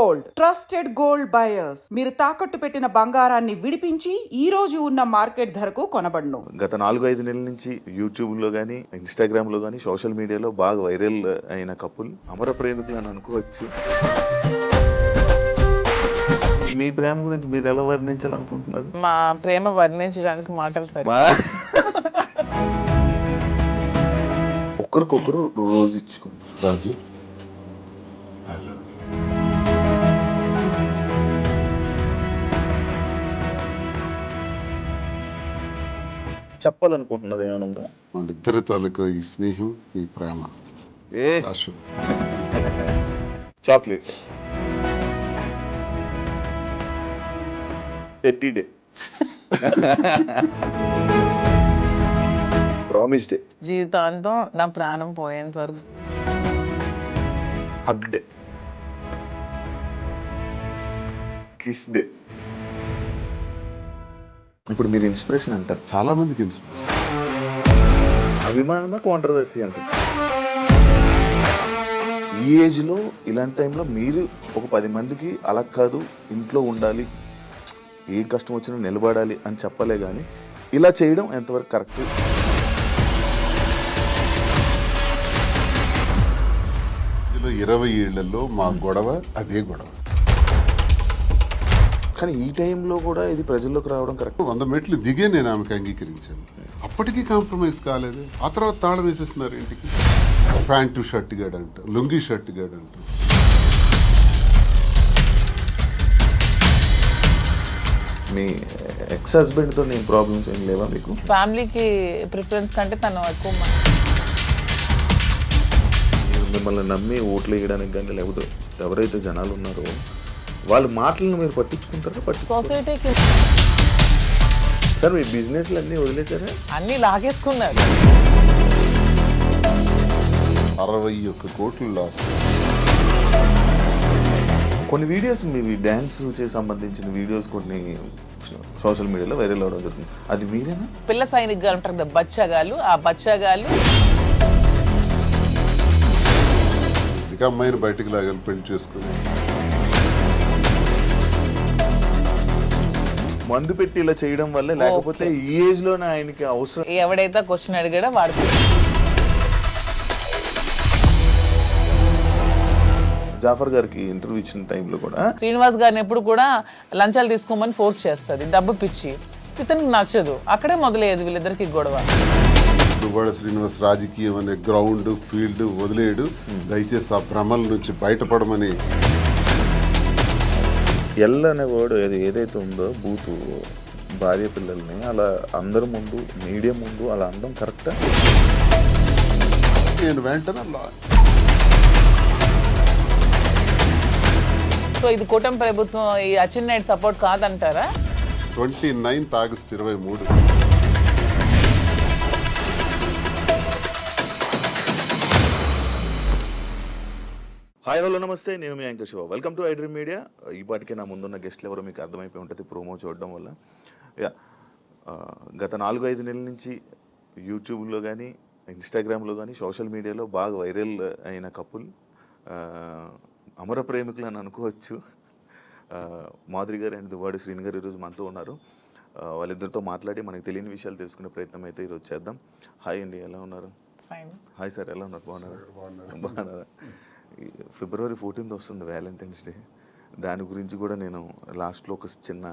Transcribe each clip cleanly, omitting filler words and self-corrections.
Gold, trusted gold buyers. మీరు తాకట్టు పెట్టిన బంగారాన్ని విడిపించి ఈ రోజు ఉన్న మార్కెట్ ధరకు కొనబడును. గత 4-5 నెలల నుంచి యూట్యూబ్లో కానీ ఇన్స్టాగ్రామ్లో కానీ సోషల్ మీడియాలో బాగా వైరల్ అయిన కపుల్ అమర ప్రేమికులు అని అనుకోవచ్చు. మీ ప్రేమ గురించి మీరు ఎలా వర్ణించాలనుకుంటున్నారు? మా ప్రేమ వర్ణించడానికి మాటలు సరే. ఒకరికొకరు రోజు ఇచ్చుకున్నారు. రాజు చెప్పాలనుకుంటున్నది ఏమైనా ఉందా? వాళ్ళిద్దరి తాలూకా ఈ స్నేహం, ఈ ప్రేమ chocolate teddy day, promise day, జీవితాంతం నా ప్రాణం పోయేంత వరకు, హగ్ డే, కిస్ డే. ఇప్పుడు మీరు ఇన్స్పిరేషన్ అంటారు, చాలా మందికి ఇన్స్పిరేషన్. అభిమానమా కాంట్రవర్సీ అంటారు. ఈ ఏజ్లో ఇలాంటి టైంలో మీరు ఒక 10 మందికి అలా కాదు, ఇంట్లో ఉండాలి, ఏ కష్టం వచ్చినా నిలబడాలి అని చెప్పలే కానీ ఇలా చేయడం ఎంతవరకు కరెక్ట్? ఇందులో 20 ఏళ్లలో మా గొడవ అదే గొడవ. కానీ ఈ టైంలో కూడా ఇది ప్రజల్లోకి రావడం కరెక్ట్. 100 మెట్లు దిగే నేను ఆమెకు అంగీకరించాను. అప్పటికీ కాంప్రమైజ్ కాలేదు. ఆ తర్వాత తాళం వేసేస్తున్నారు ఇంటికి. ప్యాంటు షర్ట్ గాడంట, లుంగీ షర్ట్ గాడంట. మీ ఎక్స్ హస్బెండ్తో నేను ప్రాబ్లమ్స్ ఏం లేవా మీకు? ఫ్యామిలీకి ప్రిఫరెన్స్ కంటే తను ఎక్కువ మిమ్మల్ని నమ్మి ఓట్లు వేయడానికి కానీ లేకపోతే ఎవరైతే జనాలు ఉన్నారో వాళ్ళ మాటలను మీరు పట్టించుకుంటారా? సొసైటీకి సార్ మీ బిజినెస్లు అన్నీ వదిలేసారా? అన్ని లాగేసుకున్నారు. 61 కోట్లు లాస్. కొన్ని వీడియోస్ మీ డ్యాన్స్ సంబంధించిన వీడియోస్ కొన్ని సోషల్ మీడియాలో వైరల్ అవడం జరుగుతుంది. అది మీరేనా? పిల్ల సైనికులు ఉంటారు కదా, బచ్చగాళ్ళు. ఆ బచ్చగాళ్ళు ఇక అమ్మాయిని బయటికి లాగాలి, పెళ్లి చేసుకుని. మందు పెట్టి ఇలా చేయడం వల్ల, లేకపోతే ఈ ఏజ్ లోనే ఆయనకి అవసరం. ఎవడైతే క్వశ్చన్ అడిగాడో వాడు. జాఫర్ గారికి ఇంటర్వ్యూ ఇచ్చిన టైంలో కూడా శ్రీనివాస్ గారిని ఎప్పుడు కూడా లంచాలు తీసుకోమని ఫోర్స్ చేస్తుంది, డబ్బు పిచ్చి. ఇతనికి నచ్చదు. అక్కడే మొదలయ్యేది వీళ్ళిద్దరికి గొడవ. దువ్వాడ శ్రీనివాస్ రాజకీయం అనే గ్రౌండ్ ఫీల్డ్ వదిలేడు. దయచేసి ఆ భ్రమల నుంచి బయటపడమని. ఎల్ అనే వర్డ్ ఏదైతే ఉందో బూతు, భార్య పిల్లల్ని అలా అందరి ముందు, మీడియా ముందు అలా అనడం కరెక్టా? నేను వెంటనే సో ఇది కూటమి ప్రభుత్వం, ఈ అచ్చెన్నాయుడు సపోర్ట్ కాదంటారా? 29 ఆగస్టు 23. హాయ్ హలో నమస్తే, నేను మీ anchor Shiva. Welcome to iDream media. ఈ పాటికే నా ముందున్న గెస్ట్లు ఎవరో మీకు అర్థమైపోయి ఉంటుంది ప్రోమో చూడడం వల్ల. గత 4-5 నెలల నుంచి యూట్యూబ్లో కానీ ఇన్స్టాగ్రామ్లో కానీ సోషల్ మీడియాలో బాగా వైరల్ అయిన కపుల్ అమర ప్రేమికులు అని అనుకోవచ్చు. మాధురి గారు అండ్ దువ్వాడ శ్రీని గారు ఈరోజు మనతో ఉన్నారు. వాళ్ళిద్దరితో మాట్లాడి మనకు తెలియని విషయాలు తెలుసుకునే ప్రయత్నం అయితే ఈరోజు చేద్దాం. హాయ్ అండి, ఎలా ఉన్నారు? హాయ్ సార్, ఎలా ఉన్నారు? బాగున్నారా? February 14th వస్తుంది వ్యాలంటైన్స్ డే. దాని గురించి కూడా నేను లాస్ట్లో ఒక చిన్న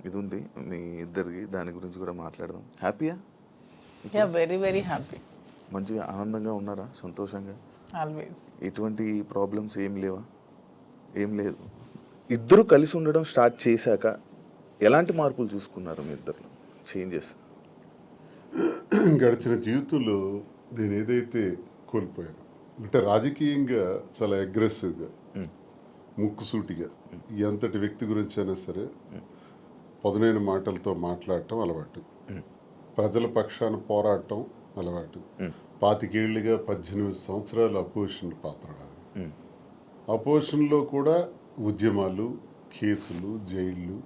ఇది ఉంది మీ ఇద్దరికి, దాని గురించి కూడా మాట్లాడదాం. హ్యాపీయా? Very very happy. మంచిగా ఆనందంగా ఉన్నారా? సంతోషంగా? ఆల్వేస్. ఎటువంటి ప్రాబ్లమ్స్ ఏం లేవా? ఏం లేదు. ఇద్దరు కలిసి ఉండడం స్టార్ట్ చేశాక ఎలాంటి మార్పులు చూసుకున్నారు మీ ఇద్దరు? చేంజెస్ గడిచిన జీవితంలో నేను ఏదైతే కోల్పోయాను అంటే, రాజకీయంగా చాలా అగ్రెసివ్గా, ముక్కుసూటిగా ఎంతటి వ్యక్తి గురించి అయినా సరే పదునైన మాటలతో మాట్లాడటం అలవాటు, ప్రజల పక్షాన పోరాటం అలవాటు. 25 ఏళ్ళుగా 18 సంవత్సరాలు అపోజిషన్ పాత్ర. అపోజిషన్లో కూడా ఉద్యమాలు, కేసులు, జైళ్ళు,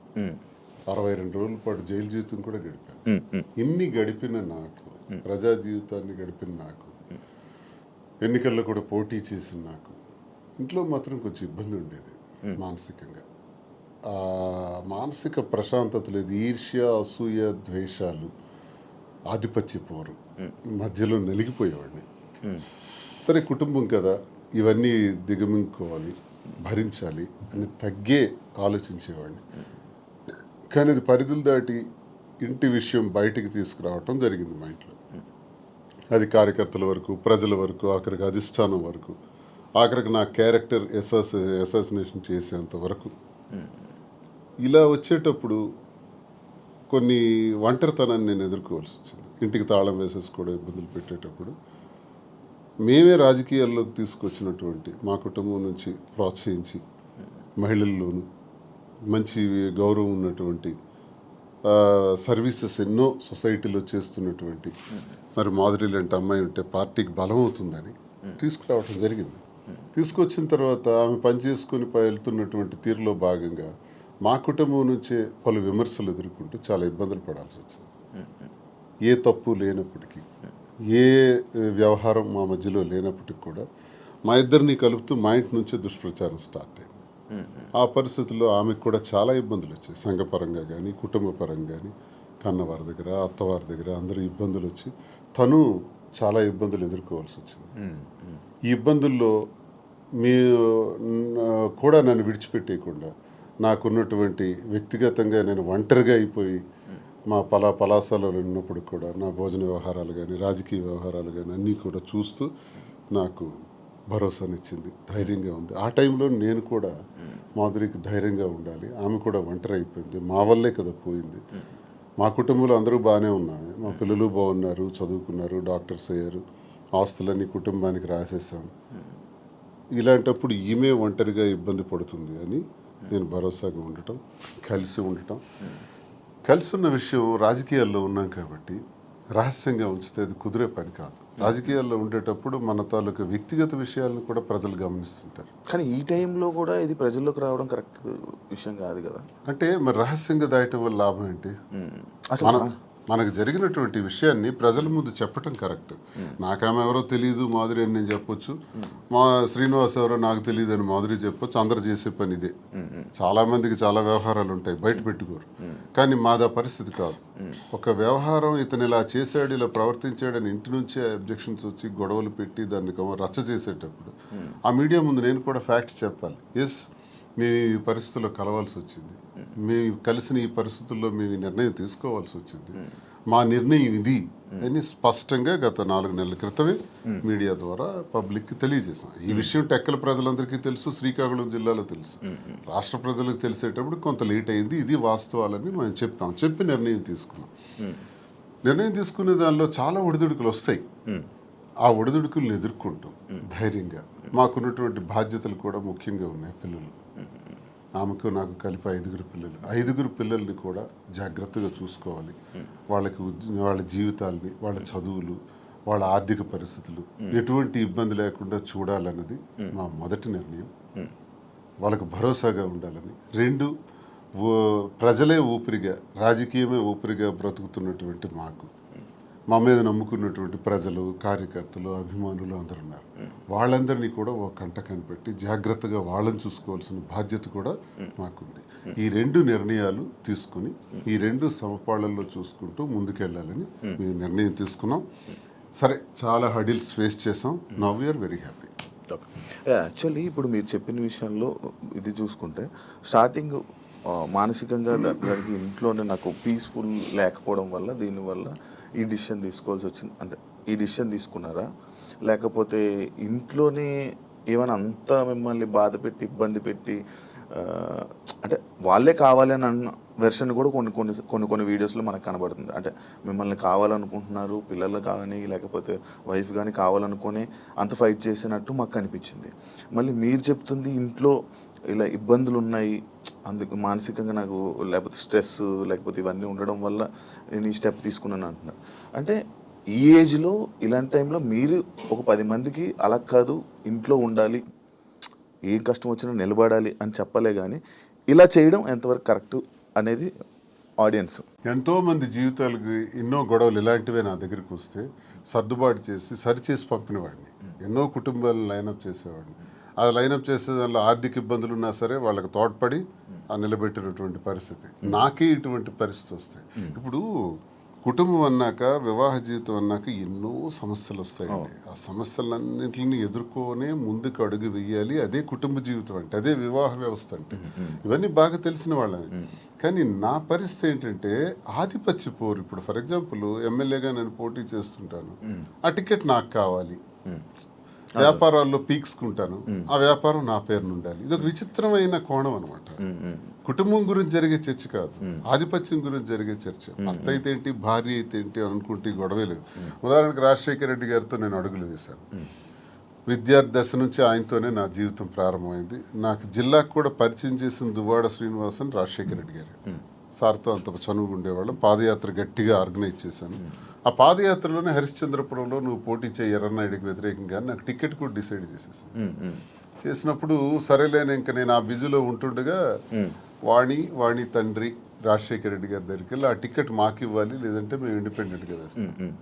62 రోజుల పాటు జైలు జీవితం కూడా గడిపాను. ఇన్ని గడిపిన నాకు, ప్రజా జీవితాన్ని గడిపిన నాకు, ఎన్నికల్లో కూడా పోటీ చేసిన నాకు ఇంట్లో మాత్రం కొంచెం ఇబ్బంది ఉండేది. మానసికంగా. ఆ మానసిక ప్రశాంతత లేదు. ఈర్ష్య, అసూయ, ద్వేషాలు, ఆధిపత్య పోరు మధ్యలో నలిగిపోయేవాడిని. సరే కుటుంబం కదా, ఇవన్నీ దిగమింగుకోవాలి, భరించాలి అని తగ్గే ఆలోచించేవాడిని. కానీ అది పరిధులు దాటి ఇంటి విషయం బయటికి తీసుకురావటం జరిగింది మా ఇంట్లో. అది కార్యకర్తల వరకు, ప్రజల వరకు, ఆఖరికి అధిష్టానం వరకు, ఆఖరికి నా క్యారెక్టర్ అసాసినేషన్ చేసేంత వరకు. ఇలా వచ్చేటప్పుడు కొన్ని ఒంటరితనాన్ని నేను ఎదుర్కోవాల్సి వచ్చింది. ఇంటికి తాళం వేసేసుకోవడం, ఇబ్బందులు పెట్టేటప్పుడు మేమే రాజకీయాల్లోకి తీసుకొచ్చినటువంటి మా కుటుంబం నుంచి ప్రోత్సహించి మహిళల్లోనూ మంచి గౌరవం ఉన్నటువంటి సర్వీసెస్ ఎన్నో సొసైటీలో చేస్తున్నటువంటి మరి మాధురి లాంటి అమ్మాయి ఉంటే పార్టీకి బలం అవుతుందని తీసుకురావడం జరిగింది. తీసుకొచ్చిన తర్వాత ఆమె పనిచేసుకొని వెళ్తున్నటువంటి తీరులో భాగంగా మా కుటుంబం నుంచే పలు విమర్శలు ఎదుర్కొంటూ చాలా ఇబ్బందులు పడాల్సి వచ్చింది. ఏ తప్పు లేనప్పటికీ, ఏ వ్యవహారం మా మధ్యలో లేనప్పటికీ కూడా మా ఇద్దరిని కలుపుతూ మా ఇంటి నుంచే దుష్ప్రచారం స్టార్ట్ అయింది. ఆ పరిస్థితుల్లో ఆమెకు కూడా చాలా ఇబ్బందులు వచ్చాయి. సంఘపరంగా కానీ, కుటుంబ పరంగా కానీ, కన్నవారి దగ్గర, అత్తవారి దగ్గర అందరూ ఇబ్బందులు వచ్చి తను చాలా ఇబ్బందులు ఎదుర్కోవాల్సి వచ్చింది. ఈ ఇబ్బందుల్లో మీ కూడా నన్ను విడిచిపెట్టేయకుండా నాకున్నటువంటి వ్యక్తిగతంగా నేను ఒంటరిగా అయిపోయి మా పలాసాలలో ఉన్నప్పుడు కూడా నా భోజన వ్యవహారాలు కానీ, రాజకీయ వ్యవహారాలు కానీ అన్నీ కూడా చూస్తూ నాకు భరోసానిచ్చింది, ధైర్యంగా ఉంది. ఆ టైంలో నేను కూడా మాధురికి ధైర్యంగా ఉండాలి, ఆమె కూడా ఒంటరి అయిపోయింది, మా వల్లే కదా పోయింది. మా కుటుంబంలో అందరూ బాగానే ఉన్నారు, మా పిల్లలు బాగున్నారు, చదువుకున్నారు, డాక్టర్స్ అయ్యారు, ఆస్తులన్నీ కుటుంబానికి రాసేసాం. ఇలాంటప్పుడు ఈమె ఒంటరిగా ఇబ్బంది పడుతుంది అని నేను భరోసాగా ఉండటం, కలిసి ఉండటం. కలిసి ఉన్న విషయం రాజకీయాల్లో ఉన్నాం కాబట్టి రహస్యంగా ఉంచితే అది కుదిరే పని కాదు. రాజకీయాల్లో ఉండేటప్పుడు మన తాలూకు వ్యక్తిగత విషయాలను కూడా ప్రజలు గమనిస్తుంటారు. కానీ ఈ టైంలో కూడా ఇది ప్రజల్లోకి రావడం కరెక్ట్ విషయం కాదు కదా. అంటే మరి రహస్యంగా దాయటం వల్ల లాభం ఏంటి? మనకు జరిగినటువంటి విషయాన్ని ప్రజల ముందు చెప్పటం కరెక్ట్. నాకామె ఎవరో తెలియదు మాధురి అని నేను చెప్పొచ్చు, మా శ్రీనివాస్ ఎవరో నాకు తెలియదు అని మాధురి చెప్పొచ్చు. అందరు చేసే పని ఇదే. చాలా మందికి చాలా వ్యవహారాలు ఉంటాయి, బయట పెట్టుకోరు. కానీ మాదా పరిస్థితి కాదు. ఒక వ్యవహారం ఇతను ఇలా చేశాడు, ఇలా ప్రవర్తించాడని ఇంటి నుంచే అబ్జెక్షన్స్ వచ్చి గొడవలు పెట్టి దాన్ని రచ్చ చేసేటప్పుడు ఆ మీడియా ముందు నేను కూడా ఫ్యాక్ట్స్ చెప్పాలి. ఎస్, మేము ఈ పరిస్థితుల్లో కలవాల్సి వచ్చింది, మేము కలిసిన ఈ పరిస్థితుల్లో మేము ఈ నిర్ణయం తీసుకోవాల్సి వచ్చింది, మా నిర్ణయం ఇది అని స్పష్టంగా గత 4 నెలల క్రితమే మీడియా ద్వారా పబ్లిక్కి తెలియజేసాం. ఈ విషయం టెక్కల ప్రజలందరికీ తెలుసు, శ్రీకాకుళం జిల్లాలో తెలుసు, రాష్ట్ర ప్రజలకు తెలిసేటప్పుడు కొంత లేట్ అయింది. ఇది వాస్తవాలని మేము చెప్పి నిర్ణయం తీసుకున్నాం. నిర్ణయం తీసుకునే దానిలో చాలా ఒడిదుడుకులు వస్తాయి. ఆ ఒడిదుడుకులను ఎదుర్కొంటూ ధైర్యంగా, మాకున్నటువంటి బాధ్యతలు కూడా ముఖ్యంగా ఉన్నాయి. పిల్లలు, ఆమెకు నాకు కలిపి 5 పిల్లలు. 5 పిల్లల్ని కూడా జాగ్రత్తగా చూసుకోవాలి. వాళ్ళ జీవితాలని, వాళ్ళ చదువులు, వాళ్ళ ఆర్థిక పరిస్థితులు ఎటువంటి ఇబ్బంది లేకుండా చూడాలన్నది మా మొదటి నిర్ణయం. వాళ్ళకు భరోసాగా ఉండాలని. 2, ప్రజలే ఊపిరిగా, రాజకీయమే ఊపిరిగా బ్రతుకుతున్నటువంటి మాకు మా మీద నమ్ముకున్నటువంటి ప్రజలు, కార్యకర్తలు, అభిమానులు అందరూ ఉన్నారు. వాళ్ళందరినీ కూడా ఒక కంట కనిపెట్టి జాగ్రత్తగా వాళ్ళని చూసుకోవాల్సిన బాధ్యత కూడా మాకుంది. ఈ 2 నిర్ణయాలు తీసుకుని ఈ 2 సమపాళ్లలో చూసుకుంటూ ముందుకెళ్ళాలని మేము నిర్ణయం తీసుకున్నాం. సరే, చాలా హడిల్స్ ఫేస్ చేసాం. Now we are very happy. Actually ఇప్పుడు మీరు చెప్పిన విషయంలో ఇది చూసుకుంటే స్టార్టింగ్ మానసికంగా దానికి ఇంట్లోనే నాకు పీస్ఫుల్ లేకపోవడం వల్ల దీనివల్ల ఈ డిసిషన్ తీసుకోవాల్సి వచ్చింది. అంటే ఈ డిసిషన్ తీసుకున్నారా, లేకపోతే ఇంట్లోనే ఏమైనా అంతా మిమ్మల్ని బాధ పెట్టి, ఇబ్బంది పెట్టి, అంటే వాళ్ళే కావాలని అన్న వెర్షన్ కూడా కొన్ని వీడియోస్లో మనకు కనబడుతుంది. అంటే మిమ్మల్ని కావాలనుకుంటున్నారు, పిల్లలు కానీ లేకపోతే వైఫ్ కానీ కావాలనుకొని అంత ఫైట్ చేసినట్టు మాకు కనిపించింది. మళ్ళీ మీరు చెప్తుంది ఇంట్లో ఇలా ఇబ్బందులు ఉన్నాయి, అందుకు మానసికంగా నాకు లేకపోతే స్ట్రెస్ లేకపోతే ఇవన్నీ ఉండడం వల్ల నేను ఈ స్టెప్ తీసుకున్నాను అంటున్నారు. అంటే ఈ ఏజ్లో ఇలాంటి టైంలో మీరు ఒక 10 మందికి అలా కాదు, ఇంట్లో ఉండాలి, ఏం కష్టం వచ్చినా నిలబడాలి అని చెప్పలే, కానీ ఇలా చేయడం ఎంతవరకు కరెక్ట్ అనేది ఆడియన్స్. ఎంతోమంది జీవితాలకి ఎన్నో గొడవలు ఇలాంటివే నా దగ్గరికి వస్తే సర్దుబాటు చేసి సరిచేసి పంపినవాడిని. ఎన్నో కుటుంబాలను లైనప్ చేసేవాడిని. అది లైనప్ చేసే దానిలో ఆర్థిక ఇబ్బందులు ఉన్నా సరే వాళ్ళకి తోడ్పడి ఆ నిలబెట్టినటువంటి పరిస్థితి. నాకే ఇటువంటి పరిస్థితి వస్తాయి. ఇప్పుడు కుటుంబం అన్నాక, వివాహ జీవితం అన్నాక ఎన్నో సమస్యలు వస్తాయండి. ఆ సమస్యలన్నింటిని ఎదుర్కొనే ముందుకు అడుగు వెయ్యాలి. అదే కుటుంబ జీవితం అంటే, అదే వివాహ వ్యవస్థ అంటే. ఇవన్నీ బాగా తెలిసిన వాళ్ళని. కానీ నా పరిస్థితి ఏంటంటే ఆధిపత్య పోరు. ఇప్పుడు ఫర్ ఎగ్జాంపుల్ ఎమ్మెల్యేగా నేను పోటీ చేస్తుంటాను, ఆ టికెట్ నాకు కావాలి. వ్యాపారాల్లో పీక్స్కుంటాను, ఆ వ్యాపారం నా పేరున ఉండాలి. ఇది ఒక విచిత్రమైన కోణం అనమాట. కుటుంబం గురించి జరిగే చర్చ కాదు, ఆధిపత్యం గురించి జరిగే చర్చ. భర్త అయితే ఏంటి, భార్య అయితే ఏంటి అనుకుంటే గొడవే లేదు. ఉదాహరణకు రాజశేఖర రెడ్డి గారితో నేను అడుగులు వేశాను. విద్యార్థి దశ నుంచి ఆయనతోనే నా జీవితం ప్రారంభమైంది. నాకు జిల్లాకు కూడా పరిచయం చేసిన దువ్వాడ శ్రీనివాసన్ రాజశేఖర రెడ్డి గారు. సార్తో అంత చనువుగా ఉండేవాళ్ళం. పాదయాత్ర గట్టిగా ఆర్గనైజ్ చేశాను. ఆ పాదయాత్రలోనే హరిశ్చంద్రపురంలో నువ్వు పోటీ చేయి ఎర్రన్నాయుడికి వ్యతిరేకంగా నాకు టికెట్ కూడా డిసైడ్ చేసేసాను. చేసినప్పుడు సరేలేని ఇంకా నేను ఆ బిజీలో ఉంటుండగా వాణి తండ్రి రాజశేఖర రెడ్డి గారి దగ్గరికి వెళ్ళి ఆ టికెట్ మాకు ఇవ్వాలి, లేదంటే మేము ఇండిపెండెంట్గా వేస్తాం.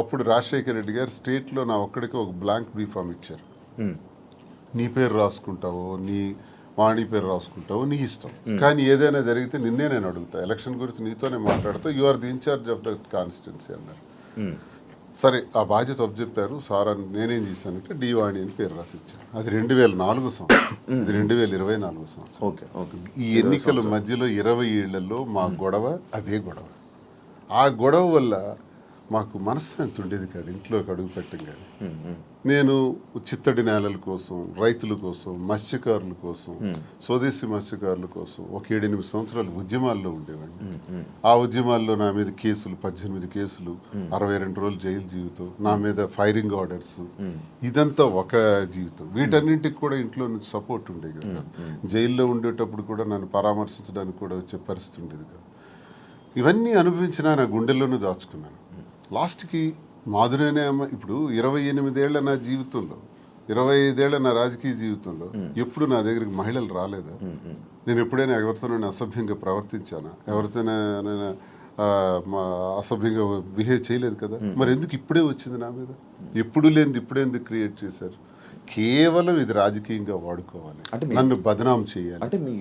అప్పుడు రాజశేఖర రెడ్డి గారు స్టేట్లో నా ఒక్కడికి ఒక బ్లాంక్ బీఫామ్ ఇచ్చారు. నీ పేరు రాసుకుంటావో, నీ వాణి పేరు రాసుకుంటావో నీ ఇష్టం, కానీ ఏదైనా జరిగితే నిన్నే నేను అడుగుతా, ఎలక్షన్ గురించి నీతోనే మాట్లాడుతూ, you are the incharge of the constituency అన్నారు. సరే ఆ బాధ్యత చెప్పారు సార్ అని నేనేం చేశానంటే డి వాణి అని పేరు రాసి ఇచ్చాను. అది 2004 సంవత్సరం, ఇది 2024 సంవత్సరం. ఈ ఎన్నికల మధ్యలో 20 ఏళ్లలో మా గొడవ అదే గొడవ. ఆ గొడవ వల్ల మాకు మనశ్శాంతి ఉండేది కాదు ఇంట్లోకి అడుగు పెట్టగానే. నేను చిత్తడి నేలల కోసం, రైతుల కోసం, మత్స్యకారుల కోసం, స్వదేశీ మత్స్యకారుల కోసం ఒక 7-8 సంవత్సరాలు ఉద్యమాల్లో ఉండేవాడిని. ఆ ఉద్యమాల్లో నా మీద కేసులు, 18 కేసులు, 62 రోజులు జైలు జీవితం, నా మీద ఫైరింగ్ ఆర్డర్స్, ఇదంతా ఒక జీవితం. వీటన్నింటికి కూడా ఇంట్లో నుంచి సపోర్ట్ ఉండేది కదా. జైల్లో ఉండేటప్పుడు కూడా నన్ను పరామర్శించడానికి కూడా వచ్చే పరిస్థితి ఉండేది కాదు. ఇవన్నీ అనుభవించినా నా గుండెల్లోనూ దాచుకున్నాను. లాస్ట్కి మాధురేనే అమ్మ. ఇప్పుడు 28 ఏళ్ల నా జీవితంలో, 25 ఏళ్ల నా రాజకీయ జీవితంలో ఎప్పుడు నా దగ్గరికి మహిళలు రాలేదా? నేను ఎప్పుడైనా ఎవరితోనైనా అసభ్యంగా ప్రవర్తించానా? ఎవరితోనైనా అసభ్యంగా బిహేవ్ చేయలేదు కదా. మరి ఎందుకు ఇప్పుడే వచ్చింది నా మీద? ఎప్పుడు లేనిది ఇప్పుడే ఎందుకు క్రియేట్ చేశారు? కేవలం ఇది రాజకీయంగా వాడుకోవాలి, అంటే నన్ను బదనాం చేయాలి. అంటే మీ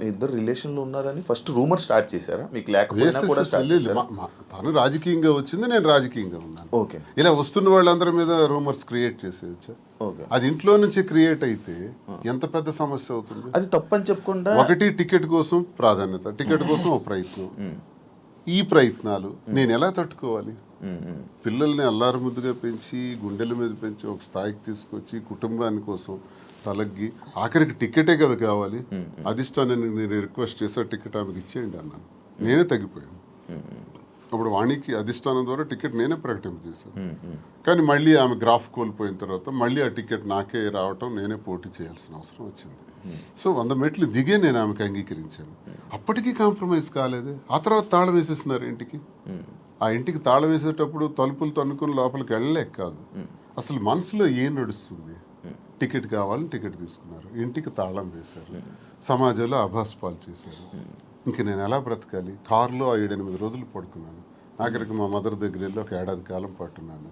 ఇద్దరు రిలేషన్లో ఉన్నారని ఫస్ట్ రూమర్ స్టార్ట్ చేశారా? మీకు లేకపోయినా కూడా తను రాజకీయంగా వచ్చింది, నేను రాజకీయంగా ఉన్నాను. ఓకే, ఇలా వస్తున్న వాళ్ళందరి మీద రూమర్స్ క్రియేట్ చేసేయచ్చా? అది ఇంట్లో నుంచి క్రియేట్ అయితే ఎంత పెద్ద సమస్య అవుతుంది. అది తప్పని చెప్పకుండా ఒకటి టికెట్ కోసం ప్రాధాన్యత, టికెట్ కోసం ఒక ప్రయత్నం. ఈ ప్రయత్నాలు నేను ఎలా తట్టుకోవాలి? పిల్లల్ని అల్లారు ముద్దుగా పెంచి, గుండెల మీద పెంచి, ఒక స్థాయికి తీసుకొచ్చి, కుటుంబాని కోసం తలగ్గి, ఆఖరికి టికెటే కదా కావాలి. అధిష్టానాన్ని నేను రిక్వెస్ట్ చేసా, టికెట్ ఆమెకి ఇచ్చేయండి అన్నాను. నేనే తగ్గిపోయాను. అప్పుడు వాణికి అధిష్టానం ద్వారా టికెట్ నేనే ప్రకటింపజేశాను. కానీ మళ్ళీ ఆమె గ్రాఫ్ కోల్పోయిన తర్వాత మళ్ళీ ఆ టికెట్ నాకే రావటం, నేనే పోటీ చేయాల్సిన అవసరం వచ్చింది. సో 100 మెట్లు దిగే నేను ఆమెకు అంగీకరించాను. అప్పటికీ కాంప్రమైజ్ కాలేదే. ఆ తర్వాత తాళం వేసేస్తున్నారు ఇంటికి. ఆ ఇంటికి తాళం వేసేటప్పుడు తలుపులు తన్నుకుని లోపలికి వెళ్ళలేక కాదు, అసలు మనసులో ఏం నడుస్తుంది? టికెట్ కావాలని టికెట్ తీసుకున్నారు, ఇంటికి తాళం వేశారు, సమాజంలో అభాస్పాలు చేశారు. ఇంక నేను ఎలా బ్రతకాలి? కారులో 7-8 రోజులు పడుకున్నాను. ఆఖరికి మా మదర్ దగ్గర వెళ్ళి ఒక 1 ఏడాది కాలం పట్టున్నాను.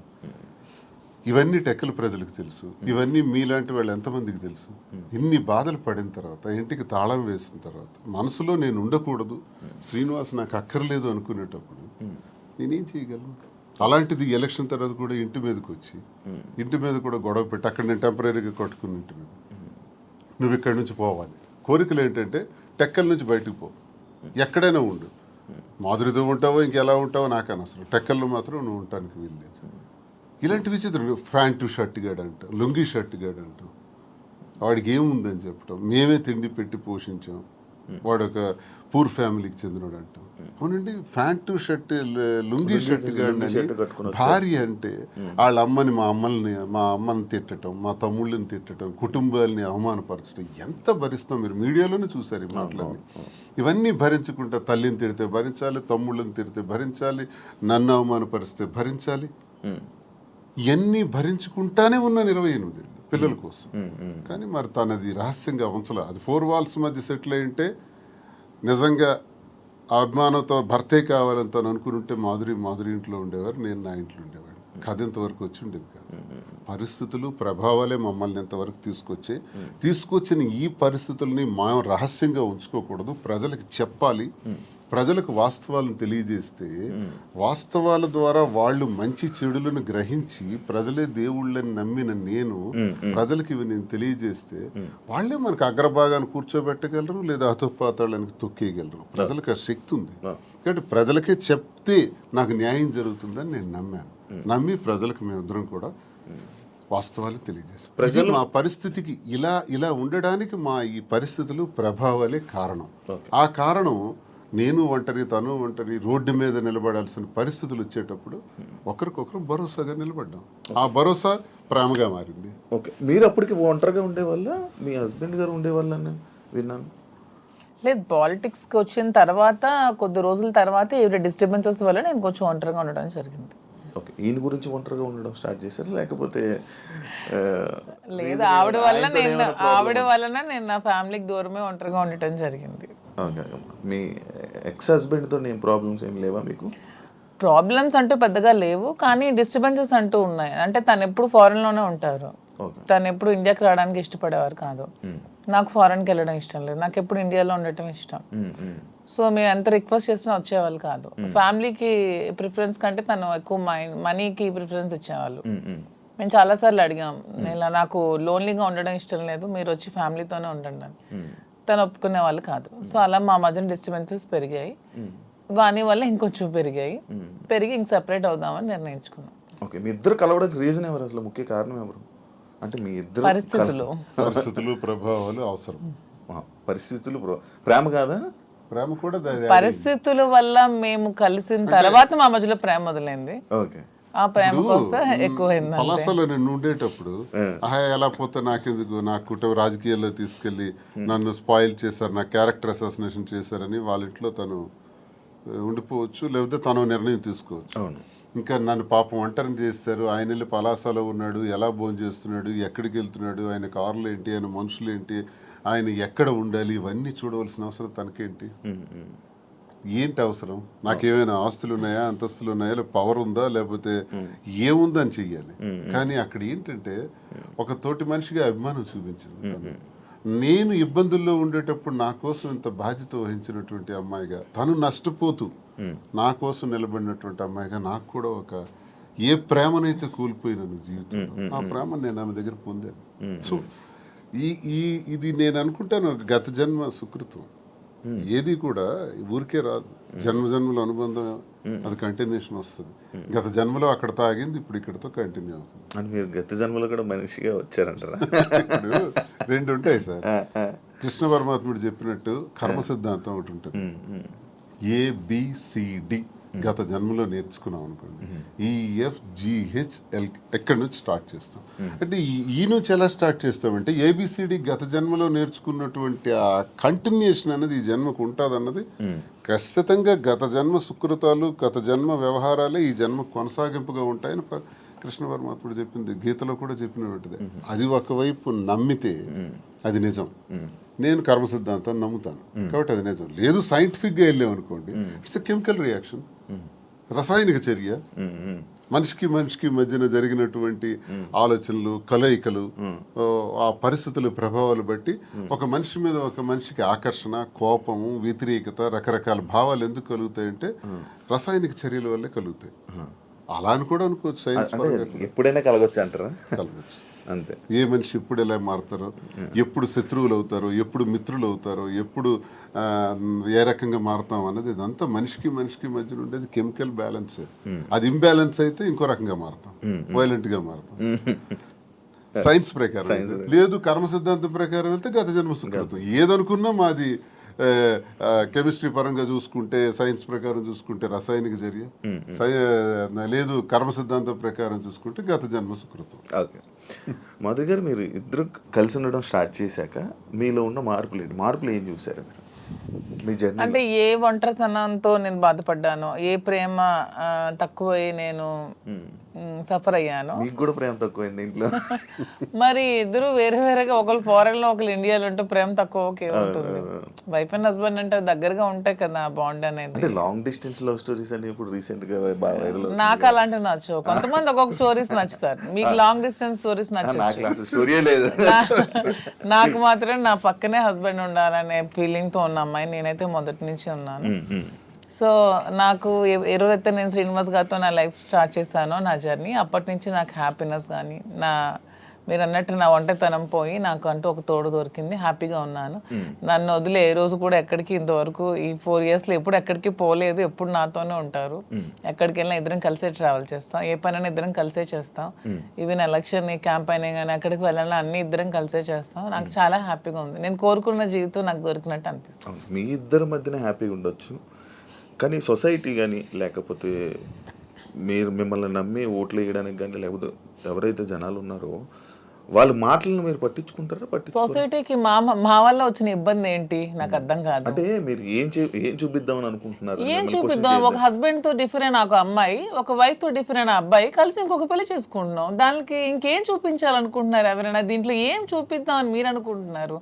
ఇవన్నీ టెక్కల ప్రజలకు తెలుసు, ఇవన్నీ మీలాంటి వాళ్ళు ఎంతమందికి తెలుసు? ఇన్ని బాధలు పడిన తర్వాత, ఇంటికి తాళం వేసిన తర్వాత, మనసులో నేను ఉండకూడదు, శ్రీనివాస్ నాకు అక్కర్లేదు అనుకునేటప్పుడు నేనేం చేయగలను? అలాంటిది ఎలక్షన్ తర్వాత కూడా ఇంటి మీదకి వచ్చి, ఇంటి మీద కూడా గొడవ పెట్టి, అక్కడ నేను టెంపరీగా కట్టుకుని ఇంటి మీద, నువ్వు ఇక్కడి నుంచి పోవాలి. కోరికలు ఏంటంటే టెక్కల నుంచి బయటకు పో, ఎక్కడైనా ఉండు, మాధురితో ఉంటావో ఇంకెలా ఉంటావో నాకు అనవసరం, టెక్కల్లో మాత్రం నువ్వు ఉండటానికి వీల్లేదు. ఇలాంటి విచిత్రం. ప్యాంటు షర్ట్ గాడు అంటాం, లుంగీ షర్ట్ గాడు అంటాం, వాడికి ఏముందని చెప్పటం, మేమే తిండి పెట్టి పోషించాం, వాడు ఒక పూర్ ఫ్యామిలీకి చెందినవాడు అంటాం. అవునండి, ప్యాంటు షర్ట్ లుంగీ షర్ట్ గాడు భార్య అంటే వాళ్ళ అమ్మని, మా అమ్మని తిట్టడం, మా తమ్ముళ్ళని తిట్టడం, కుటుంబాలని అవమానపరచడం ఎంత భరిస్తాం? మీరు మీడియాలోనే చూసారు ఈ మాటలన్నీ. ఇవన్నీ భరించుకుంటా, తల్లిని తిడితే భరించాలి, తమ్ముళ్ళని తిడితే భరించాలి, నన్ను అవమానపరిస్తే భరించాలి. ఇవన్నీ భరించుకుంటానే ఉన్నాను 28 ఏళ్ళు పిల్లల కోసం. కానీ మరి తనది రహస్యంగా ఉంచలే. అది 4 వాల్స్ మధ్య సెటిల్ అయింటే, నిజంగా అభిమానంతో భర్తే కావాలని తను అనుకుని ఉంటే మాధురి ఇంట్లో ఉండేవారు, నేను నా ఇంట్లో ఉండేవాడిని. కథ ఇంతవరకు వచ్చి ఉండేది కాదు. పరిస్థితులు ప్రభావాలే మమ్మల్ని ఇంతవరకు తీసుకొచ్చిన ఈ పరిస్థితుల్ని మనం రహస్యంగా ఉంచుకోకూడదు, ప్రజలకు చెప్పాలి. ప్రజలకు వాస్తవాలను తెలియజేస్తే వాస్తవాల ద్వారా వాళ్ళు మంచి చెడులను గ్రహించి ప్రజలే దేవుళ్ళని నమ్మిన నేను ప్రజలకు ఇవి నేను తెలియజేస్తే వాళ్ళే మనకు అగ్రభాగాన్ని కూర్చోబెట్టగలరు, లేదా అధోపాతాళానికి తొక్కేయగలరు. ప్రజలకు ఆ శక్తి ఉంది. కాబట్టి ప్రజలకే చెప్తే నాకు న్యాయం జరుగుతుందని నేను నమ్మాను. నమ్మి ప్రజలకు మేమిద్దరం కూడా వాస్తవాలు తెలియజేస్తాం. మా పరిస్థితికి ఇలా ఉండడానికి మా ఈ పరిస్థితులు ప్రభావాలే కారణం. ఆ కారణం నేను ఒంటరి, తను ఒంటరి, రోడ్డు మీద నిలబడాల్సిన పరిస్థితులు వచ్చేటప్పుడు ఒకరికొకరు భరోసాగా నిలబడ్డాం. ఆ భరోసా ప్రేమగా మారింది. ఓకే, మీరు అప్పటికి ఒంటరిగా ఉండేవాళ్ళ, మీ హస్బెండ్ గారు ఉండేవాళ్ళని విన్నాను. లేదు, పాలిటిక్స్కి వచ్చిన తర్వాత కొద్ది రోజుల తర్వాత ఏవి డిస్టర్బెన్సెస్ వల్ల నేను కొంచెం ఒంటరిగా ఉండడం జరిగింది. ఓకే, ఈయన గురించి ఒంటరిగా ఉండడం స్టార్ట్ చేశారు, లేకపోతే లేదు ఆవిడ వలన నేను నా ఫ్యామిలీకి దూరమే ఒంటరిగా ఉండటం జరిగింది. మీ ఎక్స్ హస్బెండ్తో ఏం ప్రాబ్లమ్స్ ఏం లేవా మీకు? ప్రాబ్లమ్స్ అంటూ పెద్దగా లేవు, కానీ డిస్టర్బెన్సెస్ అంటూ ఉన్నాయి. అంటే తను ఎప్పుడు ఫారెన్లోనే ఉంటారు, తను ఎప్పుడు ఇండియాకి రావడానికి ఇష్టపడేవారు కాదు. నాకు ఫారెన్కి వెళ్ళడం ఇష్టం లేదు, నాకు ఎప్పుడు ఇండియాలో ఉండటం ఇష్టం. సో మేము ఎంత రిక్వెస్ట్ చేసినా వచ్చేవాళ్ళు కాదు. ఫ్యామిలీకి ప్రిఫరెన్స్ కంటే తను ఎక్కువ మనీకి ప్రిఫరెన్స్ ఇచ్చేవాళ్ళు. మేము చాలాసార్లు అడిగాం, ఇలా నాకు లోన్లీగా ఉండడం ఇష్టం లేదు, మీరు వచ్చి ఫ్యామిలీతోనే ఉండండి అని. తను ఒప్పుకునే వాళ్ళు కాదు. సో అలా మా మధ్యన డిస్టర్బెన్సెస్ పెరిగాయి. వాని వల్ల ఇంకొంచెం పెరిగి ఇంక సెపరేట్ అవుదామని నిర్ణయించుకున్నాం. ఓకే, మీ ఇద్దరు కలవడానికి రీజన్ ఎవరు, అసలు ముఖ్య కారణం ఎవరు? అంటే మీ ఇద్దరు పరిస్థితులు ప్రభావాలు అవసరం. పరిస్థితులు ప్రేమ కాదా? ప్రేమ కూడా పరిస్థితుల వల్ల మేము కలిసిన తర్వాత మా మధ్యలో ప్రేమ మొదలైంది. ఓకే, ఆ ప్రేమ కోస్తే ఎక్కువైంది. పలాసలో నేను ఉండేటప్పుడు ఎలా పోతే నాకెందుకు, నా కుటుంబ రాజకీయాల్లో తీసుకెళ్లి నన్ను స్పాయిల్ చేశారు, నా క్యారెక్టర్ అసాసినేషన్ చేశారని వాళ్ళ ఇంట్లో తను ఉండిపోవచ్చు, లేకపోతే తను నిర్ణయం తీసుకోవచ్చు. ఇంకా నన్ను పాపం ఒంటరిని చేస్తారు, ఆయన వెళ్ళి పలాసలో ఉన్నాడు, ఎలా భోజనం చేస్తున్నాడు, ఎక్కడికి వెళ్తున్నాడు, ఆయన కార్లు ఏంటి, ఆయన మనుషులు ఏంటి, ఆయన ఎక్కడ ఉండాలి, ఇవన్నీ చూడవలసిన అవసరం తనకేంటి? ఏంటి అవసరం? నాకేమైనా ఆస్తులు ఉన్నాయా, అంతస్తులు ఉన్నాయా, లేదా పవర్ ఉందా, లేకపోతే ఏముందని చెయ్యాలి. కానీ అక్కడ ఏంటంటే ఒక తోటి మనిషిగా అభిమానం చూపించింది తను. నేను ఇబ్బందుల్లో ఉండేటప్పుడు నా కోసం ఇంత బాధ్యత వహించినటువంటి అమ్మాయిగా, తను నష్టపోతూ నా కోసం నిలబడినటువంటి అమ్మాయిగా నాకు కూడా ఏ ప్రేమనైతే కోల్పోయినాను జీవితంలో, ఆ ప్రేమ నేను ఆమె దగ్గర పొందాను. సో ఇది నేను అనుకుంటాను గత జన్మ సుకృతం. ఏది కూడా ఊరికే రాదు, జన్మజన్మల అనుబంధం, అది కంటిన్యూషన్ వస్తుంది. గత జన్మలో అక్కడ తాగింది, ఇప్పుడు ఇక్కడతో కంటిన్యూ అవుతుంది. అని మీరు గత జన్మలో కూడా మనిషిగా వచ్చారంటారా? ఇప్పుడు రెండు ఉంటాయి సార్. కృష్ణ పరమాత్ముడు చెప్పినట్టు కర్మ సిద్ధాంతం ఒకటి ఉంటుంది. ABCD గత జన్మలో నేర్చుకున్నాం అనుకోండి, EFGHL ఎక్కడి నుంచి స్టార్ట్ చేస్తాం. అంటే ఈ నుంచి ఎలా స్టార్ట్ చేస్తామంటే ABCD గత జన్మలో నేర్చుకున్నటువంటి ఆ కంటిన్యూషన్ అనేది ఈ జన్మకు ఉంటుంది అన్నది ఖచ్చితంగా గత జన్మ సుకృతాలు, గత జన్మ వ్యవహారాలే ఈ జన్మ కొనసాగింపుగా ఉంటాయని కృష్ణ పరమాత్ముడు చెప్పింది, గీతలో కూడా చెప్పినటువంటిది. అది ఒకవైపు నమ్మితే అది నిజం. నేను కర్మ సిద్ధాంతాన్ని నమ్ముతాను కాబట్టి అది నిజం. లేదు సైంటిఫిక్గా వెళ్ళామనుకోండి, ఇట్స్ ఎ కెమికల్ రియాక్షన్, రసాయనిక చర్య. మనిషికి మధ్యన జరిగినటువంటి ఆలోచనలు, కలయికలు, ఆ పరిస్థితుల ప్రభావాలు బట్టి ఒక మనిషి మీద ఒక మనిషికి ఆకర్షణ, కోపము, వ్యతిరేకత, రకరకాల భావాలు ఎందుకు కలుగుతాయంటే రసాయనిక చర్యల వల్లే కలుగుతాయి. అలా అని కూడా అనుకోవచ్చు. సైన్స్ ఎప్పుడైనా కలగొచ్చు అంటారా? కలగచ్చు అంతే. ఏ మనిషి ఎప్పుడు ఎలా మారుతారో, ఎప్పుడు శత్రువులు అవుతారో, ఎప్పుడు మిత్రులు అవుతారో, ఎప్పుడు ఏ రకంగా మారుతాం అన్నది ఇదంతా మనిషికి మధ్యన ఉండేది కెమికల్ బ్యాలెన్స్. అది ఇంబ్యాలెన్స్ అయితే ఇంకో రకంగా మారుతాం, వైలెంట్ గా మారుతాం. సైన్స్ ప్రకారం లేదు, కర్మ సిద్ధాంతం ప్రకారం వెళ్తే గత జన్మ సుకృతం. ఏదనుకున్నా మాది కెమిస్ట్రీ పరంగా చూసుకుంటే, సైన్స్ ప్రకారం చూసుకుంటే రసాయనిక చర్య, లేదు కర్మ సిద్ధాంతం ప్రకారం చూసుకుంటే గత జన్మ సుకృతం. ఓకే, మాధురి గారు, మీరు ఇద్దరు కలిసి ఉండడం స్టార్ట్ చేశాక మీలో ఉన్న మార్పులు ఏం చూసారు మీరు మీ జర్నీ? అంటే ఏ ఒంటరితనంతో నేను బాధపడ్డాను, ఏ ప్రేమ తక్కువై నేను సఫర్ అయ్యాను. మీకు కూడా ప్రేమ తక్కువైంది ఇంట్లో? మరి ఇద్దరు వేరే వేరేగా, ఒకళ్ళు ఫారెన్ లో ఒకళ్ళు ఇండియాలో ఉంటే ప్రేమ తక్కువ ఓకే ఉంటుంది. వైఫ్ అండ్ హస్బెండ్ అంటే దగ్గరగా ఉంటాయి కదా బాండ్ అనేది. అంటే లాంగ్ డిస్టెన్స్ లవ్ స్టోరీస్ అని ఇప్పుడు రీసెంట్ గా బాగా వైరల్. నాకు అలాంటివి నచ్చవు. కొంతమంది ఒక్కొక్క స్టోరీస్ నచ్చుతారు. మీకు లాంగ్ డిస్టెన్స్ స్టోరీస్ నచ్చవు. స్టోరీ లేదు. నాకు మాత్రం నా పక్కనే హస్బెండ్ ఉండాలనే ఫీలింగ్ తో ఉన్న అమ్మాయి నేనైతే మొదటి నుంచి ఉన్నాను. సో నాకు ఎవరైతే నేను శ్రీనివాస్ గారితో నా లైఫ్ స్టార్ట్ చేశానో నా జర్నీ, అప్పటి నుంచి నాకు హ్యాపీనెస్ కానీ మీరు అన్నట్టు నా ఒంటరితనం పోయి నాకు అంటూ ఒక తోడు దొరికింది. హ్యాపీగా ఉన్నాను. నన్ను వదిలే ఏ రోజు కూడా ఎక్కడికి ఇంతవరకు ఈ 4 yearsలో ఎప్పుడు ఎక్కడికి పోలేదు. ఎప్పుడు నాతోనే ఉంటారు. ఎక్కడికి వెళ్ళినా ఇద్దరం కలిసే ట్రావెల్ చేస్తాం. ఏ పనైనా ఇద్దరం కలిసే చేస్తాం. ఈవెన్ ఎలక్షన్ క్యాంపెయిన్ కానీ ఎక్కడికి వెళ్ళాలని అన్ని ఇద్దరం కలిసే చేస్తాం. నాకు చాలా హ్యాపీగా ఉంది. నేను కోరుకున్న జీవితం నాకు దొరికినట్టు అనిపిస్తుంది. మీ ఇద్దరి మధ్యన హ్యాపీగా ఉండొచ్చు, కానీ సొసైటీ కానీ లేకపోతే మీరు మిమ్మల్ని నమ్మి ఓట్లు వేయడానికి కానీ లేకపోతే ఎవరైతే జనాలు ఉన్నారో వాళ్ళ మాటలను మీరు పట్టించుకుంటారా? సొసైటీకి మా వల్ల వచ్చిన ఇబ్బంది ఏంటి నాకు అర్థం కాదు. అంటే మీరు ఏం చూపిద్దామని అనుకుంటున్నారు? ఏం చూపిద్దాం? ఒక హస్బెండ్ తో డిఫరెంట్ ఒక అమ్మాయి, ఒక వైఫ్ తో డిఫరెంట్ అబ్బాయి కలిసి ఇంకొక పెళ్లి చేసుకుంటున్నాం. దానికి ఇంకేం చూపించాలనుకుంటున్నారు ఎవరైనా? దీంట్లో ఏం చూపిద్దాం అని మీరు అనుకుంటున్నారు?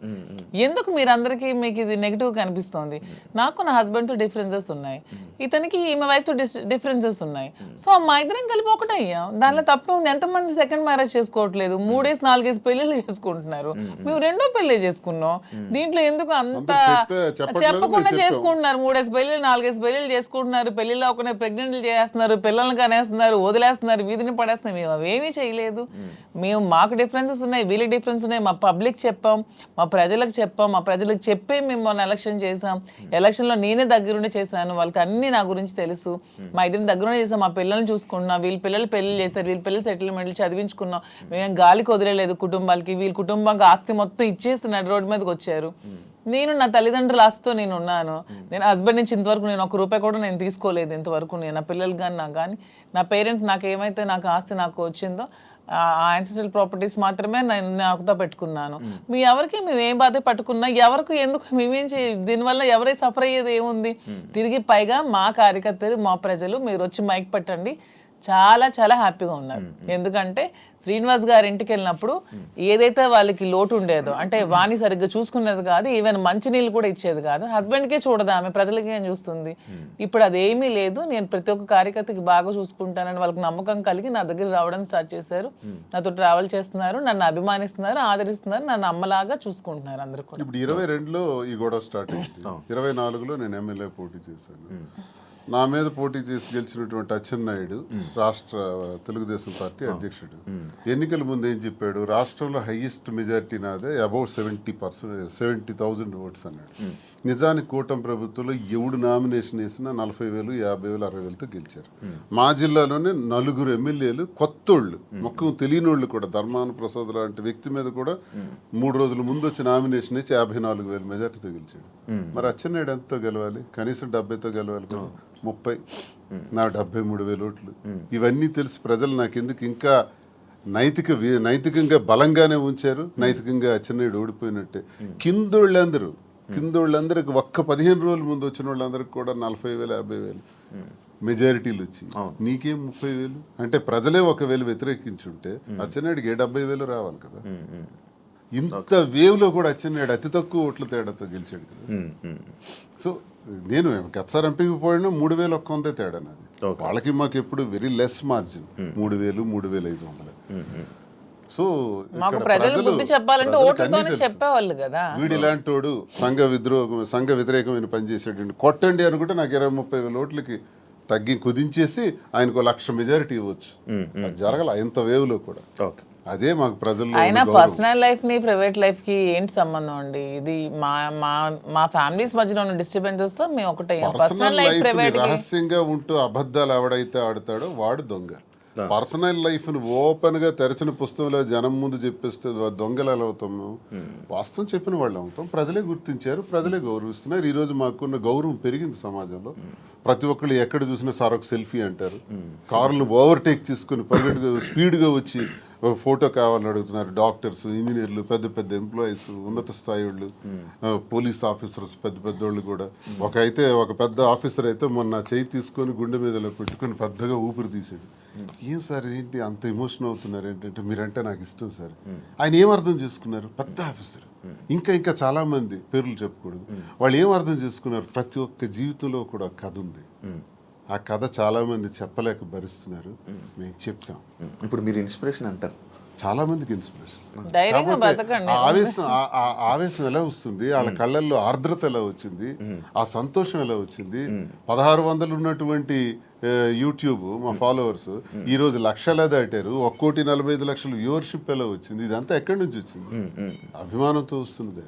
ఎందుకు మీరందరికీ మీకు ఇది నెగిటివ్ కనిపిస్తుంది? నాకు నా హస్బెండ్ తో డిఫరెన్సెస్ ఉన్నాయి, ఇతనికి ఈమె వైఫ్ తో డిఫరెన్సెస్ ఉన్నాయి. సో మా ఇద్దరం కలిపి ఒకటే అయ్యాం. దానిలో తప్పే ఉంది. ఎంతమంది సెకండ్ మ్యారేజ్ చేసుకోవట్లేదు, 3-4 పెళ్లిళ్ళు చేసుకుంటున్నారు. మేము 2వ పెళ్లి చేసుకున్నాం. దీంట్లో ఎందుకు అంత చెప్పకుండా చేసుకుంటున్నారు? 3 పెళ్లిళ్ళు 4 పెళ్లిళ్ళు చేసుకుంటున్నారు. పెళ్లిలో ఒకనే ప్రెగ్నెంట్లు చేస్తున్నారు, పిల్లల్ని కనేస్తున్నారు, వదిలేస్తున్నారు, వీధిని పడేస్తున్నారు. మేము అవేమీ చేయలేదు. మేము మాకు డిఫరెన్సెస్ ఉన్నాయి, వీళ్ళకి డిఫరెన్స్ ఉన్నాయి. మా పబ్లిక్ చెప్పాం, మా ప్రజలకు చెప్పాం, మా ప్రజలకు చెప్పే మేము మొన్న ఎలక్షన్ చేసాం. ఎలక్షన్లో నేనే దగ్గరుండి చేశాను. వాళ్ళకి అన్ని నా గురించి తెలుసు. మా ఇద్దరిని దగ్గరుండి చేసాం. మా పిల్లల్ని చూసుకున్నాం. వీళ్ళ పిల్లలు పెళ్లి చేస్తారు, వీళ్ళ పిల్లలు సెటిల్మెంట్లు చదివించుకున్నాం. మేము గాలికి వదిలేదు కుటుంబాలకి. వీళ్ళ కుటుంబానికి ఆస్తి మొత్తం ఇచ్చేస్తున్నాడు, రోడ్డు మీదకి వచ్చారు. నేను నా తల్లిదండ్రుల ఆస్తితో నేను ఉన్నాను. నేను హస్బెండ్ నుంచి ఇంతవరకు నేను ₹1 కూడా నేను తీసుకోలేదు ఇంతవరకు. నేను నా పిల్లలు కానీ నా పేరెంట్స్ నాకు ఏమైతే నాకు ఆస్తి నాకు వచ్చిందో ఆ యాన్సిస్ట్రల్ ప్రాపర్టీస్ మాత్రమే నేను నాకుతో పెట్టుకున్నాను. మీ ఎవరికి మేము ఏం బాధ పట్టుకున్నా, ఎవరికి ఎందుకు మేమేం దీనివల్ల ఎవరై సఫర్ అయ్యేది ఏముంది? తిరిగి పైగా మా కార్యకర్తలు, మా ప్రజలు మీరు వచ్చి మైక్ పెట్టండి చాలా చాలా హ్యాపీగా ఉన్నారు. ఎందుకంటే శ్రీనివాస్ గారి ఇంటికి వెళ్ళినప్పుడు ఏదైతే వాళ్ళకి లోటు ఉండేదో, అంటే వాణి సరిగ్గా చూసుకునేది కాదు, ఈవెన్ మంచినీళ్ళు కూడా ఇచ్చేది కాదు. హస్బెండ్కే చూడదు ఆమె, ప్రజలకి ఏం చూస్తుంది. ఇప్పుడు అదేమీ లేదు. నేను ప్రతి ఒక్క కార్యకర్తకి బాగా చూసుకుంటానని వాళ్ళకి నమ్మకం కలిగి నా దగ్గర రావడం స్టార్ట్ చేశారు. నాతో ట్రావెల్ చేస్తున్నారు, నన్ను అభిమానిస్తున్నారు, ఆదరిస్తున్నారు, నన్ను అమ్మలాగా చూసుకుంటున్నారు అందరూ కూడా. ఇప్పుడు 22లో ఈ గొడవ స్టార్ట్ అయింది. 24లో నేను ఎమ్మెల్యే పోటీ చేశాను. నా మీద పోటీ చేసి గెలిచినటువంటి అచ్చెన్నాయుడు రాష్ట్ర తెలుగుదేశం పార్టీ అధ్యక్షుడు ఎన్నికల ముందు ఏం చెప్పాడు? రాష్ట్రంలో హైయెస్ట్ మెజారిటీ నాదే, అబౌట్ 70,000 ఓట్స్ అన్నాడు. నిజానికి కూటమి ప్రభుత్వంలో ఎవడు నామినేషన్ వేసినా 40,000, 50,000, 60,000తో గెలిచారు. మా జిల్లాలోనే 4 ఎమ్మెల్యేలు కొత్తోళ్ళు, మొక్కం తెలియనోళ్ళు కూడా, ధర్మాన ప్రసాద్ లాంటి వ్యక్తి మీద కూడా 3 రోజుల ముందు వచ్చి నామినేషన్ వేసి 54,000 మెజార్టీతో గెలిచాడు. మరి అచ్చెన్నాయుడు ఎంతతో గెలవాలి? కనీసం 70తో గెలవాలి కదా. 30, నా 73,000 ఓట్లు. ఇవన్నీ తెలిసి ప్రజలు నాకెందుకు ఇంకా నైతికంగా బలంగానే ఉంచారు. నైతికంగా అచ్చెన్నాయుడు ఓడిపోయినట్టే. కిందోళ్ళందరికి ఒక్క 15 రోజుల ముందు వచ్చిన వాళ్ళందరికి కూడా 40,000, 50,000 మెజారిటీలు వచ్చి నీకేం 30,000? అంటే ప్రజలే 1,000 వ్యతిరేకించుంటే అచ్చెన్నాయుడికి 70,000 రావాలి కదా. ఇంత వేవ్లో కూడా అచ్చెన్నాయుడు అతి తక్కువ ఓట్ల తేడాతో గెలిచాడు కదా. సో నేను గతసారి ఎంపీకి పోయినా 3,100 తేడా నాది. వాళ్ళకి మాకు ఎప్పుడు వెరీ లెస్ మార్జిన్, 3,000, 3,500. సో వీడు ఇలాంటి వాడు సంఘ వ్యతిరేకమైన పని చేసాడు, కొట్టండి అనుకుంటే నాకు 20-30,000 ఓట్లకి తగ్గి కుదించేసి ఆయనకు 1,00,000 మెజారిటీ ఇవ్వచ్చు. అది జరగల ఇంత వేవ్లో కూడా. అదే మాకు ప్రజల్లో. అయినా పర్సనల్ లైఫ్ ని ప్రైవేట్ లైఫ్ కి ఏంటి సంబంధం అండి? ఇది మా ఫ్యామిలీస్ మధ్యలో ఉన్న డిస్టర్బెన్సెస్ తో మేము ఒకటే. పర్సనల్ లైఫ్ ప్రైవేట్ రహస్యంగా ఉంటూ అబద్ధాలు ఎవడైతే ఆడతాడో వాడు దొంగ. పర్సనల్ లైఫ్ ను ఓపెన్ గా తెరచిన పుస్తకంలో జనం ముందు చెప్పేస్తే దొంగలు ఎలా అవుతాము? వాస్తవం చెప్పిన వాళ్ళు అవుతాం. ప్రజలే గుర్తించారు, ప్రజలే గౌరవిస్తున్నారు. ఈ రోజు మాకున్న గౌరవం పెరిగింది సమాజంలో. ప్రతి ఒక్కళ్ళు ఎక్కడ చూసినా సార్ ఒక సెల్ఫీ అంటారు. కార్లు ఓవర్టేక్ చేసుకుని స్పీడ్గా వచ్చి ఫోటో కావాలని అడుగుతున్నారు. డాక్టర్స్, ఇంజనీర్లు, పెద్ద పెద్ద ఎంప్లాయీస్, ఉన్నత స్థాయి వాళ్ళు, పోలీస్ ఆఫీసర్స్, పెద్ద పెద్దోళ్ళు కూడా. ఒక పెద్ద ఆఫీసర్ అయితే మొన్న చేయి తీసుకొని గుండె మీదలో పెట్టుకొని పెద్దగా ఊపిరి తీసాడు. ఏం సార్ ఏంటి అంత ఎమోషన్ అవుతున్నారు ఏంటంటే, మీరంటే నాకు ఇష్టం సార్. ఆయన ఏం అర్థం చేసుకున్నారు? పెద్ద ఆఫీసర్. ఇంకా చాలా మంది పేర్లు చెప్పకూడదు. వాళ్ళు ఏం అర్థం చేసుకున్నారు? ప్రతి ఒక్క జీవితంలో కూడా కథ ఉంది. ఆ కథ చాలా మంది చెప్పలేక భరిస్తున్నారు. మేము చెప్తాం. ఇప్పుడు మీరు ఇన్స్పిరేషన్ అంటారు, చాలా మందికి ఇన్స్పిరేషన్. ధైర్యంగా బతకండి. ఆవేశం ఎలా వస్తుంది, వాళ్ళ కళ్ళల్లో ఆర్ద్రత ఎలా వచ్చింది, ఆ సంతోషం ఎలా వచ్చింది. 1600 ఉన్నటువంటి యూట్యూబ్ మా ఫాలోవర్స్ ఈ రోజు లక్షలా దాటారు. 1,45,00,000 వ్యూవర్షిప్ ఎలా వచ్చింది? ఇదంతా ఎక్కడి నుంచి వచ్చింది? అభిమానంతో వస్తున్నదే.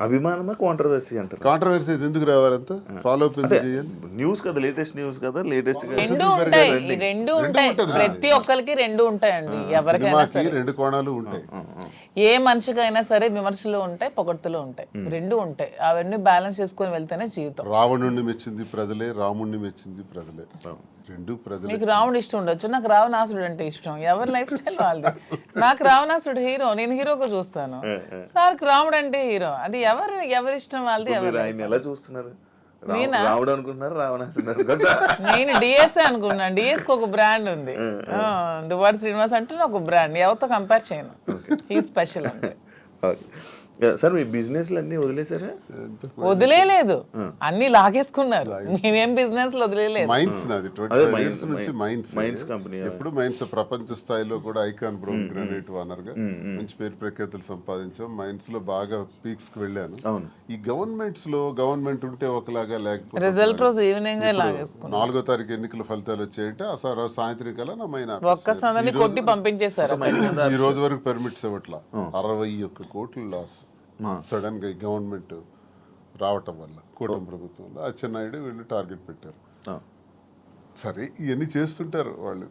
అభిమానమా కాంట్రవర్సీ అంటారు? కాంట్రవర్సీ ఎందుకు రావాలంతా? ఫాలో అప్ చేయాలి. న్యూస్ కదా, లేటెస్ట్ న్యూస్ కదా, లేటెస్ట్ రెండు ఉంటాయి, రెండు ఉంటాయి. ప్రతి ఒక్కరికి రెండు ఉంటాయండి. ఎవరికైనా సరే రెండు కోణాలు ఉంటాయి. ఏ మనిషికైనా సరే విమర్శలు ఉంటాయి, పొగడ్తలు ఉంటాయి, రెండు ఉంటాయి. అవన్నీ బ్యాలెన్స్ చేసుకొని వెళ్తేనే జీవితం. రావణుణ్ణి మెచ్చింది ప్రజలే, రాముణ్ణి మెచ్చింది ప్రజలే. రెండు ప్రజలే. మీకు రావణుడు ఇష్టం ఉండొచ్చు, నాకు రావణాసుడు అంటే ఇష్టం. ఎవరి లైఫ్ స్టైల్ వాళ్ళది. నాకు రావణాసుడు హీరో, నేను హీరోగా చూస్తాను. సార్ రాముడు అంటే హీరో. అది ఎవరి ఇష్టం వాళ్ళది. ఆయన ఎలా చూస్తున్నారు? రాముడు అనుకుంటున్నారు, రావణాసుడు? నేను డిఎస్ఏ అనుకున్నాను. డిఎస్ కి ఒక బ్రాండ్ ఉంది, దువ్వాడ శ్రీనివాస్ అంటే ఒక బ్రాండ్. ఎవరితో కంపేర్ చేయను. ఈ స్పెషల్ అంటే. సార్ మీ బిజినెస్లు అన్నీ వదిలేసారా? వదిలేదు, అన్ని లాగేసుకున్నారు. మేమేం బిజినెస్ వదిలేదు. మైన్స్ నాది 25 years నుంచి మైన్స్ కంపెనీ. ఎప్పుడు మైన్స్ ప్రపంచ స్థాయిలో కూడా ఐకాన్ బ్రౌన్ గ్రానైట్ ఓనర్ గా మంచి పేరు ప్రఖ్యాతులు సంపాదించాం. మైన్స్ లో బాగా పీక్స్ కి వెళ్ళాను. ఈ గవర్నమెంట్స్ లో గవర్నమెంట్ ఉంటే ఒకలాగా, లేకపోతే రిజల్ట్ రోజు ఈవినింగ్ లాగేసుకున్నాం. 4వ తారీఖు ఎన్నికల ఫలితాలు వచ్చాయంటే ఆ సాయంత్రం కల్లా నా మైన్ ఒక్కసారి కొట్టి పంపించేశారు. ఈ రోజు వరకు పర్మిట్స్ ఇవ్వట్లా. 61 కోట్లు లాస్ సడన్ గా గవర్నమెంట్ రావటం వల్ల, కూటమి ప్రభుత్వంలో అచ్చెన్నాయుడు వీళ్ళు టార్గెట్ పెట్టారు. సరే ఇవన్నీ చేస్తుంటారు వాళ్ళు,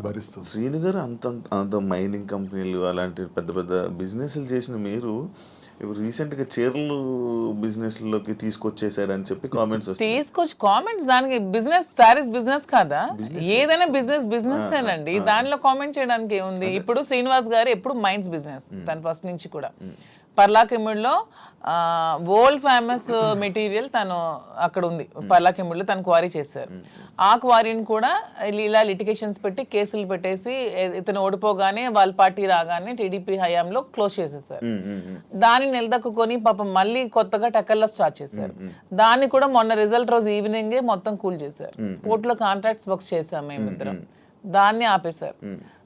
భరిస్తారు. శ్రీను గారు అంత మైనింగ్ కంపెనీలు అలాంటి పెద్ద పెద్ద బిజినెస్లు చేసిన మీరు రీసెంట్గా చీరలు బిజినెస్లోకి తీసుకొచ్చేసారని చెప్పి కామెంట్స్ కామెంట్స్. దానికి బిజినెస్, సారీస్ బిజినెస్ కాదా? ఏదైనా బిజినెస్ ఏనండి. దానిలో కామెంట్ చేయడానికి ఏముంది? ఇప్పుడు శ్రీనివాస్ గారు ఎప్పుడు మైన్స్ బిజినెస్, తను ఫస్ట్ నుంచి కూడా. పర్లాకిమిడిలో వరల్డ్ ఫేమస్ మెటీరియల్ తను అక్కడ ఉంది. పర్లాకిమిడిలో తను క్వారీ చేశారు. ఆ క్వారీని కూడా ఇలా లిటిగేషన్స్ పెట్టి కేసులు పెట్టేసి ఇతను ఓడిపోగానే వాళ్ళ పార్టీ రాగానే టీడీపీ హయాంలో క్లోజ్ చేసేసారు. దాన్ని నిలదక్కుని పాపం మళ్ళీ కొత్తగా టెక్కల్లో స్టార్ట్ చేశారు. దాన్ని కూడా మొన్న రిజల్ట్ రోజు ఈవినింగే మొత్తం కూల్ చేశారు. పోర్టులో కాంట్రాక్ట్స్ వర్క్స్ చేశాం మేమిద్దరం. దాన్ని ఆపేశారు.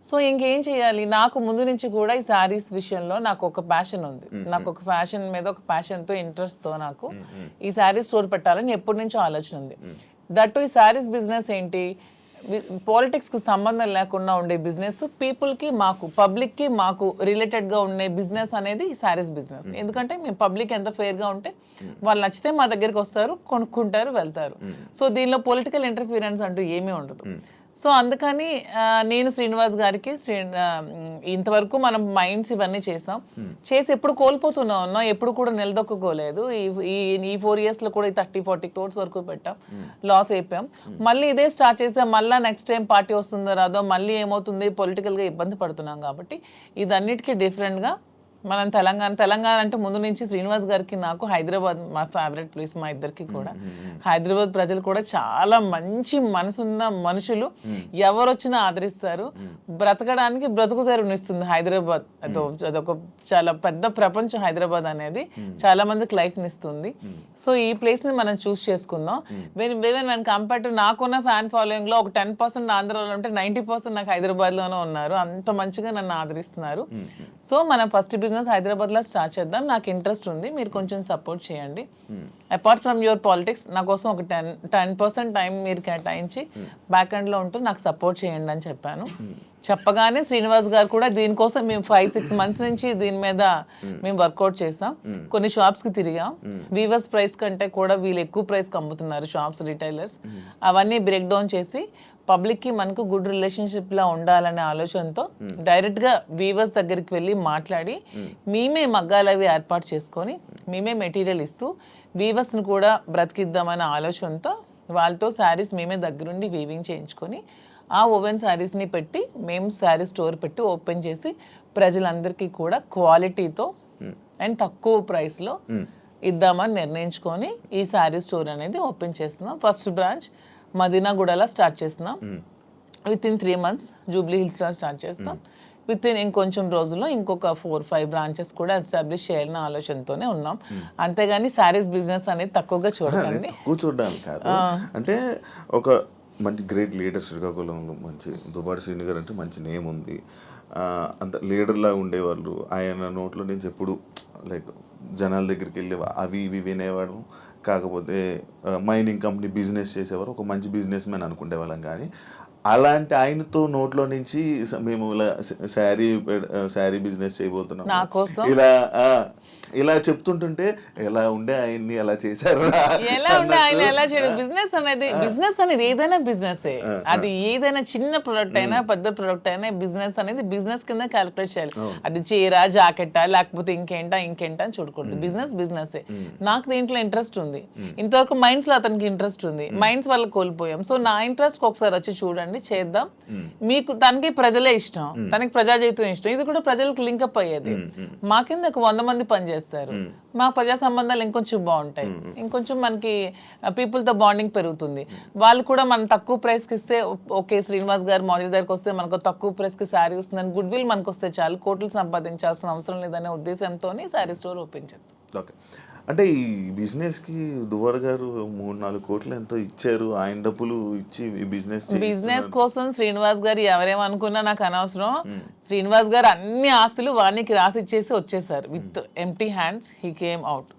సో ఇంకేం చేయాలి? నాకు ముందు నుంచి కూడా ఈ శారీస్ విషయంలో నాకు ఒక ప్యాషన్ ఉంది. నాకు ఒక ఫ్యాషన్ మీద ఒక ప్యాషన్తో, ఇంట్రెస్ట్తో నాకు ఈ శారీస్ స్టోర్ పెట్టాలని ఎప్పటి నుంచో ఆలోచన ఉంది. దట్టు ఈ శారీస్ బిజినెస్ ఏంటి, పాలిటిక్స్కి సంబంధం లేకుండా ఉండే బిజినెస్, పీపుల్కి మాకు, పబ్లిక్కి మాకు రిలేటెడ్గా ఉండే బిజినెస్ అనేది ఈ శారీస్ బిజినెస్. ఎందుకంటే మేము పబ్లిక్ ఎంత ఫెయిర్గా ఉంటే వాళ్ళు నచ్చితే మా దగ్గరికి వస్తారు, కొనుక్కుంటారు, వెళ్తారు. సో దీనిలో పొలిటికల్ ఇంటర్ఫీరెన్స్ అంటూ ఏమీ ఉండదు. సో అందుకని నేను శ్రీనివాస్ గారికి ఇంతవరకు మనం మైండ్స్ ఇవన్నీ చేసాం, చేసి ఎప్పుడు కోల్పోతూనే ఉన్నాం, ఎప్పుడు కూడా నిలదొక్కుకోలేదు. ఈ 4 years లో కూడా 30-40 crores వరకు పెట్టాం, లాస్ అయిపోయాం. మళ్ళీ ఇదే స్టార్ట్ చేసాం. మళ్ళీ నెక్స్ట్ టైం పార్టీ వస్తుందో రాదో, మళ్ళీ ఏమవుతుంది, పొలిటికల్గా ఇబ్బంది పడుతున్నాం. కాబట్టి ఇదన్నిటికీ డిఫరెంట్గా మనం తెలంగాణ అంటే ముందు నుంచి శ్రీనివాస్ గారికి నాకు హైదరాబాద్ మా ఫేవరెట్ ప్లేస్, మా ఇద్దరికి కూడా. హైదరాబాద్ ప్రజలు కూడా చాలా మంచి మనసున్న మనుషులు, ఎవరు వచ్చినా ఆదరిస్తారు. బ్రతకడానికి బ్రతుకు తెరునిస్తుంది హైదరాబాద్. అదొక చాలా పెద్ద ప్రపంచం హైదరాబాద్ అనేది, చాలా మందికి లైఫ్ని ఇస్తుంది. సో ఈ ప్లేస్ని మనం చూస్ చేసుకుందాం. వెన్ కంపేర్ టు నాకున్న ఫ్యాన్ ఫాలోయింగ్లో ఒక 10% ఆంధ్రాలో ఉంటే 90% నాకు హైదరాబాద్లోనే ఉన్నారు. అంత మంచిగా నన్ను ఆదరిస్తున్నారు. సో మనం ఫస్ట్ బిజినెస్ హైదరాబాద్లో స్టార్ట్ చేద్దాం. నాకు ఇంట్రెస్ట్ ఉంది, మీరు కొంచెం సపోర్ట్ చేయండి. అపార్ట్ ఫ్రమ్ యువర్ పాలిటిక్స్ నా కోసం ఒక 10% టైం మీరు కేటాయించి బ్యాక్ ఎండ్లో ఉంటూ నాకు సపోర్ట్ చేయండి అని చెప్పాను. చెప్పగానే శ్రీనివాస్ గారు కూడా దీనికోసం మేము 5-6 months నుంచి దీని మీద మేము వర్కౌట్ చేసాం. కొన్ని షాప్స్కి తిరిగాం. వీవర్స్ ప్రైస్ కంటే కూడా వీళ్ళు ఎక్కువ ప్రైస్కి అమ్ముతున్నారు షాప్స్, రిటైలర్స్. అవన్నీ బ్రేక్ డౌన్ చేసి పబ్లిక్కి మనకు గుడ్ రిలేషన్షిప్లా ఉండాలనే ఆలోచనతో డైరెక్ట్గా వీవర్స్ దగ్గరికి వెళ్ళి మాట్లాడి మేమే మగ్గాలు అవి ఏర్పాటు చేసుకొని మేమే మెటీరియల్ ఇస్తూ వీవర్స్ని కూడా బ్రతికిద్దామనే ఆలోచనతో వాళ్ళతో శారీస్ మేమే దగ్గరుండి వీవింగ్ చేయించుకొని ఆ ఓవెన్ శారీస్ని పెట్టి మేము శారీ స్టోర్ పెట్టి ఓపెన్ చేసి ప్రజలందరికీ కూడా క్వాలిటీతో అండ్ తక్కువ ప్రైస్లో ఇద్దామని నిర్ణయించుకొని ఈ శారీ స్టోర్ అనేది ఓపెన్ చేస్తున్నాం. ఫస్ట్ బ్రాంచ్ మదీనాగూడలో స్టార్ట్ చేస్తున్నాం. విత్ ఇన్ 3 months జూబ్లీ హిల్స్లో స్టార్ట్ చేస్తాం. విత్ ఇన్ ఇంకొంచెం రోజుల్లో ఇంకొక 4-5 బ్రాంచెస్ కూడా ఎస్టాబ్లిష్ చేయాలన్న ఆలోచనతోనే ఉన్నాం. అంతేగాని శారీస్ బిజినెస్ అనేది తక్కువగా చూడకండి. కూర్చోడానికి కాదు, అంటే ఒక మంచి గ్రేట్ లీడర్ శ్రీకాకుళంలో మంచి దువ్వాడ శ్రీని గారు అంటే మంచి నేమ్ ఉంది. అంత లీడర్లా ఉండేవాళ్ళు. ఆయన నోట్లో నుంచి ఎప్పుడు లైక్ జనాల దగ్గరికి వెళ్ళే అవి ఇవి వినేవాడు. కాకపోతే మైనింగ్ కంపెనీ బిజినెస్ చేసేవారు, ఒక మంచి బిజినెస్ మ్యాన్ అనుకునే వాళ్ళం. కానీ అలాంటి ఆయనతో నోట్లో నుంచి మేము ఇలా శారీ బిజినెస్ చేయబోతున్నాం ఇలా చెప్తుంటుంటే ఎలా ఉండే ఆయన్ని ఎలా చేశారు, ఎలా ఉండే ఆయన ఎలా చేయడం. బిజినెస్ అనేది ఏదైనా బిజినెస్, అది ఏదైనా చిన్న ప్రొడక్ట్ అయినా పెద్ద ప్రొడక్ట్ అయినా బిజినెస్ అనేది బిజినెస్ కింద క్యాలిక్యులేట్ చేయాలి. అది చీర జాకెట్టా లేకపోతే ఇంకేంటా అని చూడకూడదు. బిజినెస్ నాకు దీంట్లో ఇంట్రెస్ట్ ఉంది. ఇంతవరకు మైండ్స్ లో అతనికి ఇంట్రెస్ట్ ఉంది, మైండ్స్ వల్ల కోల్పోయాం. సో నా ఇంట్రెస్ట్ ఒకసారి వచ్చి చూడండి, చేద్దాం. మీకు తనకి ప్రజలే ఇష్టం, తనకి ప్రజాజీవితం ఇష్టం, ఇది కూడా ప్రజలకు లింకప్ అయ్యేది. మా కింద ఒక 100 మంది పనిచేస్తారు. మా ప్రజా సంబంధాలు ఇంకొంచెం బాగుంటాయి, ఇంకొంచెం మనకి పీపుల్ తో బాండింగ్ పెరుగుతుంది. వాళ్ళు కూడా మనం తక్కువ ప్రైస్ కి ఇస్తే ఓకే, శ్రీనివాస్ గారు మోదీ దగ్గరికి వస్తే మనకు తక్కువ ప్రైస్ కి శారీ వస్తుందని గుడ్ విల్ మనకు వస్తే చాలు, కోట్లు సంపాదించాల్సిన అవసరం లేదనే ఉద్దేశంతో శారీ స్టోర్ ఓపెన్ చేస్తాం. ఓకే, అంటే ఈ బిజినెస్కి దువ్వాడ గారు 3-4 కోట్లు ఎంతో ఇచ్చారు. ఆయన డబ్బులు ఇచ్చి ఈ బిజినెస్ కోసం శ్రీనివాస్ గారు ఎవరేమనుకున్నా నాకు అనవసరం. శ్రీనివాస్ గారు అన్ని ఆస్తులు వానికి రాసి ఇచ్చేసి వచ్చేసారు. With empty hands he came out.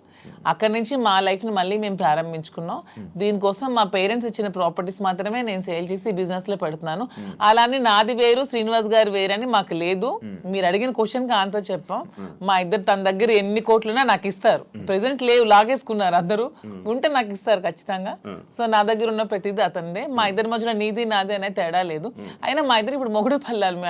అక్కడి నుంచి మా లైఫ్ని మళ్ళీ మేము ప్రారంభించుకున్నాం. దీనికోసం మా పేరెంట్స్ ఇచ్చిన ప్రాపర్టీస్ మాత్రమే నేను సేల్ చేసి బిజినెస్లో పెడుతున్నాను. అలానే నాది వేరు శ్రీనివాస్ గారు వేరని మాకు లేదు. మీరు అడిగిన క్వశ్చన్కి ఆన్సర్ చెప్పాం. మా ఇద్దరు తన దగ్గర ఎన్ని కోట్లున్నా నాకు ఇస్తారు. ప్రెసెంట్ లేవు, లాగేసుకున్నారు అందరూ. ఉంటే నాకు ఇస్తారు ఖచ్చితంగా. సో నా దగ్గర ఉన్న ప్రతిదీ అతనిదే. మా ఇద్దరి మధ్యలో నీది నాది అనే తేడా లేదు. అయినా మా ఇద్దరు ఇప్పుడు మొగుడు పల్లాలి.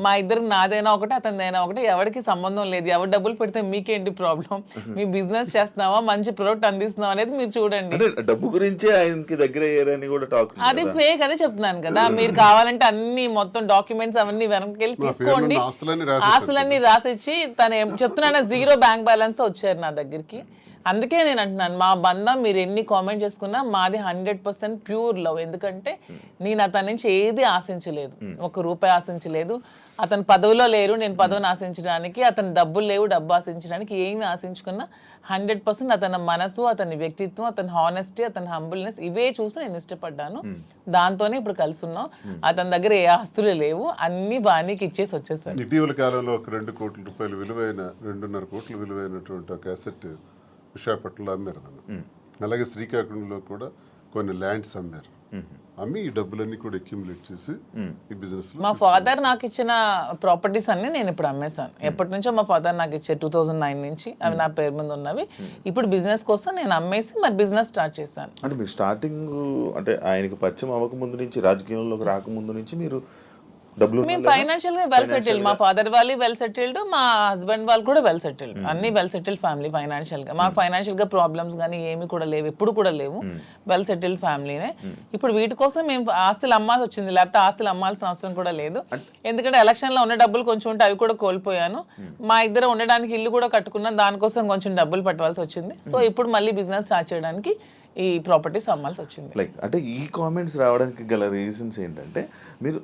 మా ఇద్దరు నాదైనా ఒకటి అతనిదైనా ఒకటి, ఎవరికి సంబంధం లేదు. ఎవరు డబ్బులు పెడితే మీకేంటి ప్రాబ్లం? మీ బిజినెస్ చేస్తున్నావా, మంచి ప్రొడక్ట్ అందిస్తున్నావా అనేది మీరు చూడండి. డబ్బు గురించి ఆయనకి దగ్గర అయ్యారని కూడా టాక్. అది ఫేక్ అదే చెప్తున్నాను కదా. మీరు కావాలంటే అన్ని మొత్తం డాక్యుమెంట్స్ అవన్నీ వెనక్కి వెళ్ళి తీసుకోండి. ఆస్తులన్నీ రాసిచ్చి తను చెప్తున్నాను 0 బ్యాంక్ బ్యాలెన్స్ తో వచ్చారు నా దగ్గరికి. అందుకే నేను అంటున్నాను, మా బంధం మీరు ఎన్ని కామెంట్ చేసుకున్నా మాది 100% ప్యూర్ లవ్. ఎందుకంటే నేను అతని నుంచి ఏది ఆశించలేదు, 1 రూపాయి ఆశించలేదు. అతను పదవిలో లేరు, నేను పదవిని ఆశించడానికి. అతను డబ్బులు లేవు, డబ్బు ఆశించడానికి. ఏమి ఆశించుకున్నా 100% అతని మనసు, అతని వ్యక్తిత్వం, అతని హానెస్టీ, అతని హంబుల్నెస్ ఇవే చూసి నేను ఇష్టపడ్డాను. దాంతోనే ఇప్పుడు కలిసి ఉన్నాం. అతని దగ్గర ఏ ఆస్తులు లేవు, అన్ని బాణీకి ఇచ్చేసి వచ్చేసారు. ఇటీవల కాలంలో ఒక 2 కోట్ల రూపాయలు విలువైన 2.5 కోట్ల విలువైనటువంటి ఒక అసెట్ విశాఖపట్నంలో అమ్మారు. అలాగే శ్రీకాకుళంలో కూడా కొన్ని ల్యాండ్స్ అమ్మారు. అమ్మి ఈ డబ్బులన్నీ కూడా అక్యుములేట్ చేసి ఈ బిజినెస్. మా ఫాదర్ నాకు ఇచ్చిన ప్రాపర్టీస్ అన్ని నేను ఇప్పుడు అమ్మేశాను. ఎప్పటి నుంచో మా ఫాదర్ నాకు ఇచ్చే 2009 నుంచి అవి నా పేరు మీద ఉన్నవి. ఇప్పుడు బిజినెస్ కోసం నేను అమ్మేసి మరి బిజినెస్ స్టార్ట్ చేశాను. అంటే మీరు స్టార్టింగ్ అంటే ఆయనకి పరిచయం అవ్వక ముందు నుంచి, రాజకీయంలోకి రాకముందు నుంచి మీరు మేము ఫైనాన్షియల్ గా వెల్ సెటిల్డ్. మా ఫాదర్ వాళ్ళు వెల్ సెటిల్డ్, మా హస్బెండ్ వాళ్ళు కూడా వెల్ సెటిల్డ్. అన్ని వెల్ సెటిల్డ్ ఫ్యామిలీ ఫైనాన్షియల్ గా. మా ఫైనాన్షియల్ గా ప్రాబ్లమ్స్ కానీ ఏమి కూడా లేవు, ఎప్పుడు కూడా లేవు. వెల్ సెటిల్డ్ ఫ్యామిలీనే. ఇప్పుడు వీటి కోసం మేము ఆస్తులు అమ్మాల్సి వచ్చింది, లేకపోతే ఆస్తులు అమ్మాల్సిన అవసరం కూడా లేదు. ఎందుకంటే ఎలక్షన్ లో ఉన్న డబ్బులు కొంచెం ఉంటే అవి కూడా కోల్పోయాను. మా ఇద్దరు ఉండడానికి ఇల్లు కూడా కట్టుకున్నాం, దానికోసం కొంచెం డబ్బులు పెట్టవలసి వచ్చింది. సో ఇప్పుడు మళ్ళీ బిజినెస్ స్టార్ట్ చేయడానికి ఈ ప్రాపర్టీస్ అమ్మాల్సి వచ్చింది. లైక్ అంటే ఈ కామెంట్స్ రావడానికి గల రీజన్స్ ఏంటంటే, మీరు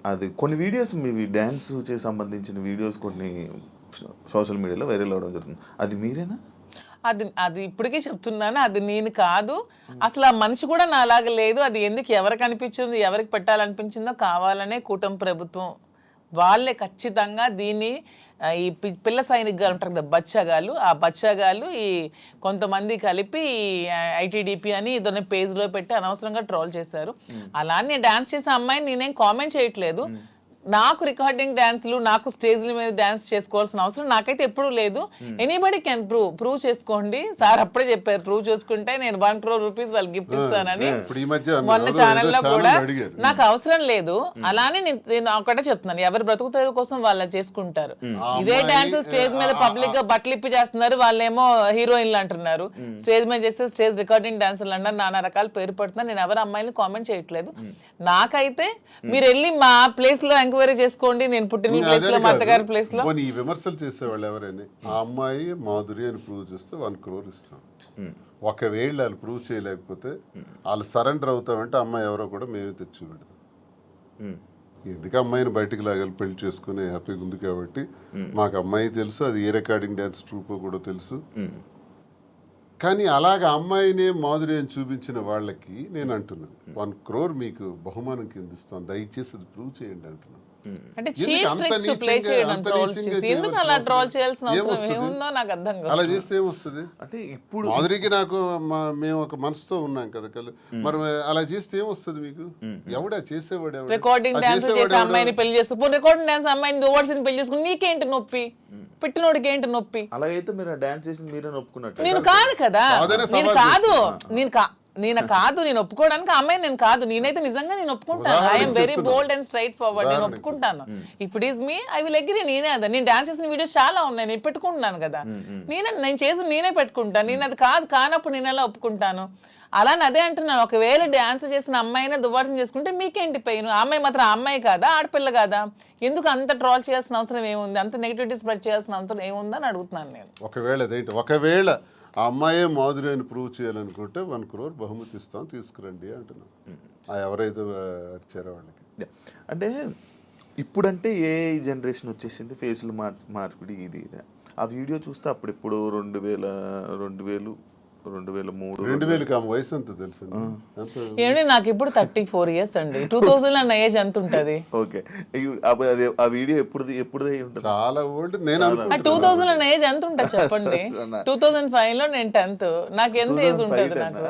అది కొన్ని వీడియోస్ మీ డ్యాన్స్ చే సంబంధించిన వీడియోస్ కొన్ని సోషల్ మీడియాలో వైరల్ అవ్వడం జరుగుతుంది. అది మీరేనా? అది ఇప్పటికీ చెప్తున్నాను, అది నేను కాదు. అసలు ఆ మనిషి కూడా నా అలాగ లేదు. అది ఎందుకు ఎవరికి అనిపించిందో, ఎవరికి పెట్టాలనిపించిందో కావాలనే కూటమి ప్రభుత్వం వాళ్ళే ఖచ్చితంగా దీన్ని ఈ పిల్ల సైనికులు ఉంటారు కదా, బచ్చగాళ్ళు, ఆ బచ్చగాళ్ళు ఈ కొంతమంది కలిపి ఐటీడీపీ అని ఇదొన్న పేజ్లో పెట్టి అనవసరంగా ట్రోల్ చేశారు. అలానే డాన్స్ చేసే అమ్మాయిని నేనేం కామెంట్ చేయట్లేదు. నాకు రికార్డింగ్ డాన్స్లు, నాకు స్టేజ్ల మీద డాన్స్ చేసుకోవాల్సిన అవసరం నాకైతే ఎప్పుడూ లేదు. ఎనీబడి కెన్ ప్రూవ్ చేసుకోండి. సార్ అప్పుడే చెప్పారు, ప్రూవ్ చేసుకుంటే నేను 1 crore rupees వాళ్ళకి గిఫ్ట్ ఇస్తానని. మొన్న ఛానల్లో కూడా నాకు అవసరం లేదు. అలానే నేను ఒకటే చెప్తున్నాను, ఎవరి బ్రతుకు తెరువు కోసం వాళ్ళు చేసుకుంటారు. ఇదే డాన్స్ స్టేజ్ మీద పబ్లిక్ గా బట్టలు ఇప్పి చేస్తున్నారు, వాళ్ళేమో హీరోయిన్లు అంటున్నారు. స్టేజ్ మీద చేస్తే స్టేజ్ రికార్డింగ్ డాన్సర్లు అన్నారు, నానా రకాల పేరు పడుతున్నారు. నేను ఎవరు అమ్మాయిని కామెంట్ చేయట్లేదు. నాకైతే మీరు వెళ్ళి మా ప్లేస్ లో ఎంక్వైరీ చేసుకోండి, నేను పుట్టిన ప్లేస్ లో, మా అత్తగారి ప్లేస్ లో. ఈ విమర్శలు చేసేవాళ్ళు ఎవరైనా ఆ అమ్మాయి మాధురి అని ప్రూవ్ చేస్తే 1 crore ఇస్తాం. ఒకవేళ వాళ్ళు ప్రూవ్ చేయలేకపోతే వాళ్ళు సరెండర్ అవుతామంటే అమ్మాయి ఎవరో కూడా మేమే తెచ్చి పెడతాం. ఎందుకు అమ్మాయిని బయటికి లాగాలి, పెళ్లి చేసుకుని హ్యాపీగా ఉంది కాబట్టి. మాకు అమ్మాయి తెలుసు, అది ఏ రికార్డింగ్ డ్యాన్స్ ట్రూప్ కూడా తెలుసు. కానీ అలాగ అమ్మాయినే మాధురి అని చూపించిన వాళ్ళకి నేను అంటున్నాను, 1 crore మీకు బహుమానం కింద ఇస్తాం, దయచేసి అది ప్రూవ్ చేయండి అంటున్నాను. అంటే చీప్ ట్రిక్స్ ప్లే చేయడం, ట్రోల్ చేసి ఎందుకు అలా ట్రోల్ చేయాల్సిన అవసరం ఏముందో నాకు అర్థం కాదు. అలా చేస్తే ఏమొస్తుంది? అంటే ఇప్పుడు మాధురికి నాకు మేము ఒక మనసుతో ఉన్నాం కదా, మరి అలా చేస్తే ఏమొస్తుంది మీకు? ఎవడా చేసేవాడు? రికార్డింగ్ డాన్స్ చేసే అమ్మాయిని పెళ్లి చేసుకుని, రికార్డింగ్ డాన్స్ అమ్మాయిని డోవర్స్ పెళ్లి చేసుకుని నీకేంటి నొప్పి? పెట్టినోడికి ఏంటి నొప్పి? అలాగైతే మీరు డాన్స్ చేసి మీరే ఒప్పుకున్నట్టు. నేను కాదు కదా, నేను ఒప్పుకోవడానికి అమ్మాయి నేను కాదు. నేనైతే నిజంగా నేను ఒప్పుకుంటాను. I'm very bold and straight forward. నేను ఒప్పుకుంటాను. If it is me I will agree. నేనే అదా, నేను డాన్స్ చేసిన వీడియోస్ చాలా ఉన్నాయి, నేను పెట్టుకుంటున్నాను కదా. నేను చేసి నేనే పెట్టుకుంటాను. నేను అది కానప్పుడు నేను ఎలా ఒప్పుకుంటాను? అలానే అదే అంటున్నాను, ఒకవేళ డాన్స్ చేసిన అమ్మాయినే దువ్వాసం చేసుకుంటే మీకేంటి పెయిన్? అమ్మాయి మాత్రం అమ్మాయి కాదా, ఆడపిల్ల కాదా? ఎందుకు అంత ట్రోల్ చేయాల్సిన అవసరం ఏముంది? అంత నెగిటివిటీ స్ప్రెడ్ చేయాల్సిన అవసరం ఏముందని అడుగుతున్నాను నేను. ఒకవేళ ఆ అమ్మాయే మాధురి అని ప్రూవ్ చేయాలనుకుంటే 1 crore బహుమతి ఇస్తాం, తీసుకురండి అంటున్నాం. ఎవరైతే వచ్చారో వాళ్ళకి. అంటే ఇప్పుడంటే ఏ జనరేషన్ వచ్చేసింది, ఫేసులు మార్పిడి ఇది. ఆ వీడియో చూస్తే అప్పుడెప్పుడు 2003 2000 వయసు ఎంత తెలుసు? ఏమండి నాకు ఇప్పుడు 34 years అండి. 2000 అన్న ఏజ్ ఎంత ఉంటది? ఓకే, ఆ వీడియో ఎప్పుడు చాలా ఓల్డ్. నేను 2000 అన్న ఏజ్ ఎంత ఉంటుంది చెప్పండి? 2005 లో నేను 10th. నాకు ఎంత ఏజ్ ఉంటుంది? నాకు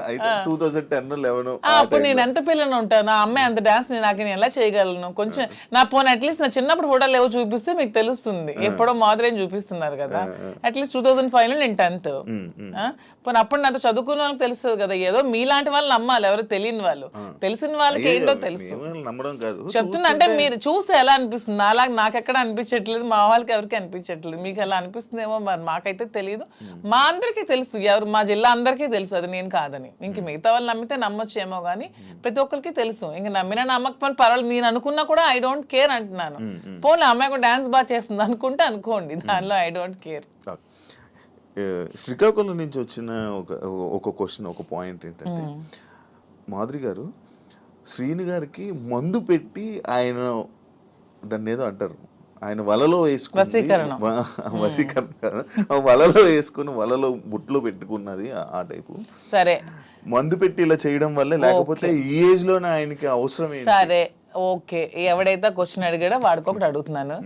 2010-11 అప్పుడు నేను ఎంత పిల్లని ఉంటాను. ఆ అమ్మాయి అంత డాన్స్ నాకు నేను ఎలా చేయగలను? కొంచెం నా పోనీ అట్లీస్ట్ నా చిన్నప్పుడు ఫోటోలు ఏవో చూపిస్తే మీకు తెలుస్తుంది. ఎప్పుడో మాదిరి చూపిస్తున్నారు కదా. అట్లీస్ట్ 2005 లో నేను 10th. పోనీ అప్పుడు నాతో చదువుకున్న వాళ్ళకి తెలుస్తుంది కదా. ఏదో మీలాంటి వాళ్ళు నమ్మాలి, ఎవరు తెలియని వాళ్ళు. తెలిసిన వాళ్ళకి ఏంటో తెలుసు. చెప్తున్నా అంటే మీరు చూస్తే ఎలా అనిపిస్తుంది? అలాగే నాకు ఎక్కడ అనిపించట్లేదు, మా వాళ్ళకి ఎవరికి అనిపించట్లేదు. మీకు ఎలా అనిపిస్తుందేమో మరి, మాకైతే తెలియదు. మా అందరికీ తెలుసు, ఎవరు మా జిల్లా అందరికీ తెలుసు అది నేను కాదని. ఇంక మిగతా వాళ్ళు నమ్మితే నమ్మొచ్చేమో కానీ ప్రతి ఒక్కరికి తెలుసు. ఇంక నమ్మినా నమ్మకపోయినా పర్వాలేదు, నేను అనుకున్నా కూడా ఐ డోంట్ కేర్ అంటున్నాను. పోనీ అమ్మాయి కూడా డాన్స్ బాగా చేస్తుంది అనుకుంటే అనుకోండి, దానిలో ఐ డోంట్ కేర్. శ్రీకాకుళం నుంచి వచ్చిన ఒక క్వశ్చన్, ఒక పాయింట్ ఏంటంటే, మాధురి గారు శ్రీని గారికి మందు పెట్టి ఆయన దాన్ని ఏదో అంటారు, ఆయన వలలో వేసుకుని వలలో వేసుకుని వలలో బుట్లో పెట్టుకున్నది ఆ టైపు. సరే, మందు పెట్టి ఇలా చేయడం వల్ల, లేకపోతే ఈ ఏజ్ లోనే ఆయనకి అవసరం ఏంటి? సరే ఓకే, ఎవడైతే క్వశ్చన్ అడిగాడో వాడికి ఒకటి అడుగుతున్నాను.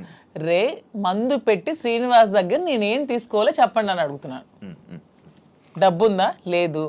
రే మందు పెట్టి శ్రీనివాస్ దగ్గర నేనేం తీసుకోవాలో చెప్పండి అని అడుగుతున్నాను. డబ్బుందా? లేదు.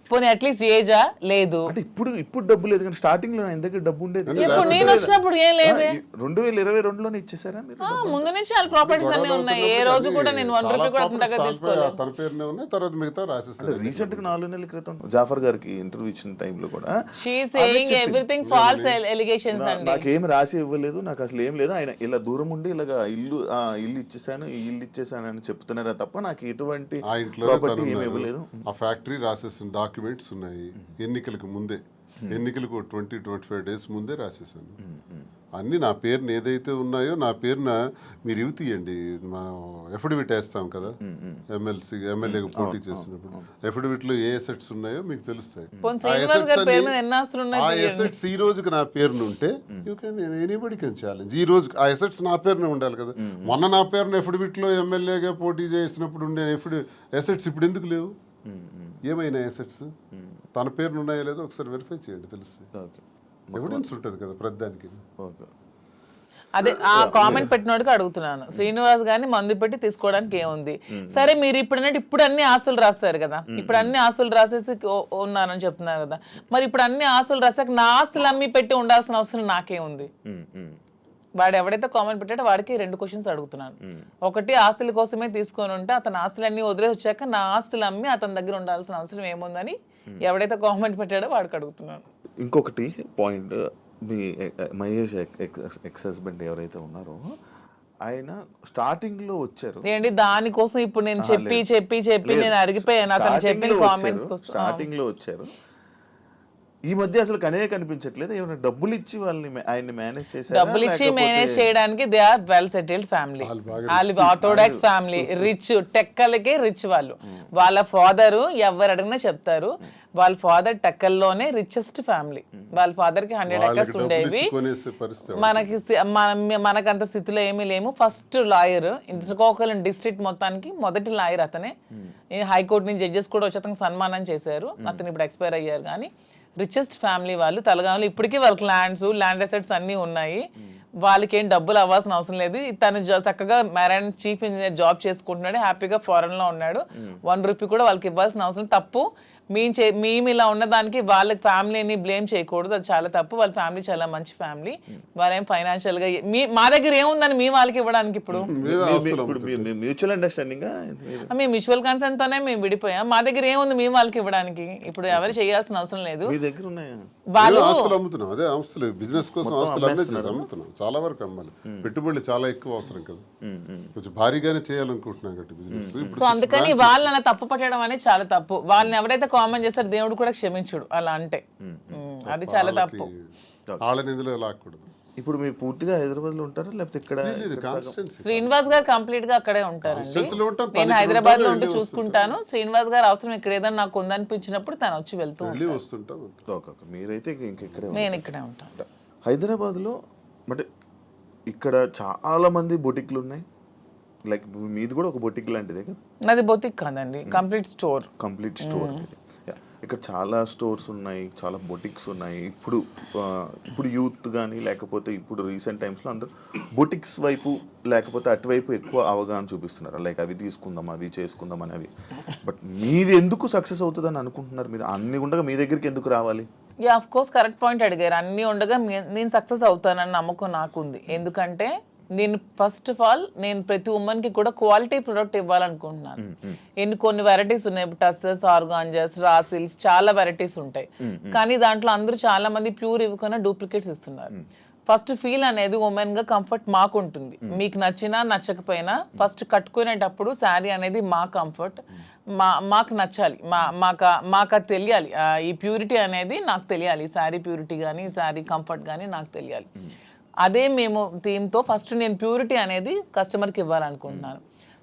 పోనీ అట్లీస్ట్ ఏజా? లేదు. అంటే ఇప్పుడు డబ్బు లేదు కానీ స్టార్టింగ్ లో ఆయన దగ్గర డబ్బు ఉండేది. ఇప్పుడు నేను వచ్చినప్పుడు ఏం లేదు. 2022లోనే ఇచ్చేసారా మీరు? ముందు నుంచి వాళ్ళ ప్రాపర్టీస్ అన్ని ఉన్నాయి. ఏ రోజు కూడా నేను 1 రూపీ కూడా అంతగా తీసుకోలేదు. తన పేరునే ఉన్నాయి, తర్వాత మిగతా రాసేసారు. రీసెంట్ గా 4 నెలల క్రితం జాఫర్ గారికి ఇంటర్వ్యూ ఇచ్చిన టైంలో కూడా she saying everything false allegations అండి. నాకేం రాసి ఇవ్వలేదు, నాకు అసలు ఏం లేదు, ఆయన ఇలా దూరం ఉండి ఇలాగా ఇల్లు ఇచ్చేసాను, ఈ ఇల్లు ఇచ్చేసాను అని చెప్తున్నారా తప్ప నాకు ఎటువంటి ప్రాపర్టీ ఏమి ఇవ్వలేదు. ఆ ఫ్యాక్టరీ రాసేసిన డాక్యుమెంట్స్ ఉన్నాయి. ఎన్నికలకు ముందే, ఎన్నికలకు 20-25 days ముందే రాసేసాను అన్ని. నా పేరున ఏదైతే ఉన్నాయో నా పేరున మీరు ఇవి తీయండి, మా ఎఫిడవిట్ వేస్తాం కదా, ఎమ్మెల్యేగా పోటీ చేసినప్పుడు ఎఫిడవిట్ లో ఏ అసెట్స్ ఉన్నాయో మీకు తెలుస్తాయి. ఆ అసెట్స్ ఈ రోజుకి నా పేరున ఉంటే you can anybody can challenge. ఈ రోజు ఆ అసెట్స్ నా పేరున ఉండాలి కదా. మొన్న నా పేరున ఎఫిడవిట్ లో ఎమ్మెల్యేగా పోటీ చేసినప్పుడు ఉండే అసెట్స్ ఇప్పుడు ఎందుకు లేవు? ఏమైనా అసెట్స్ తన పేరును ఉన్నాయో లేదో ఒకసారి వెరిఫై చేయండి, తెలుస్తుంది. ఎవిడెన్స్ ఉంటుంది కదా ప్రతిదానికి. అదే ఆ కామెంట్ పెట్టినోడికి అడుగుతున్నాను, శ్రీనివాస్ గారిని మందు పెట్టి తీసుకోవడానికి ఏముంది? సరే మీరు ఇప్పుడు అన్ని ఆస్తులు రాస్తారు కదా, ఇప్పుడు అన్ని ఆస్తులు రాసేసి ఉన్నారని చెప్తున్నారు కదా, మరి ఇప్పుడు అన్ని ఆస్తులు రాసాక నా ఆస్తులు అమ్మి పెట్టి ఉండాల్సిన అవసరం నాకేముంది? వాడు ఎవడైతే కామెంట్ పెట్టాడో వాడికి 2 క్వశ్చన్స్ అడుగుతున్నాను. ఒకటి, ఆస్తుల కోసమే తీసుకొని ఉంటే అతని ఆస్తులన్నీ వదిలేసి వచ్చాక నా ఆస్తులు అమ్మి అతని దగ్గర ఉండాల్సిన అవసరం ఏముందని ఎవడైతే కామెంట్ పెట్టాడో వాడికి అడుగుతున్నాను. ఇంకొకటి పాయింట్, మీ మహేష్ ఎక్స్ హస్బెండ్ ఎవరైతే ఉన్నారో ఆయన స్టార్టింగ్ లో వచ్చారు ఏంటి దానికోసం ఇప్పుడు నేను చెప్పి నేను అరిగిపోయాను అతను చెప్పిన కామెంట్స్ కోసం. స్టార్టింగ్ లో వచ్చారు, ఈ మధ్య అసలు కనిపించట్లేదు. ఏమైనా డబ్బులు ఇచ్చి వాళ్ళని ఆయన్ని మేనేజ్ చేశారు? డబ్బులు ఇచ్చి మేనేజ్ చేయడానికి they are well settled family. వాళ్ళు ఆర్థోడాక్స్ ఫ్యామిలీ, రిచ్, టెక్కలకే రిచ్ వాళ్ళు. వాళ్ళ ఫాదర్ ఎవరు అడిగినా చెప్తారు, వాళ్ళ ఫాదర్ టెక్కల్లోనే రిచెస్ట్ ఫ్యామిలీ. వాళ్ళ ఫాదర్ కి 100 acres ఉండేవి. మనకంత స్థితిలో ఏమీ లేము. ఫస్ట్ లాయర్ శ్రీకాకుళం డిస్ట్రిక్ట్ మొత్తానికి మొదటి లాయర్ అతనే. హైకోర్టు నుంచి జడ్జెస్ కూడా వచ్చి అతనికి సన్మానం చేశారు. అతను ఇప్పుడు ఎక్స్పైర్ అయ్యారు. కానీ రిచెస్ట్ ఫ్యామిలీ వాళ్ళు. తలగాములు ఇప్పటికీ వాళ్ళకి ల్యాండ్ అసెట్స్ అన్నీ ఉన్నాయి. వాళ్ళకి ఏం డబ్బులు అవ్వాల్సిన అవసరం లేదు. తను చక్కగా మెరైన్ చీఫ్ ఇంజనీర్ జాబ్ చేసుకుంటున్నాడు, హ్యాపీగా ఫారెన్ లో ఉన్నాడు. 1 రూపీ కూడా వాళ్ళకి ఇవ్వాల్సిన అవసరం. తప్పు మేము ఇలా ఉన్నదానికి వాళ్ళ ఫ్యామిలీని బ్లేమ్ చేయకూడదు, అది చాలా తప్పు. వాళ్ళ ఫ్యామిలీ చాలా మంచి ఫ్యామిలీ. వాళ్ళేం ఫైనాన్షియల్ గా మా దగ్గర ఏముందని మీ వాళ్ళకి ఇవ్వడానికి? ఇప్పుడు మ్యూచువల్ అండర్స్టాండింగ్, మేము మ్యూచువల్ కన్సర్న్ తోనే మేము విడిపోయాం. మా దగ్గర ఏముంది మీ వాళ్ళకి ఇవ్వడానికి? ఇప్పుడు ఎవరు చేయాల్సిన అవసరం లేదు. వాళ్ళు అమ్ముతున్నాం, అదే ఆస్తులు బిజినెస్ కోసం ఆస్తులు అమ్ముతున్నాం. చాలా వరకు అమ్మాలి, పెట్టుబడులు చాలా ఎక్కువ అవసరం కదా, కొంచెం భారీగానే చేయాలనుకుంటున్నాం కాబట్టి బిజినెస్. సో అందుకని వాళ్ళని తప్పు పట్టడం అనేది చాలా తప్పు. వాళ్ళని ఎవరైతే కామెంట్ చేస్తారు దేవుడు కూడా క్షమించుడు అలా అంటే, అది చాలా తప్పు. వాళ్ళని ఇందులో లాక్కూడదు. ఇప్పుడు మీరు పూర్తిగా హైదరాబాద్ లో ఉంటారా లేకపోతే ఇక్కడ? శ్రీనివాస్ గారు కంప్లీట్ గా అక్కడే ఉంటారండి. నేను హైదరాబాద్ లో ఉంటూ చూసుకుంటాను. శ్రీనివాస్ గారు అవసరం ఇక్కడ ఏదైనా నాకు ఉందనిపించినప్పుడు తను వచ్చి వెళ్తూ మీరైతే ఇంకెక్కడే? నేను ఇక్కడే ఉంటాను హైదరాబాద్ లో. బట్ ఇక్కడ చాలా మంది బొటిక్లు ఉన్నాయి, లైక్ మీది కూడా ఒక బొటిక్ లాంటిదే కదా? నాది బొటిక్ కాదండి, కంప్లీట్ స్టోర్. ఇక్కడ చాలా స్టోర్స్ ఉన్నాయి, చాలా బొటిక్స్ ఉన్నాయి. ఇప్పుడు యూత్ కానీ లేకపోతే ఇప్పుడు రీసెంట్ టైమ్స్లో అందరూ బొటిక్స్ వైపు లేకపోతే అటువైపు ఎక్కువ అవగాహన చూపిస్తున్నారు, లైక్ అవి తీసుకుందాం అవి చేసుకుందాం అనేవి. బట్ మీది ఎందుకు సక్సెస్ అవుతుందని అనుకుంటున్నారు? మీరు అన్ని ఉండగా మీ దగ్గరికి ఎందుకు రావాలి? ఆఫ్ కోర్స్ కరెక్ట్ పాయింట్ అడిగారు. అన్ని ఉండగా నేను సక్సెస్ అవుతానని నమ్మకం నాకుంది. ఎందుకంటే నేను ఫస్ట్ ఆఫ్ ఆల్ నేను ప్రతి ఉమెన్ కి కూడా క్వాలిటీ ప్రొడక్ట్ ఇవ్వాలనుకుంటున్నాను. కొన్ని వెరైటీస్ ఉన్నాయి, టస్సెస్, ఆర్గాంజాస్, రాసిల్స్, చాలా వెరైటీస్ ఉంటాయి. కానీ దాంట్లో అందరూ చాలా మంది ప్యూర్ ఇవ్వకుండా డూప్లికేట్స్ ఇస్తున్నారు. ఫస్ట్ ఫీల్ అనేది ఉమెన్ గా కంఫర్ట్ మాకు ఉంటుంది. మీకు నచ్చినా నచ్చకపోయినా ఫస్ట్ కట్టుకునేటప్పుడు శారీ అనేది మా కంఫర్ట్, మాకు నచ్చాలి, మాకు తెలియాలి. ఈ ప్యూరిటీ అనేది నాకు తెలియాలి. శారీ ప్యూరిటీ కానీ శారీ కంఫర్ట్ కానీ నాకు తెలియాలి. అదే మేము థీమ్తో ఫస్ట్ నేను ప్యూరిటీ అనేది కస్టమర్కి ఇవ్వాలనుకుంటున్నాను.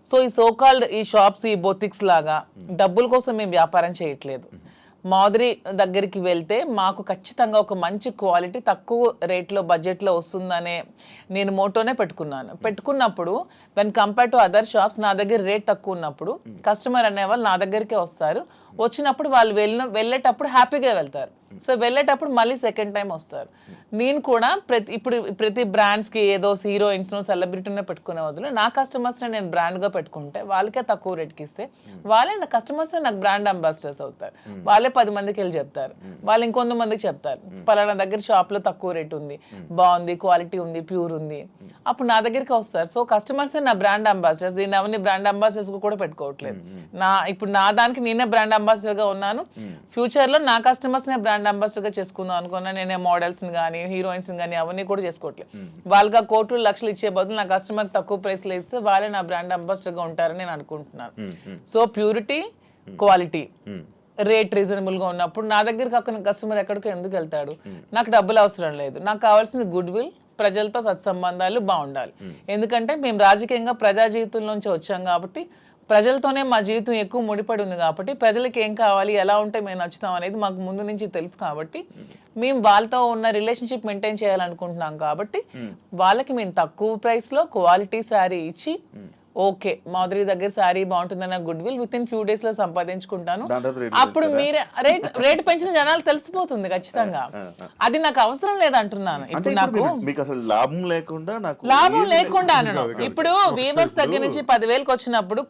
సో ఈ సోకాల్డ్ ఈ షాప్స్, ఈ బొటిక్స్ లాగా డబ్బుల కోసం మేము వ్యాపారం చేయట్లేదు. మాధురి దగ్గరికి వెళ్తే మాకు ఖచ్చితంగా ఒక మంచి క్వాలిటీ తక్కువ రేట్లో బడ్జెట్లో వస్తుందనే నేను మోటోనే పెట్టుకున్నప్పుడు when compare to other shops నా దగ్గర రేట్ తక్కువ ఉన్నప్పుడు కస్టమర్ అనేవాళ్ళు నా దగ్గరికే వస్తారు. వచ్చినప్పుడు వాళ్ళు వెళ్ళేటప్పుడు హ్యాపీగా వెళ్తారు. సో వెళ్ళేటప్పుడు మళ్ళీ సెకండ్ టైం వస్తారు. నేను కూడా ప్రతి బ్రాండ్స్కి ఏదో హీరోయిన్స్ను సెలబ్రిటీనే పెట్టుకునే వదిలే నా కస్టమర్స్ని నేను బ్రాండ్గా పెట్టుకుంటే వాళ్ళకే తక్కువ రేట్కి ఇస్తే వాళ్ళే నా కస్టమర్స్ నాకు బ్రాండ్ అంబాసిడర్స్ అవుతారు. వాళ్ళే 10 మందికి వెళ్ళి చెప్తారు, వాళ్ళు ఇంకొంతమందికి చెప్తారు పలానా దగ్గర షాప్లో తక్కువ రేట్ ఉంది, బాగుంది, క్వాలిటీ ఉంది, ప్యూర్ ఉంది, అప్పుడు నా దగ్గరికి వస్తారు. సో కస్టమర్స్ నా బ్రాండ్ అంబాసిడర్స్. నేను అవన్నీ బ్రాండ్ అంబాసిడర్స్ కూడా పెట్టుకోవట్లేదు. ఇప్పుడు నా దానికి నేనే బ్రాండ్ అంబాసిడర్గా ఉన్నాను. ఫ్యూచర్లో నా కస్టమర్స్నే బ్రాండ్ అంబాసిడర్గా చేసుకుందాం అనుకున్నా. నేనే మోడల్స్ని కానీ హీరోయిన్స్ని కానీ అవన్నీ కూడా చేసుకోవట్లేదు. వాళ్ళకి ఆ కోట్లు లక్షలు ఇచ్చే బదులు నా కస్టమర్ తక్కువ ప్రైస్లో ఇస్తే వాళ్ళే నా బ్రాండ్ అంబాసిడర్గా ఉంటారని నేను అనుకుంటున్నాను. సో ప్యూరిటీ, క్వాలిటీ, రేట్ రీజనబుల్గా ఉన్నప్పుడు నా దగ్గరికి అక్కడ కస్టమర్ ఎక్కడికి ఎందుకు వెళ్తాడు? నాకు డబ్బులు అవసరం లేదు, నాకు కావాల్సింది గుడ్ విల్, ప్రజలతో సత్సంబంధాలు బాగుండాలి. ఎందుకంటే మేము రాజకీయంగా ప్రజా జీవితంలోంచి వచ్చాం కాబట్టి ప్రజలతోనే మా జీవితం ఎక్కువ ముడిపడి ఉంది కాబట్టి ప్రజలకి ఏం కావాలి, ఎలా ఉంటే మేము నచ్చుతాం అనేది మాకు ముందు నుంచి తెలుసు. కాబట్టి మేము వాళ్ళతో ఉన్న రిలేషన్షిప్ మెయింటైన్ చేయాలనుకుంటున్నాం. కాబట్టి వాళ్ళకి మేము తక్కువ ప్రైస్లో క్వాలిటీ శారీ ఇచ్చి ఓకే మాధురి దగ్గర శారీ బాగుంటుందన్న good will with in few days లో సంపాదించుకుంటాను. అప్పుడు మీరే రేట్ పెంచిన జనాలు తెలిసిపోతుంది ఖచ్చితంగా. అది నాకు అవసరం లేదంటున్నాను. ఇప్పుడు నాకు లాభం లేకుండా అనను. ఇప్పుడు వీవర్స్ దగ్గర నుంచి 10,000కి వచ్చినప్పుడు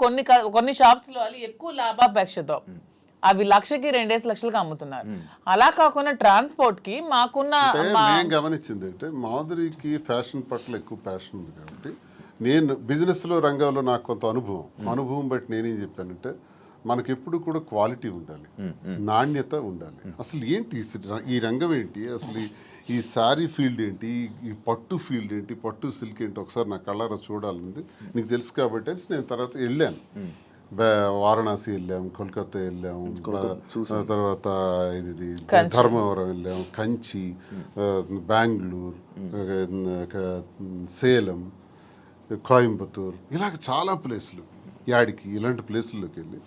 కొన్ని షాప్స్ లో ఎక్కువ లాభాపేక్షతో అవి 1,00,000కి 2 లక్షలకి అమ్ముతున్నారు. అలా కాకుండా ట్రాన్స్పోర్ట్ కి మాకున్న నేను గమనించింది అంటే మాధురికి ఫ్యాషన్ పట్ల ఎక్కువ ప్యాషన్ ఉంది కాబట్టి నేను బిజినెస్లో రంగంలో నాకు కొంత అనుభవం బట్టి నేనేం చెప్పానంటే మనకి ఎప్పుడు కూడా క్వాలిటీ ఉండాలి, నాణ్యత ఉండాలి. అసలు ఏంటి ఈ రంగం ఏంటి, అసలు ఈ శారీ ఫీల్డ్ ఏంటి, ఈ పట్టు ఫీల్డ్ ఏంటి, పట్టు సిల్క్ ఏంటి ఒకసారి నా కళ్ళారా చూడాలని నీకు తెలుసు కాబట్టి నేను తర్వాత వెళ్ళాను. వారణాసి వెళ్ళాము, కోల్కతా వెళ్ళాము, తర్వాత ఇది ధర్మవరం వెళ్ళాము, కంచి, బెంగళూరు, సేలం, కోయంబత్తూర్, ఇలాగ చాలా ప్లేసులు, యాడికి ఇలాంటి ప్లేసుల్లోకి వెళ్ళి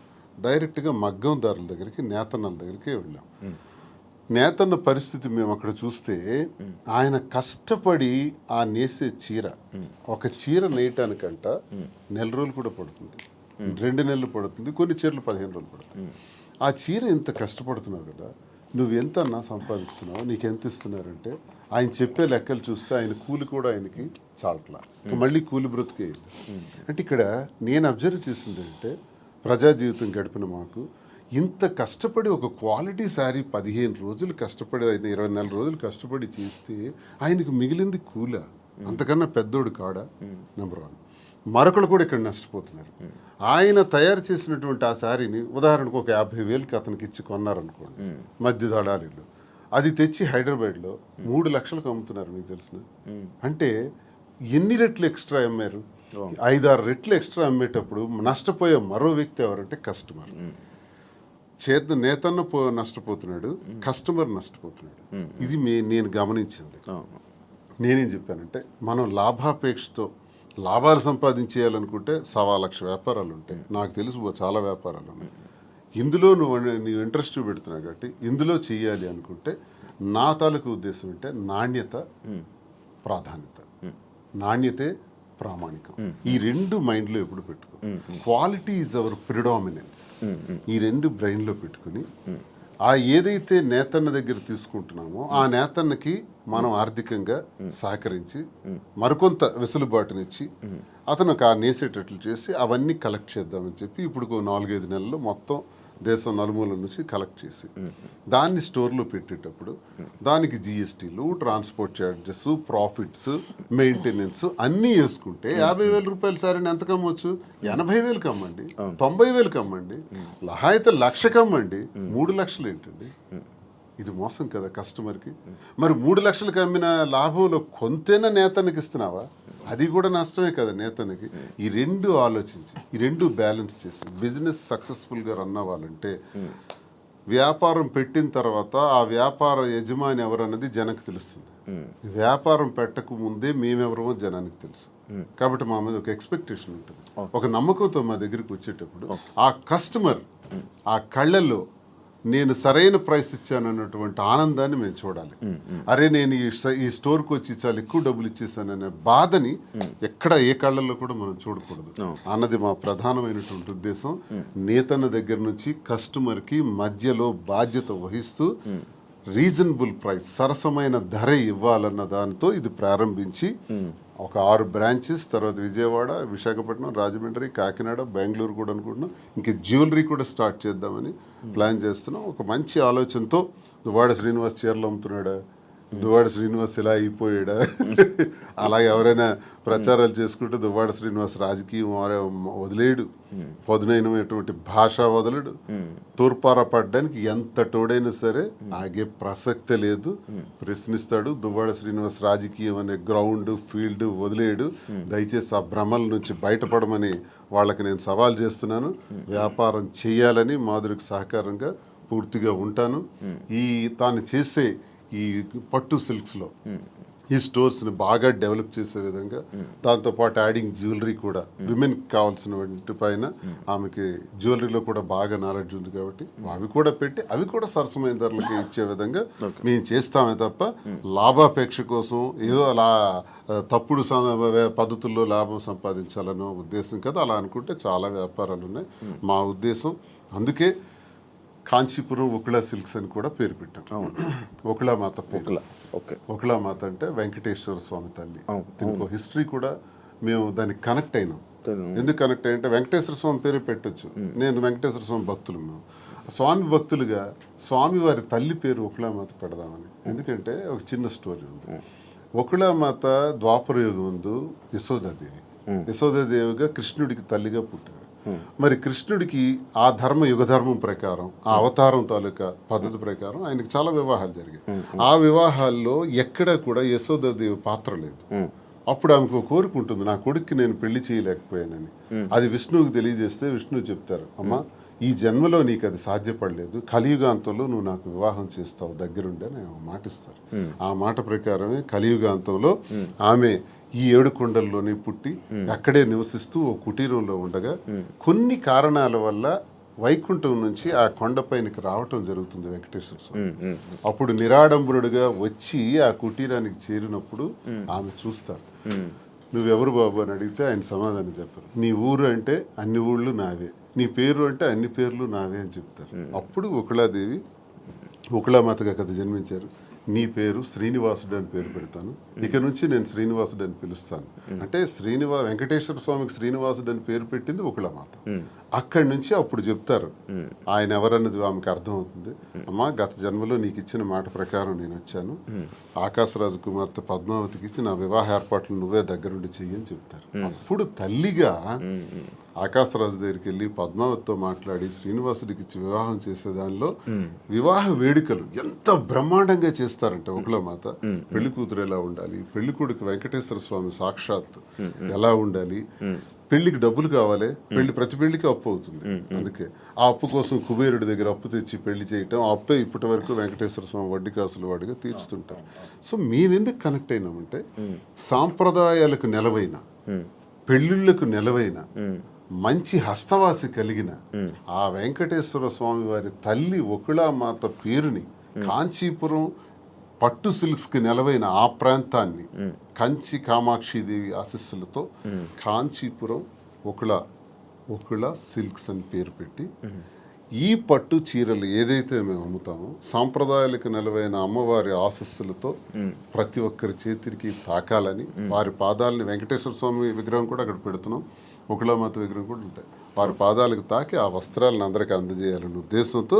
డైరెక్ట్గా మగ్గందారుల దగ్గరికి, నేతన్నల దగ్గరికి వెళ్ళాం. నేతన్న పరిస్థితి మేము అక్కడ చూస్తే ఆయన కష్టపడి ఆ నేసే చీర, ఒక చీర నేయటానికంట 1 నెల రోజులు కూడా పడుతుంది, 2 నెలలు పడుతుంది, కొన్ని చీరలు 15 రోజులు పడుతుంది. ఆ చీర ఇంత కష్టపడుతున్నావు కదా, నువ్వెంత అన్నా సంపాదిస్తున్నావు, నీకు ఎంత ఇస్తున్నారంటే ఆయన చెప్పే లెక్కలు చూస్తే ఆయన కూలి కూడా ఆయనకి చాలట్లా, మళ్ళీ కూలి బ్రతికే. అంటే ఇక్కడ నేను అబ్జర్వ్ చేసింది అంటే ప్రజా జీవితం గడిపిన మాకు ఇంత కష్టపడి ఒక క్వాలిటీ శారీ 15 రోజులు కష్టపడి, 24 రోజులు కష్టపడి చేస్తే ఆయనకు మిగిలింది కూల, అంతకన్నా పెద్దోడు కాడా? నెంబర్ 1. మరొకరు కూడా ఇక్కడ నష్టపోతున్నారు. ఆయన తయారు చేసినటువంటి ఆ శారీని ఉదాహరణకు ఒక 50,000కి అతనికి ఇచ్చి కొన్నారనుకోండి మధ్య దళారీలు, అది తెచ్చి హైదరాబాద్లో 3 లక్షలకు అమ్ముతున్నారు. మీకు తెలిసిన అంటే ఎన్ని రెట్లు ఎక్స్ట్రా అమ్మారు? 5-6 రెట్లు ఎక్స్ట్రా అమ్మేటప్పుడు నష్టపోయే మరో వ్యక్తి ఎవరంటే కస్టమర్. నేతన్న నష్టపోతున్నాడు, కస్టమర్ నష్టపోతున్నాడు. ఇది నేను గమనించింది. నేనేం చెప్పానంటే మనం లాభాపేక్షతో లాభాలు సంపాదించేయాలనుకుంటే 1,00,000 వ్యాపారాలు ఉంటాయి. నాకు తెలుసు చాలా వ్యాపారాలు ఉన్నాయి. ఇందులో నువ్వు ఇంట్రెస్ట్ పెడుతున్నావు కాబట్టి ఇందులో చెయ్యాలి అనుకుంటే నా తాలూకు ఉద్దేశం అంటే నాణ్యత ప్రాధాన్యత, నాణ్యతే ప్రామాణికం. ఈ 2 మైండ్లో ఎప్పుడు పెట్టుకో. Quality is our predominance. ఈ 2 బ్రెయిన్లో పెట్టుకుని ఆ ఏదైతే నేతన్న దగ్గర తీసుకుంటున్నామో ఆ నేతన్నకి మనం ఆర్థికంగా సహకరించి మరికొంత వెసులుబాటునిచ్చి అతను ఆ నేసేటట్లు చేసి అవన్నీ కలెక్ట్ చేద్దామని చెప్పి ఇప్పుడు 4-5 నెలల్లో మొత్తం దేశం నలుమూల నుంచి కలెక్ట్ చేసి దాన్ని స్టోర్లో పెట్టేటప్పుడు దానికి జిఎస్టీలు, ట్రాన్స్పోర్ట్ ఛార్జెస్, ప్రాఫిట్స్, మెయింటెనెన్స్ అన్నీ వేసుకుంటే 50,000 రూపాయల సారీని ఎంత కమ్మొచ్చు? 80,000కి అమ్మండి, 90,000కి అమ్మండి, అయితే 1,00,000కి అమ్మండి. 3 లక్షలు ఏంటండి? ఇది మోసం కదా కస్టమర్కి. మరి 3 లక్షలకు అమ్మిన లాభంలో కొంతైనా నేతనికి ఇస్తున్నావా? అది కూడా నష్టమే కదా నేతనికి. ఈ 2 ఆలోచించి ఈ 2 బ్యాలెన్స్ చేసి బిజినెస్ సక్సెస్ఫుల్గా రన్ అవ్వాలంటే వ్యాపారం పెట్టిన తర్వాత ఆ వ్యాపార యజమాని ఎవరన్నది జనానికి తెలుస్తుంది. వ్యాపారం పెట్టక ముందే మేమెవరమో జనానికి తెలుసు. కాబట్టి మా మీద ఒక ఎక్స్పెక్టేషన్ ఉంటుంది, ఒక నమ్మకంతో మా దగ్గరికి వచ్చేటప్పుడు ఆ కస్టమర్ ఆ కళ్ళల్లో నేను సరైన ప్రైస్ ఇచ్చాను అన్నటువంటి ఆనందాన్ని మేము చూడాలి. అరే నేను ఈ స్టోర్కి వచ్చి చాలా ఎక్కువ డబ్బులు ఇచ్చేసాననే బాధని ఎక్కడ ఏ కళ్ళల్లో కూడా మనం చూడకూడదు అన్నది మా ప్రధానమైనటువంటి ఉద్దేశం. నేతన్న దగ్గర నుంచి కస్టమర్కి మధ్యలో బాధ్యత వహిస్తూ రీజనబుల్ ప్రైస్, సరసమైన ధర ఇవ్వాలన్న దానితో ఇది ప్రారంభించి ఒక 6 బ్రాంచెస్, తర్వాత విజయవాడ, విశాఖపట్నం, రాజమండ్రి, కాకినాడ, బెంగళూరు కూడా అనుకుంటున్నాం. ఇంక జ్యువెలరీ కూడా స్టార్ట్ చేద్దామని ప్లాన్ చేస్తున్నాం. ఒక మంచి ఆలోచనతో దువ్వాడ శ్రీనివాస్ చీరలు అమ్ముతున్నాడా, దువ్వాడ శ్రీనివాస్ ఇలా అయిపోయాడా, అలాగే ఎవరైనా ప్రచారాలు చేసుకుంటే దువ్వాడ శ్రీనివాస్ రాజకీయం వదిలేడు, పదునైనటువంటి భాష వదలడు, తూర్పార పడ్డానికి ఎంత తోడైనా సరే ఆగే ప్రసక్తే లేదు, ప్రశ్నిస్తాడు. దువ్వాడ శ్రీనివాస్ రాజకీయం అనే గ్రౌండ్ ఫీల్డ్ వదిలేడు. దయచేసి ఆ భ్రమల నుంచి బయటపడమని వాళ్ళకి నేను సవాల్ చేస్తున్నాను. వ్యాపారం చేయాలని మాధురికి సహకారంగా పూర్తిగా ఉంటాను. తాను చేసే ఈ పట్టు సిల్క్స్లో ఈ స్టోర్స్ని బాగా డెవలప్ చేసే విధంగా, దాంతోపాటు యాడింగ్ జ్యువెలరీ కూడా విమెన్కి కావాల్సిన వాటి పైన ఆమెకి జ్యువెలరీలో కూడా బాగా నాలెడ్జ్ ఉంది కాబట్టి అవి కూడా పెట్టి అవి కూడా సరసమైన ధరలకి ఇచ్చే విధంగా మేము చేస్తామే తప్ప లాభాపేక్ష కోసం ఏదో అలా తప్పుడు పద్ధతుల్లో లాభం సంపాదించాలనే ఉద్దేశం కదా. అలా అనుకుంటే చాలా వ్యాపారాలు ఉన్నాయి. మా ఉద్దేశం అందుకే కాంచీపురం ఒకళా సిల్క్స్ అని కూడా పేరు పెట్టాం. ఒకళామాత పేరు. ఒకళామాత అంటే వెంకటేశ్వర స్వామి తల్లి. దీనికి హిస్టరీ కూడా మేము దానికి కనెక్ట్ అయినాం. ఎందుకు కనెక్ట్ అయ్యంటే వెంకటేశ్వర స్వామి పేరు పెట్టచ్చు. నేను వెంకటేశ్వర స్వామి భక్తులు మేము. స్వామి భక్తులుగా స్వామివారి తల్లి పేరు ఉకుళామాత పెడదామని. ఎందుకంటే ఒక చిన్న స్టోరీ ఉంది. ఉకుళామాత ద్వాపర యుగం ముందు యశోదాదేవి, యశోదాదేవిగా కృష్ణుడికి తల్లిగా పుట్టారు. మరి కృష్ణుడికి ఆ యుగధర్మం ప్రకారం, ఆ అవతారం తాలూకా పద్ధతి ప్రకారం ఆయనకి చాలా వివాహాలు జరిగాయి. ఆ వివాహాల్లో ఎక్కడా కూడా యశోదాదేవి పాత్ర లేదు. అప్పుడు ఆమెకు కోరిక ఉంటుంది, నా కొడుక్కి నేను పెళ్లి చేయలేకపోయానని. అది విష్ణువుకి తెలియజేస్తే విష్ణువు చెప్తారు, అమ్మా ఈ జన్మలో నీకు అది సాధ్యపడలేదు, కలియుగాంతంలో నువ్వు నాకు వివాహం చేస్తావు దగ్గరుండే అని మాట ఇస్తారు. ఆ మాట ప్రకారమే కలియుగాంతంలో ఆమె ఈ 7 కొండల్లోనే పుట్టి అక్కడే నివసిస్తూ ఓ కుటీరంలో ఉండగా కొన్ని కారణాల వల్ల వైకుంఠం నుంచి ఆ కొండపైనకి రావటం జరుగుతుంది వెంకటేశ్వర స్వామి. అప్పుడు నిరాడంబరుడుగా వచ్చి ఆ కుటీరానికి చేరినప్పుడు ఆమె చూస్తారు. నువ్వెవరు బాబు అని అడిగితే ఆయన సమాధానం చెప్పారు, నీ ఊరు అంటే అన్ని ఊళ్ళు నావే, నీ పేరు అంటే అన్ని పేర్లు నావే అని చెప్తారు. అప్పుడు ఉకుళాదేవి ఉకుళామాతగా కదా జన్మించారు. నీ పేరు శ్రీనివాసుడు అని పేరు పెడతాను, ఇక నుంచి నేను శ్రీనివాసుడు అని పిలుస్తాను అంటే వెంకటేశ్వర స్వామికి శ్రీనివాసుడు అని పేరు పెట్టింది ఉకుళామాత. అక్కడి నుంచి అప్పుడు చెప్తారు ఆయన ఎవరన్నది ఆమెకు అర్థమవుతుంది. అమ్మా గత జన్మలో నీకు ఇచ్చిన మాట ప్రకారం నేను వచ్చాను, ఆకాశరాజు కుమార్తె పద్మావతికి ఇచ్చి నా వివాహ ఏర్పాట్లు నువ్వే దగ్గరుండి చెయ్యని చెప్తారు. అప్పుడు తల్లిగా ఆకాశరాజు దగ్గరికి వెళ్ళి పద్మావతితో మాట్లాడి శ్రీనివాసుడికి ఇచ్చి వివాహం చేసే దానిలో వివాహ వేడుకలు ఎంత బ్రహ్మాండంగా చేస్తారంటే ఉకుళామాత. పెళ్లి కూతురు ఎలా ఉండాలి, పెళ్లి కొడుకు వెంకటేశ్వర స్వామి సాక్షాత్ ఎలా ఉండాలి, పెళ్లికి డబ్బులు కావాలి, ప్రతి పెళ్లికి అప్పు అవుతుంది, అందుకే ఆ అప్పు కోసం కుబేరుడి దగ్గర అప్పు తెచ్చి పెళ్లి చేయటం, ఆ అప్పే ఇప్పటి వరకు వెంకటేశ్వర స్వామి వడ్డీ కాసులు వాడిగా తీర్చుతుంటారు. సో మేమెందుకు కనెక్ట్ అయినామంటే సాంప్రదాయాలకు నెలవైన, పెళ్లిళ్లకు నెలవైన, మంచి హస్తవాసి కలిగిన ఆ వెంకటేశ్వర స్వామి వారి తల్లి ఉకుళామాత పేరుని కాంచీపురం పట్టు సిల్క్స్ కి నెలవైన ఆ ప్రాంతాన్ని కంచి కామాక్షిదేవి ఆశీస్సులతో కాంచీపురం ఉకుళ సిల్క్స్ అని పేరు పెట్టి ఈ పట్టు చీరలు ఏదైతే మేము అమ్ముతామో సాంప్రదాయాలకు నెలవైన అమ్మవారి ఆశీస్సులతో ప్రతి ఒక్కరి చేతికి తాకాలని, వారి పాదాలని, వెంకటేశ్వర స్వామి విగ్రహం కూడా అక్కడ పెడుతున్నాం, ఉకుళామాత విగ్రహం కూడా ఉంటాయి, వారి పాదాలకు తాకి ఆ వస్త్రాలను అందరికీ అందజేయాలనే ఉద్దేశంతో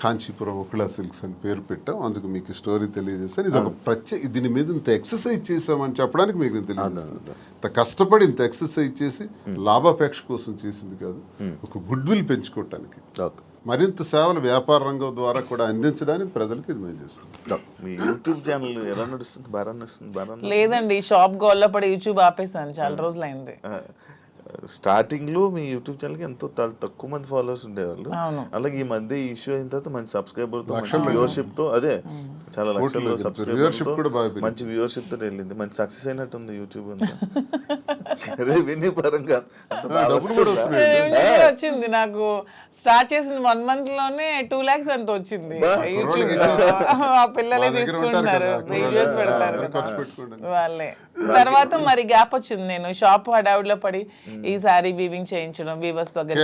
కాంచీపురం ఉకుళ సిల్క్స్ అని పేరు పెట్టాం. అందుకు మీకు స్టోరీ తెలియజేస్తాను. ఇది ఒక దీని మీద ఇంత ఎక్సర్సైజ్ చేసామని చెప్పడానికి మీకు నేను తెలియజేస్తాను. ఇంత కష్టపడి ఇంత ఎక్సర్సైజ్ చేసి లాభాపేక్ష కోసం చేసింది కాదు, ఒక గుడ్ విల్ పెంచుకోవటానికి, మరింత సేవలు వ్యాపార రంగం ద్వారా కూడా అందించడానికి ప్రజలకు ఇది మేము చేస్తాం. మీ యూట్యూబ్ ఛానల్ ఎలా నడుస్తుంది? బాగా నడుస్తుంది? లేదండి, షాప్ గోల్లో పడి యూట్యూబ్ ఆపేసాను, చాలా రోజులు అయింది. స్టార్టింగ్ లో మీ యూట్యూబ్ ఛానల్ కి ఎంతో తక్కువ మంది ఫాలోవర్స్ ఉండేవాళ్ళు, అలాగే ఈ మధ్య ఈ ఇష్యూ అయిన తర్వాత మంచి సబ్స్క్రైబర్ తో, మంచి వ్యూవర్షిప్ తో, అదే చాలా లక్షల్లో సబ్స్క్రైబర్, మంచి వ్యూవర్షిప్ తో వెళ్ళింది, మంచి సక్సెస్ అయినట్టుంది యూట్యూబ్ అంతా. రెవెన్యూ పరంగా వచ్చింది నాకు. స్టార్ట్ చేసిన 1 month లోనే 2 lakhs అంత వచ్చింది యూట్యూబ్ లో. ఆ పిల్లలే తీసుకుంటున్నారు, వీడియోస్ పెడతారు కదా వాళ్ళే. తర్వాత మరి గ్యాప్ వచ్చింది, నేను షాప్ హడావుడిలో పడి ఈ సారీ వీవింగ్ చేయించడం, వీవర్స్ దగ్గర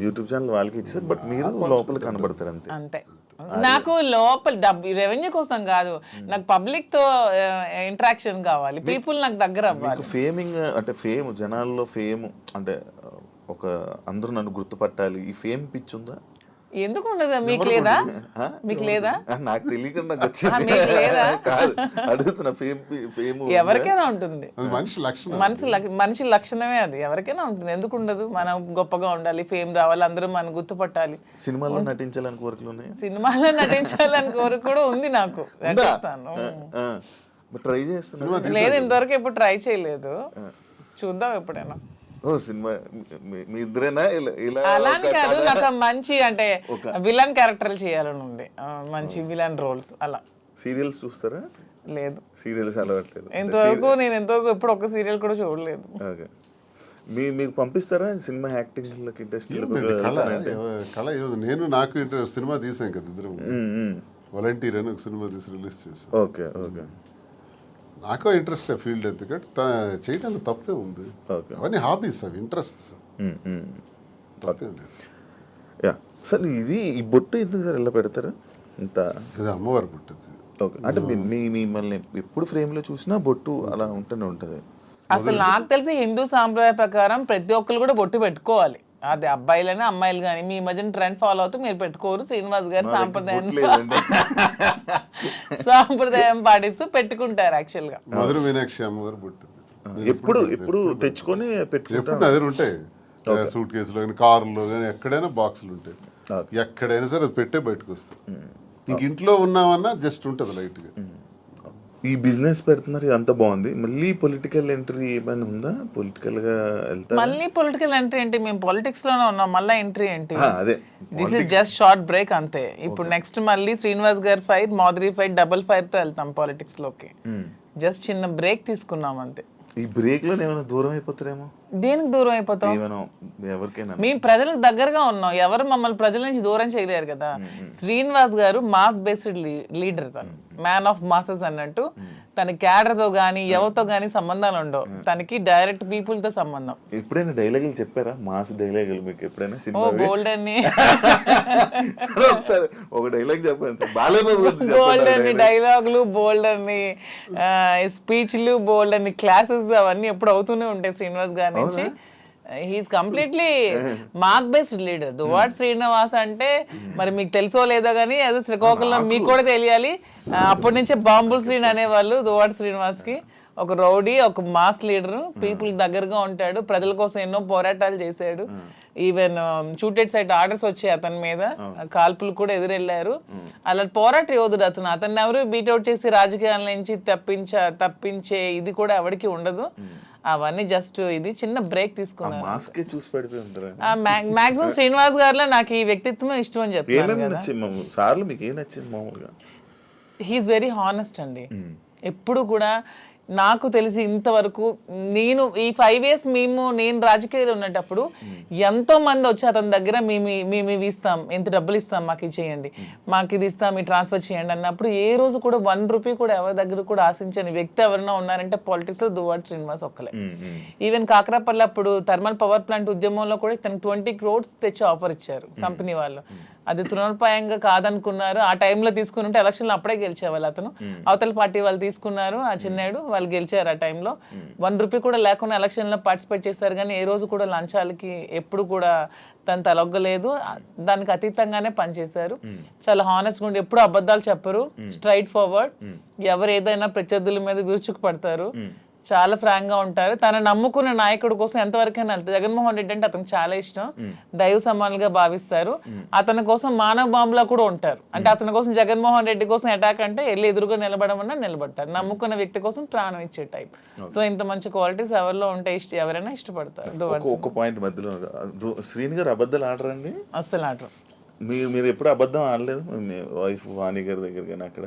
యూట్యూబ్ ఛానల్ వాళ్ళకి ఇచ్చారు, బట్ మీరు లోపల కనబడతారు అంతే. అంతే, నాకు లోపల రెవెన్యూ కోసం కాదు, నాకు పబ్లిక్ తో ఇంటరాక్షన్ కావాలి, పీపుల్ నాకు దగ్గర అవ్వాలి. ఫేమింగ్ అంటే ఫేమ్, జనాల్లో ఫేమ్ అంటే ఒక అందరూ నన్ను గుర్తుపట్టాలి, ఈ ఫేమ్ పిచ్ ఉందా? ఎందుకు ఉండదు? మీకు లేదా? మీకు లేదా? నాకు తెలియకుండా నాకు వచ్చింది కాదు, అడుగుతున్నా. ఫేమ్ ఎవరికైనా ఉంటుంది, మనిషి లక్షణమే అది, ఎవరికైనా ఉంటుంది, ఎందుకు ఉండదు? మనం గొప్పగా ఉండాలి, ఫేమ్ రావాలి, అందరూ మనం గుర్తుపట్టాలి. సినిమాలో నటించాలని కోరికలు ఉన్నాయి, సినిమాలో నటించాలని కోరిక కూడా ఉంది నాకు. ట్రై చేస్తున్నా, లేదు ఇంతవరకు ఎప్పుడు ట్రై చేయలేదు, చూద్దాం ఎప్పుడైనా. సినిమా మీ ఇద్దరేనా? అలానే కాదు, నాకు మంచి అంటే విలన్ క్యారెక్టర్ చేయాలని ఉంది, మంచి విలన్ రోల్స్. అలా సీరియల్స్ చూస్తారా? లేదు, సీరియల్స్ అలవాట్లేదు నేను ఎంతవరకు ఎప్పుడు ఒక సీరియల్ కూడా చూడలేదు. మీకు పంపిస్తారా సినిమా యాక్టింగ్ ఇంట్రెస్ట్? నాకు సినిమా తీసాం కదా ఇద్దరు, వాలంటీర్ అని ఒక సినిమా తీసి రిలీజ్ చేసాం. ఓకే ఓకే, నాకు ఇంట్రెస్ట్ ఫీల్డ్, ఎందుకంటే చేయడానికి తప్పే ఉంది, అవన్నీ హాబీస్, అవి ఇంట్రెస్ట్స్, తప్పే లేదు. సార్ ఇది ఈ బొట్టు ఎందుకు సార్ ఇలా పెడతారు? ఇంత అమ్మవారి బొట్టు. ఓకే, అంటే మిమ్మల్ని ఎప్పుడు ఫ్రేమ్లో చూసినా బొట్టు అలా ఉంటూనే ఉంటుంది. అసలు నాకు తెలిసి హిందూ సాంప్రదాయ ప్రకారం ప్రతి ఒక్కరు కూడా బొట్టు పెట్టుకోవాలి. అది అబ్బాయిలైనా అమ్మాయిలు కానీ. మీ మధ్యన ట్రెండ్ ఫాలో అవుతూ మీరు పెట్టుకోరు. శ్రీనివాస్ గారు సాంప్రదాయం పాటిస్తూ పెట్టుకుంటారు యాక్చువల్ గా. మధుర మీనాక్షి అమ్మగారు బొట్టు ఎప్పుడు తెచ్చుకొని ఎప్పుడు నా దగ్గర ఉంటాయి. సూట్ కేసులో కానీ కారులో కానీ ఎక్కడైనా బాక్సులు ఉంటాయి. ఎక్కడైనా సరే అది పెట్టే బయటకు వస్తాయి. ఇంక ఇంట్లో ఉన్నామన్నా జస్ట్ ఉంటుంది లైట్ గా. ఈ బిజినెస్ పెడుతున్నారు, అంత బాగుంది. మళ్ళీ పొలిటికల్ ఎంట్రీ ఏమైనా ఉందా? పొలిటికల్ గా వెళ్తారా? మళ్ళీ పొలిటికల్ ఎంట్రీ ఏంటి? మేము పాలిటిక్స్ లోనే ఉన్నాం, మళ్ళీ ఎంట్రీ ఏంటి? అదే this is just short break అంతే. ఇప్పుడు నెక్స్ట్ మళ్ళీ శ్రీనివాస్ గారి fight, Madhuri fight, double fight తో వెళ్తాం పాలిటిక్స్ లోకి. జస్ట్ చిన్న బ్రేక్ తీసుకున్నాం అంతే. ఈ బ్రేక్ లో ఏమైనా దూరం అయిపోతారేమో. దేనికి దూరం అయిపోతాం? ఎవరికైనా మేము ప్రజలకు దగ్గరగా ఉన్నాం. ఎవరు మమ్మల్ని ప్రజల నుంచి దూరం చేయలేరు కదా. శ్రీనివాస్ గారు మాస్ బేస్డ్ లీడర్, తను మ్యాన్ ఆఫ్ మాసెస్ అన్నట్టు. తన క్యాడర్ తో గానీ ఎవరితో గానీ సంబంధాలు ఉండవు. తనకి డైరెక్ట్ పీపుల్ తో సంబంధం. ఎప్పుడైనా డైలాగులు చెప్పారా? మాస్ డైలాగులు మీకు ఎప్పుడైనా? ఓ గోల్డ్ అని ఒకసారి ఒక డైలాగ్ చెప్పండి. గోల్డ్ అని డైలాగులు, బోల్డ్ అని స్పీచ్లు, బోల్డ్ అని క్లాసెస్ అవన్నీ ఎప్పుడు అవుతూనే ఉంటాయి శ్రీనివాస్ గారి నుంచి. He is completely mass based leader. Duvvada Srinivas అంటే మరి మీకు తెలుసో లేదో కానీ అదే శ్రీకాకుళం మీకు కూడా తెలియాలి. అప్పటి నుంచే బాంబుల్ శ్రీని అనేవాళ్ళు దువ్వాడ శ్రీనివాస్ కి. ఒక రౌడీ, ఒక మాస్ లీడర్, పీపుల్ దగ్గరగా ఉంటాడు, ప్రజల కోసం ఎన్నో పోరాటాలు చేశాడు. ఈవెన్ షూటెడ్ సైట్ ఆర్డర్స్ వచ్చాయి అతని మీద, కాల్పులు కూడా ఎదురెళ్లారు. అలా పోరాట యోధుడు అతను. అతన్ని ఎవరు బీట్అవుట్ చేసి రాజకీయాల నుంచి తప్పించే ఇది కూడా ఎవరికి ఉండదు. అవన్నీ జస్ట్ ఇది చిన్న బ్రేక్ తీసుకున్నాను. మాక్సిమం శ్రీనివాస్ గారిలో నాకు ఈ వ్యక్తిత్వం ఇష్టం అని చెప్తాను కదా. హీఈస్ వెరీ హానెస్ట్ అండి. ఎప్పుడు కూడా నాకు తెలిసి ఇంతవరకు నేను ఈ 5 years నేను రాజకీయాలు ఉన్నప్పుడు ఎంతో మంది వచ్చి అతని దగ్గర మేము ఇస్తాం, ఎంత డబ్బులు ఇస్తాం, మాకు ఇది చేయండి, మాకు ఇది ఇస్తాం, ఈ ట్రాన్స్ఫర్ చేయండి అన్నప్పుడు ఏ రోజు కూడా 1 రూపీ కూడా ఎవరి దగ్గర కూడా ఆశించని వ్యక్తి ఎవరైనా ఉన్నారంటే పాలిటిక్స్ లో దువ్వాడ శ్రీనివాస్ ఒక్కలే. ఈవెన్ కాకరాపల్లి అప్పుడు థర్మల్ పవర్ ప్లాంట్ ఉద్యమంలో కూడా తనకు 20 crores తెచ్చి ఆఫర్ ఇచ్చారు కంపెనీ వాళ్ళు. అది తృణోపాయంగా కాదనుకున్నారు. ఆ టైంలో తీసుకుని ఉంటే ఎలక్షన్లో అప్పుడే గెలిచేవాళ్ళు. అతను అవతల పార్టీ వాళ్ళు తీసుకున్నారు, ఆ చిన్నాడు వాళ్ళు గెలిచారు. ఆ టైంలో 1 రూపీ కూడా లేకుండా ఎలక్షన్లో పార్టిసిపేట్ చేస్తారు. కానీ ఏ రోజు కూడా లంచాలకి ఎప్పుడు కూడా తను తలొగ్గలేదు. దానికి అతీతంగానే పనిచేశారు. చాలా హానెస్ట్గా ఉండి ఎప్పుడు అబద్ధాలు చెప్పరు, స్ట్రైట్ ఫార్వర్డ్. ఎవరు ఏదైనా ప్రత్యర్థుల మీద విరుచుకు పడతారు, చాలా ఫ్రాంక్ గా ఉంటారు. తన నమ్ముకున్న నాయకుడి కోసం ఎంతవరకైనా వెళ్తారు. జగన్మోహన్ రెడ్డి అంటే అతనికి చాలా ఇష్టం, దైవ సమానులుగా భావిస్తారు. అతని కోసం మానవ బాంబులా కూడా ఉంటారు. అంటే అతని కోసం జగన్మోహన్ రెడ్డి కోసం అటాక్ అంటే వెళ్ళి ఎదురుగా నిలబడమన్నా నిలబడతారు. నమ్ముకున్న వ్యక్తి కోసం ప్రాణం ఇచ్చే టైప్. సో ఇంత మంచి క్వాలిటీస్ ఎవరిలో ఉంటే ఎవరైనా ఇష్టపడతారు. ఒక పాయింట్ మధ్యలో శ్రీని గారు అబద్ధాలు ఆడరండి? అస్సలు ఆడరు. మీరు ఎప్పుడు అబద్ధం ఆడలేదు మీ వైఫ్ వాణి గారి దగ్గర? కానీ అక్కడ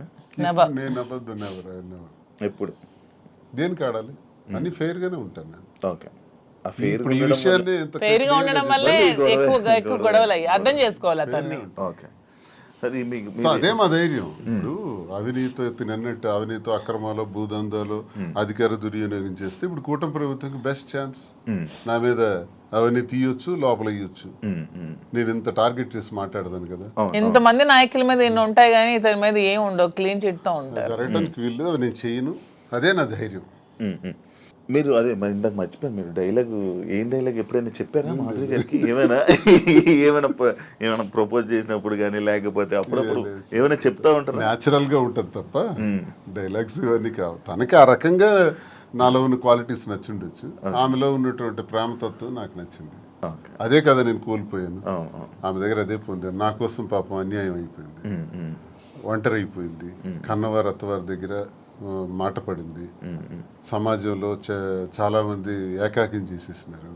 నేను అబద్ధం ఎప్పుడు దేనికి ఆడాలి? అన్ని ఫెయిర్ గానే ఉంటాను నేను. ఓకే. ఇప్పుడు ఈ విషయాన్ని ఫెయిర్ గా ఉండడం వల్లే ఎక్కువ గొడవలు అయ్యి అర్థం చేసుకోవాలి అతన్ని. ఓకే. సో అదే మా ధైర్యం. ఇప్పుడు అవినీతి అవినీతి అక్రమాలు, భూదందాలు, అధికార దుర్వినియోగం చేస్తే ఇప్పుడు కూటమి ప్రభుత్వంకి బెస్ట్ ఛాన్స్. నా మీద అవినీతి తీయొచ్చు, లోపల ఇయ్యొచ్చు. నేను ఇంత టార్గెట్ చేసి మాట్లాడదాను కదా. ఇంతమంది నాయకుల మీద ఎన్ని ఉంటాయి కానీ ఇతని మీద ఏం ఉండవు, క్లీన్ చిట్ తో ఉంటాయి. జరగడానికి వీళ్ళు నేను చేయను. అదే నా ధైర్యం. మీరు అదే ఇందాక మర్చిపోయాను, మీరు ఏం డైలాగ్ ఎప్పుడైనా చెప్పారా మాధురి గారికి? ఏమైనా ప్రపోజ్ చేసినప్పుడు కానీ లేకపోతే అప్పుడప్పుడు ఏమైనా చెప్తా ఉంటారు? న్యాచురల్ గా ఉంటుంది తప్ప డైలాగ్స్ ఇవన్నీ కావు. తనకి ఆ రకంగా నాలో ఉన్న క్వాలిటీస్ నచ్చిండొచ్చు. ఆమెలో ఉన్నటువంటి ప్రేమతత్వం నాకు నచ్చింది. అదే కదా నేను కోల్పోయాను. ఆమె దగ్గర అదే పొందాను. నా కోసం పాపం అన్యాయం అయిపోయింది, ఒంటరి అయిపోయింది, కన్నవారు అత్తవారి దగ్గర మాట పడింది. సమాజంలో చాలా మంది ఏకాకిం చేసేసినారు.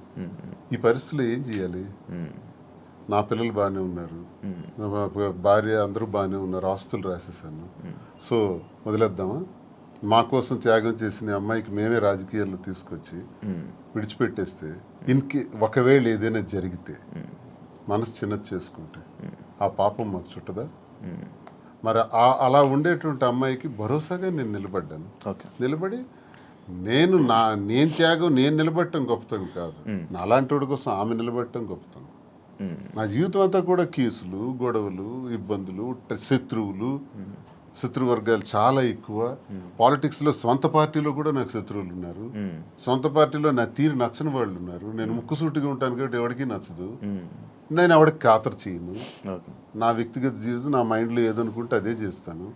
ఈ పరిస్థితుల్లో ఏం చేయాలి? నా పిల్లలు బాగానే ఉన్నారు, భార్య అందరూ బాగానే ఉన్నారు, ఆస్తులు రాసేసాను. సో వదిలేద్దామా? మా కోసం త్యాగం చేసిన అమ్మాయికి మేమే రాజకీయాల్లో తీసుకొచ్చి విడిచిపెట్టేస్తే ఒకవేళ ఏదైనా జరిగితే మనసు చిన్నది చేసుకుంటే ఆ పాపం మాకు చుట్టదా? మరి అలా ఉండేటువంటి అమ్మాయికి భరోసాగా నేను నిలబడ్డాను. నిలబడి నేను త్యాగం నేను నిలబడటం గొప్పతనం కాదు, నాలాంటి వాడి కోసం ఆమె నిలబడటం గొప్పతనం. నా జీవితం అంతా కూడా కేసులు, గొడవలు, ఇబ్బందులు, శత్రువులు, శత్రువర్గాలు చాలా ఎక్కువ. పాలిటిక్స్లో సొంత పార్టీలో కూడా నాకు శత్రువులు ఉన్నారు. సొంత పార్టీలో నా తీరు నచ్చని వాళ్ళు ఉన్నారు. నేను ముక్కుసూటిగా ఉంటాను కాబట్టి ఎవరికి నచ్చదు. నేను ఎవరికి ఖాతరు చేయను. నా వ్యక్తిగత జీవితం నా మైండ్లో ఏదనుకుంటే అదే చేస్తాను.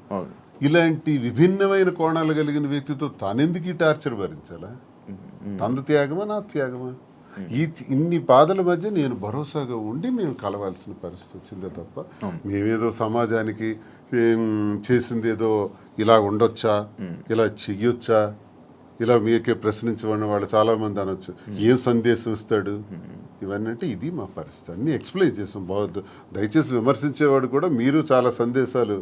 ఇలాంటి విభిన్నమైన కోణాలు కలిగిన వ్యక్తితో తానెందుకు ఈ టార్చర్ భరించాలా? తందు త్యాగమా నా త్యాగమా? ఇన్ని బాధల మధ్య నేను భరోసాగా ఉండి మేము కలవాల్సిన పరిస్థితి వచ్చిందే తప్ప మేమేదో సమాజానికి చేసింది ఏదో ఇలా ఉండొచ్చా, ఇలా చెయ్యొచ్చా, ఇలా మీకే ప్రశ్నించబడిన వాళ్ళు చాలా మంది అనొచ్చు. ఏం సందేశం ఇస్తాడు ఇవన్నీ అంటే ఇది మా పరిస్థితి. అన్నీ ఎక్స్ప్లెయిన్ చేసాం. బాగుంది. దయచేసి విమర్శించేవాడు కూడా మీరు చాలా సందేశాలు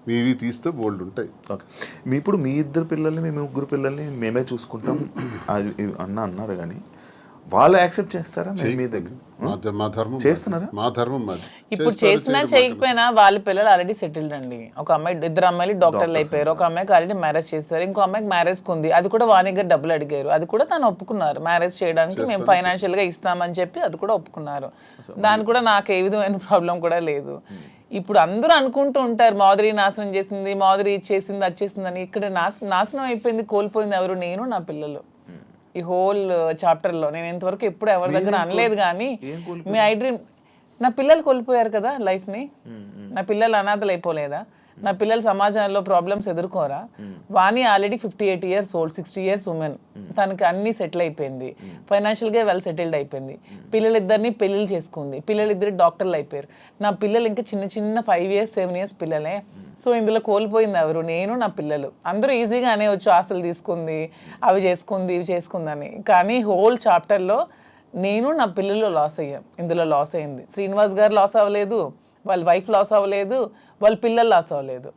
మీవి తీస్తే బోల్డ్ ఉంటాయి. ఓకే, ఇప్పుడు మీ ఇద్దరు పిల్లల్ని మీ ముగ్గురు పిల్లల్ని మేమే చూసుకుంటాం అది అన్నారు కానీ వాళ్ళు యాక్సెప్ట్ చేస్తారా? మీ దగ్గర మా ధర్మం చేస్తున్నారా? మా ధర్మం మాది. ఇప్పుడు చేసినా చేయకపోయినా వాళ్ళ పిల్లలు ఆల్రెడీ సెటిల్డ్ అండి. ఒక అమ్మాయి, ఇద్దరు అమ్మాయిలు డాక్టర్లు అయిపోయారు. ఒక అమ్మాయికి ఆల్రెడీ మ్యారేజ్ చేస్తారు. ఇంకో అమ్మాయికి మ్యారేజ్ ఉంది. అది కూడా వాణి గారు డబ్బులు అడిగారు. అది కూడా తను ఒప్పుకున్నారు. మ్యారేజ్ చేయడానికి మేము ఫైనాన్షియల్ గా ఇస్తామని చెప్పి అది కూడా ఒప్పుకున్నారు. దాని కూడా నాకు ఏ విధమైన ప్రాబ్లం కూడా లేదు. ఇప్పుడు అందరూ అనుకుంటూ ఉంటారు మాధురి నాశనం చేసింది, మాధురి ఇచ్చేసింది, వచ్చేసింది అని. ఇక్కడ నాశనం అయిపోయింది, కోల్పోయింది ఎవరు? నేను, నా పిల్లలు. ఈ హోల్ చాప్టర్ లో నేను ఇంతవరకు ఎప్పుడు ఎవరి దగ్గర అనలేదు కానీ మీ ఐ డ్రీమ్, నా పిల్లలు కోల్పోయారు కదా లైఫ్ ని. నా పిల్లలు అనాథలు అయిపోలేదా? నా పిల్లలు సమాజంలో ప్రాబ్లమ్స్ ఎదుర్కోరా? Vani already 58 years old, 60 years women. తనకి అన్ని సెటిల్ అయిపోయింది, ఫైనాన్షియల్ గా వెల్ సెటిల్డ్ అయిపోయింది. పిల్లలిద్దరిని పెళ్లిళ్ళు చేసుకుంది. పిల్లలిద్దరు డాక్టర్లు అయిపోయారు. నా పిల్లలు ఇంకా చిన్న 5 years 7 years పిల్లలే. సో ఇందులో కోల్పోయింది ఎవరు? నేను, నా పిల్లలు. అందరూ ఈజీగా అనేవచ్చు ఆస్తులు తీసుకుంది, అవి చేసుకుంది, ఇవి చేసుకుందని. కానీ హోల్ చాప్టర్లో నేను, నా పిల్లలు లాస్ అయ్యాం. ఇందులో లాస్ అయింది శ్రీనివాస్ గారు లాస్ అవ్వలేదు, వాళ్ళ వైఫ్ లాస్ అవ్వలేదు, వాళ్ళ పిల్లలు లాస్ అవ్వలేదు,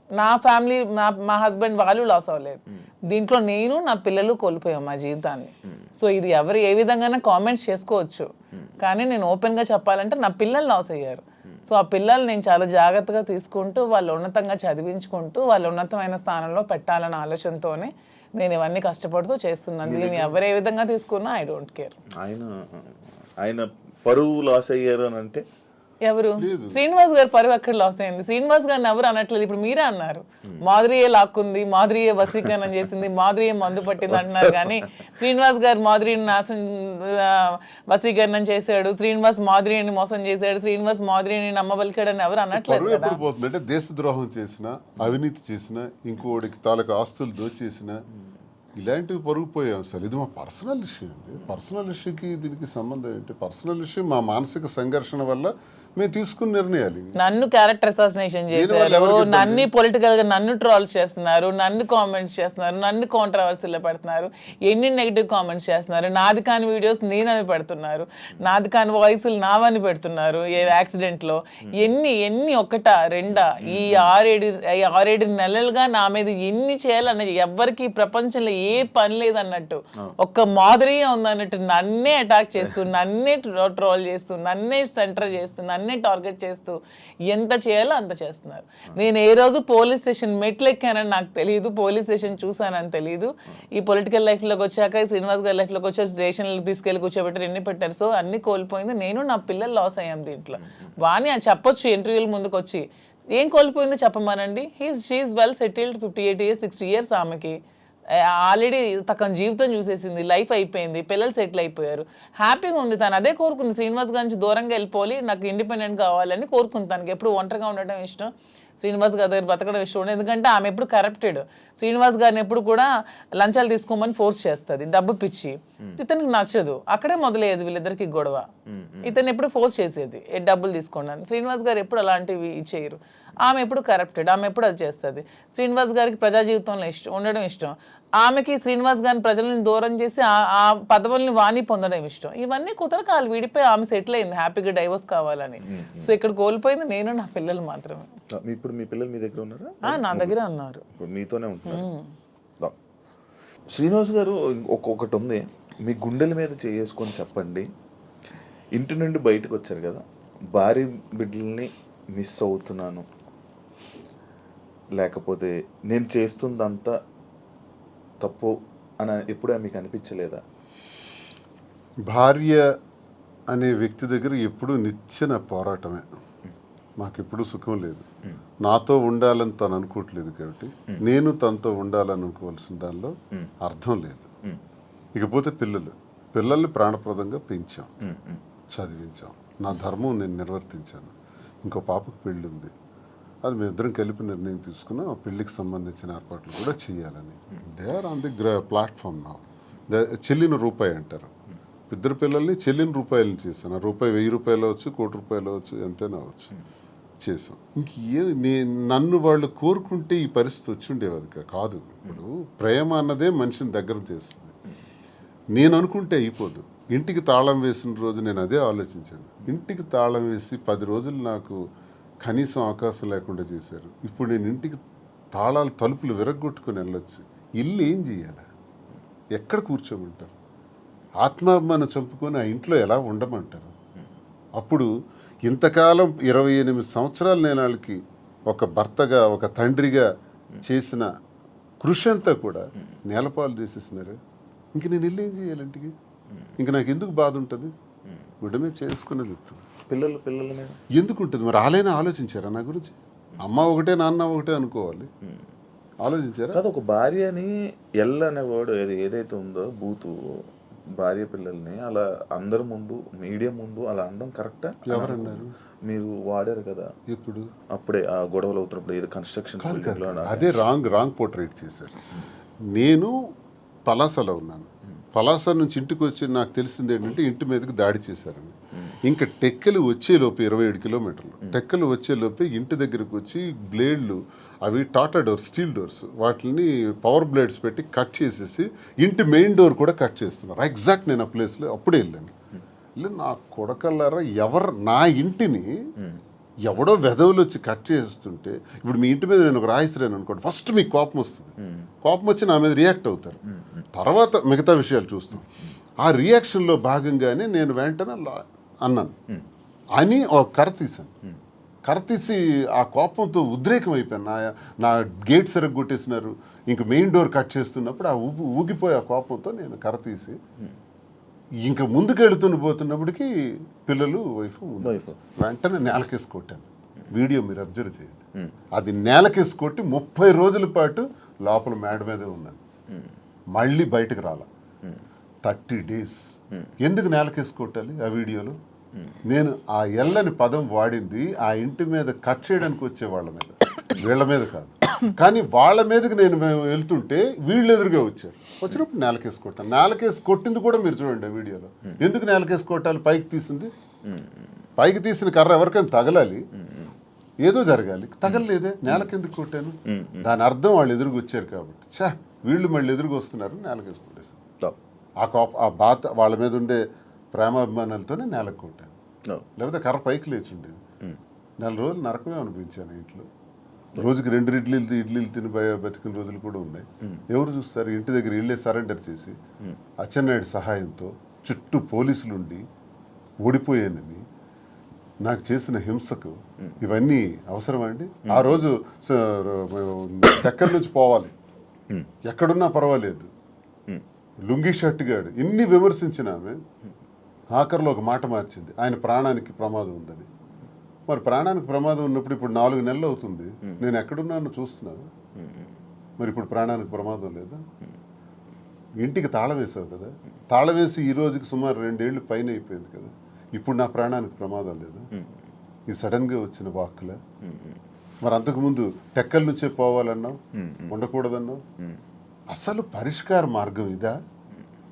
నా ఫ్యామిలీ మా హస్బెండ్ వాళ్ళు లాస్ అవ్వలేదు. దీంట్లో నేను, నా పిల్లలు కోల్పోయాం మా జీవితాన్ని. సో ఇది ఎవరు ఏ విధంగా కామెంట్స్ చేసుకోవచ్చు, కానీ నేను ఓపెన్గా చెప్పాలంటే నా పిల్లలు లాస్ అయ్యారు. సో ఆ పిల్లలు నేను చాలా జాగ్రత్తగా తీసుకుంటూ వాళ్ళు ఉన్నతంగా చదివించుకుంటూ వాళ్ళు ఉన్నతమైన స్థానంలో పెట్టాలన్న ఆలోచనతోనే నేను ఇవన్నీ కష్టపడుతూ చేస్తున్నాను. దీన్ని ఎవరు ఏ విధంగా తీసుకున్నా ఐ డోంట్ కేర్. ఆయన పరువు లాస్ అయ్యారు అని అంటే ఎవరు? శ్రీనివాస్ గారు పరువు ఎక్కడ లాస్ అయింది? శ్రీనివాస్ గారిని ఎవరు అనట్లేదు. ఇప్పుడు మీరే అన్నారు మాధురియే లాక్కుంది, మాధురియే వశీకరణం చేసింది, మాధురియే మందు పట్టింది అంటున్నారు. కానీ శ్రీనివాస్ గారు మాధురిని వశీకరణం చేశాడు, శ్రీనివాస్ మాధురిని మోసం చేశాడు, శ్రీనివాస్ మాధురిని నమ్మబలికాడని ఎవరు అనట్లేదు కదా. పోతుందంటే దేశద్రోహం చేసిన, అవినీతి చేసిన, ఇంకోటికి తాలూకు ఆస్తులు దోచేసిన ఇలాంటివి పరుగుపోయాం. అసలు ఇది మా పర్సనల్ ఇష్యూ అండి. పర్సనల్ ఇష్యూకి దీనికి సంబంధం ఏంటి? పర్సనల్ ఇష్యూ మా మానసిక సంఘర్షణ వల్ల మేము తీసుకున్న నిర్ణయాలు. నన్ను క్యారెక్టర్ అసాసినేషన్ చేశారు, నన్ను పొలిటికల్ గా నన్ను ట్రోల్స్ చేస్తున్నారు, నన్ను కామెంట్స్ చేస్తున్నారు, నన్ను కాంట్రవర్సీలో పెడుతున్నారు, ఎన్ని నెగిటివ్ కామెంట్స్ చేస్తున్నారు, నాది కాని వీడియోస్ నేనని పెడుతున్నారు, నాది కాని వాయిస్లు నావని పెడుతున్నారు. ఏ యాక్సిడెంట్ లో ఎన్ని ఒకటా రెండా ఈ 6-7 నెలలుగా నా మీద ఎన్ని చేయాలన్నది ఎవ్వరికి ప్రపంచంలో ఏ పని లేదన్నట్టు ఒక్క మాధురియే ఉందన్నట్టు నన్నే అటాక్ చేస్తూ, నన్నే ట్రోల్ చేస్తూ, నన్నే సెంటర్ చేస్తూ, నన్నే టార్గెట్ చేస్తూ ఎంత చేయాలో అంత చేస్తున్నారు. నేను ఏ రోజు పోలీస్ స్టేషన్ మెట్లు ఎక్కానని నాకు తెలియదు, పోలీస్ స్టేషన్ చూసానని తెలియదు. ఈ పొలిటికల్ లైఫ్లోకి వచ్చాక, శ్రీనివాస్ గారి లైఫ్లోకి వచ్చాక స్టేషన్లకు తీసుకెళ్ళి కూర్చోబెట్టారు, ఎన్ని పెట్టారు. సో అన్ని కోల్పోయింది నేను, నా పిల్లలు లాస్ అయ్యాం దీంట్లో. వాణి అని చెప్పొచ్చు ఇంటర్వ్యూల ముందుకు వచ్చి, ఏం కోల్పోయిందో చెప్పమానండి. She's well settled, 58 years 60 years ఆమెకి ఆల్రెడీ తన జీవితం చూసేసింది, లైఫ్ అయిపోయింది, పిల్లలు సెటిల్ అయిపోయారు, హ్యాపీగా ఉంది. తను అదే కోరుకుంది, శ్రీనివాస్ గారి నుంచి దూరంగా వెళ్ళిపోవాలి, నాకు ఇండిపెండెంట్ కావాలని కోరుకుంది. తనకి ఎప్పుడు ఒంటరిగా ఉండటం ఇష్టం, శ్రీనివాస్ గారి దగ్గర బతకడం ఇష్టం. ఎందుకంటే ఆమె ఎప్పుడు కరప్టెడ్. శ్రీనివాస్ గారిని ఎప్పుడు కూడా లంచాలు తీసుకోమని ఫోర్స్ చేస్తుంది, డబ్బు పిచ్చి. ఇతనికి నచ్చదు, అక్కడే మొదలయ్యేది వీళ్ళిద్దరికి గొడవ. ఇతను ఎప్పుడు ఫోర్స్ చేసేది డబ్బులు తీసుకోండి. శ్రీనివాస్ గారు ఎప్పుడు అలాంటివి చేయరు. ఆమె ఎప్పుడు కరప్టెడ్, ఆమె ఎప్పుడు అది చేస్తుంది. శ్రీనివాస్ గారికి ప్రజా జీవితంలో ఉండడం ఇష్టం, ఆమెకి శ్రీనివాస్ గారిని ప్రజలను దూరం చేసి ఆ పదవుల్ని వాణి పొందడం ఇష్టం. ఇవన్నీ కుదరక వాళ్ళు విడిపోయి ఆమె సెటిల్ అయింది, హ్యాపీగా డైవోర్స్ కావాలని. సో ఇక్కడ కోల్పోయింది నేను, నా పిల్లలు మాత్రమే. ఇప్పుడు మీ పిల్లలు మీ దగ్గర ఉన్నారా? నా దగ్గర ఉన్నారు, మీతోనే ఉంటున్నారు. శ్రీనివాస్ గారు ఒక్కొక్కటి ఉంది, మీ గుండెల మీద చేసుకొని చెప్పండి. ఇంటి నుండి బయటకు వచ్చారు కదా, భార్య బిడ్డల్ని మిస్ అవుతున్నాను, లేకపోతే నేను చేస్తుందంతా తప్పు అని ఎప్పుడూ మీకు అనిపించలేదా? భార్య అనే వ్యక్తి దగ్గర ఎప్పుడూ నిచ్చెన పోరాటమే. మాకు ఎప్పుడు సుఖం లేదు. నాతో ఉండాలని తను అనుకోవట్లేదు కాబట్టి నేను తనతో ఉండాలని అనుకోవాల్సిన దానిలో అర్థం లేదు. ఇకపోతే పిల్లల్ని ప్రాణప్రదంగా పెంచాం, చదివించాం, నా ధర్మం నేను నిర్వర్తించాను. ఇంకో పాపకు పెళ్ళి ఉంది, అది మేమిద్దరం కలిపి నిర్ణయం తీసుకున్నాం. ఆ పెళ్ళికి సంబంధించిన ఏర్పాట్లు కూడా చేయాలని. They are on the platform నా. చెల్లిన రూపాయి అంటారు. ఇద్దరు పిల్లల్ని చెల్లిన రూపాయలని చేశాను. ఆ రూపాయి 1000 రూపాయలు అవచ్చు, 1 కోటి రూపాయలు అవచ్చు, ఎంతైనా అవచ్చు, చేసాం. నన్ను వాళ్ళు కోరుకుంటే ఈ పరిస్థితి వచ్చి ఉండేది కాదు. ఇప్పుడు ప్రేమ అన్నదే మనిషిని దగ్గర చేస్తుంది. నేను అనుకుంటే అయిపోదు. ఇంటికి తాళం వేసిన రోజు నేను అదే ఆలోచించాను. ఇంటికి తాళం వేసి 10 రోజులు నాకు కనీసం అవకాశం లేకుండా చేశారు. ఇప్పుడు నేను ఇంటికి తలుపులు విరగొట్టుకుని వెళ్ళొచ్చు. ఇల్లు ఏం చేయాలి? ఎక్కడ కూర్చోమంటారు? ఆత్మాభిమానం చంపుకొని ఆ ఇంట్లో ఎలా ఉండమంటారు? అప్పుడు ఇంతకాలం 28 సంవత్సరాలు నేను వాళ్ళకి ఒక భర్తగా, ఒక తండ్రిగా చేసిన కృషి అంతా కూడా నేలపాలు చేసేసినారు. ఇంక నేను ఇల్లు ఏం చేయాలి? ఇంటికి ఇంక నాకు ఎందుకు బాధ ఉంటుంది? గుడ్డమే చేసుకునే చెప్తాను. పిల్లల మీద ఎందుకు ఉంటుంది? మరి వాళ్ళైనా ఆలోచించారా నా గురించి? అమ్మ ఒకటే నాన్న ఒకటే అనుకోవాలి. ఆలోచించారా? కాదు, ఒక భార్యని అనే వర్డ్ ఏదైతే ఉందో బూతు, భార్య పిల్లల్ని అలా అందరి ముందు, మీడియా ముందు అలా అనడం కరెక్టా? ఎవరన్నారు? మీరు వాడారు కదా ఇప్పుడు. అప్పుడే ఆ గొడవలు అవుతున్నప్పుడు ఏదో కన్స్ట్రక్షన్ అదే రాంగ్ పోర్ట్రేట్ చేశారు. నేను పలాసలో ఉన్నాను. పలాస నుంచి ఇంటికి వచ్చి నాకు తెలిసింది ఏంటంటే ఇంటి మీదకి దాడి చేశారని. ఇంకా టెక్కలు వచ్చేలోపు 27 కిలోమీటర్లు టెక్కలు వచ్చేలోపే ఇంటి దగ్గరకు వచ్చి బ్లేడ్లు, అవి టాటా డోర్స్, స్టీల్ డోర్స్, వాటిని పవర్ బ్లేడ్స్ పెట్టి కట్ చేసేసి ఇంటి మెయిన్ డోర్ కూడా కట్ చేస్తున్నారు. ఎగ్జాక్ట్ నేను ఆ ప్లేస్లో అప్పుడే వెళ్ళాను. నా కొడకల్లారా, నా ఇంటిని ఎవడో వెధవులు వచ్చి కట్ చేస్తుంటే, ఇప్పుడు మీ ఇంటి మీద నేను ఒక రాయిసిరాను అనుకోండి, ఫస్ట్ మీకు కోపం వస్తుంది. కోపం వచ్చి నా మీద రియాక్ట్ అవుతారు. తర్వాత మిగతా విషయాలు చూస్తాం. ఆ రియాక్షన్లో భాగంగానే నేను వెంటనే అన్నాను అని ఒక కర్ర తీశాను. కర్ర తీసి ఆ కోపంతో ఉద్రేకం అయిపోయాను. నా గేట్ సరిగ్గా కొట్టేసినారు, ఇంక మెయిన్ డోర్ కట్ చేస్తున్నప్పుడు ఆ ఊగిపోయి ఆ కోపంతో నేను కర్ర తీసి ఇంకా ముందుకెళ్తున్న పోతున్నప్పటికీ పిల్లలు, వైఫ్ వెంటనే నేలకేసి కొట్టాను. వీడియో మీరు అబ్జర్వ్ చేయండి. అది నేలకేసి కొట్టి 30 రోజుల పాటు లోపల మేడ మీదే ఉన్నాను. మళ్ళీ బయటకు రాలా. 30 days. ఎందుకు నేలకేసి కొట్టాలి? ఆ వీడియోలో నేను ఆ ఎల్లని పదం వాడింది ఆ ఇంటి మీద కట్ చేయడానికి వచ్చే వాళ్ళ మీద, వీళ్ళ మీద కాదు. కానీ వాళ్ళ మీదకి నేను వెళ్తుంటే వీళ్ళు ఎదురుగా వచ్చినప్పుడు నేలకేసి కొట్టాను. నేలకేసి కొట్టింది కూడా మీరు చూడండి ఆ వీడియోలో. ఎందుకు నేలకేసి కొట్టాలి? పైకి తీసింది, పైకి తీసిన కర్ర ఎవరికైనా తగలాలి, ఏదో జరగాలి. తగలలేదే, నేలకెందుకు కొట్టాను? దాని అర్థం వాళ్ళు ఎదురుగా వచ్చారు కాబట్టి. వీళ్ళు మళ్ళీ ఎదురుగా వస్తున్నారు, నేలకేసి కొట్టేశాను. ఆ బాధ, వాళ్ళ మీద ఉండే ప్రేమాభిమానాలతోనే నేలకు కొట్టాను. లేకపోతే కర్ర పైకి లేచి ఉండేది. 4 రోజులు నరకమే అనిపించాను ఇంట్లో. రోజుకి 2 ఇడ్లీలు తిని బతికిన రోజులు కూడా ఉన్నాయి. ఎవరు చూస్తారు? ఇంటి దగ్గర ఇళ్ళే సరెండర్ చేసి అచ్చెన్నాయుడు సహాయంతో చుట్టూ పోలీసులు ఉండి ఓడిపోయానని నాకు చేసిన హింసకు ఇవన్నీ అవసరమా అండి? ఆ రోజు ఎక్కడి నుంచి పోవాలి, ఎక్కడున్నా పర్వాలేదు, లుంగీ షర్ట్ గాడు ఇన్ని విమర్శించిన ఆమె ఆఖరిలో ఒక మాట మార్చింది, ఆయన ప్రాణానికి ప్రమాదం ఉందని. మరి ప్రాణానికి ప్రమాదం ఉన్నప్పుడు ఇప్పుడు 4 నెలలు అవుతుంది, నేను ఎక్కడున్నాను చూస్తున్నాను. మరి ఇప్పుడు ప్రాణానికి ప్రమాదం లేదా? ఇంటికి తాళం వేసావు కదా, తాళం వేసి ఈ రోజుకి సుమారు 2 ఏళ్ళు పైన అయిపోయింది కదా, ఇప్పుడు నా ప్రాణానికి ప్రమాదం లేదా? ఈ సడన్గా వచ్చిన వాక్కులే. మరి అంతకుముందు టెక్కల నుంచే పోవాలన్నావు, ఉండకూడదన్నావు. అసలు పరిష్కార మార్గం ఇదా?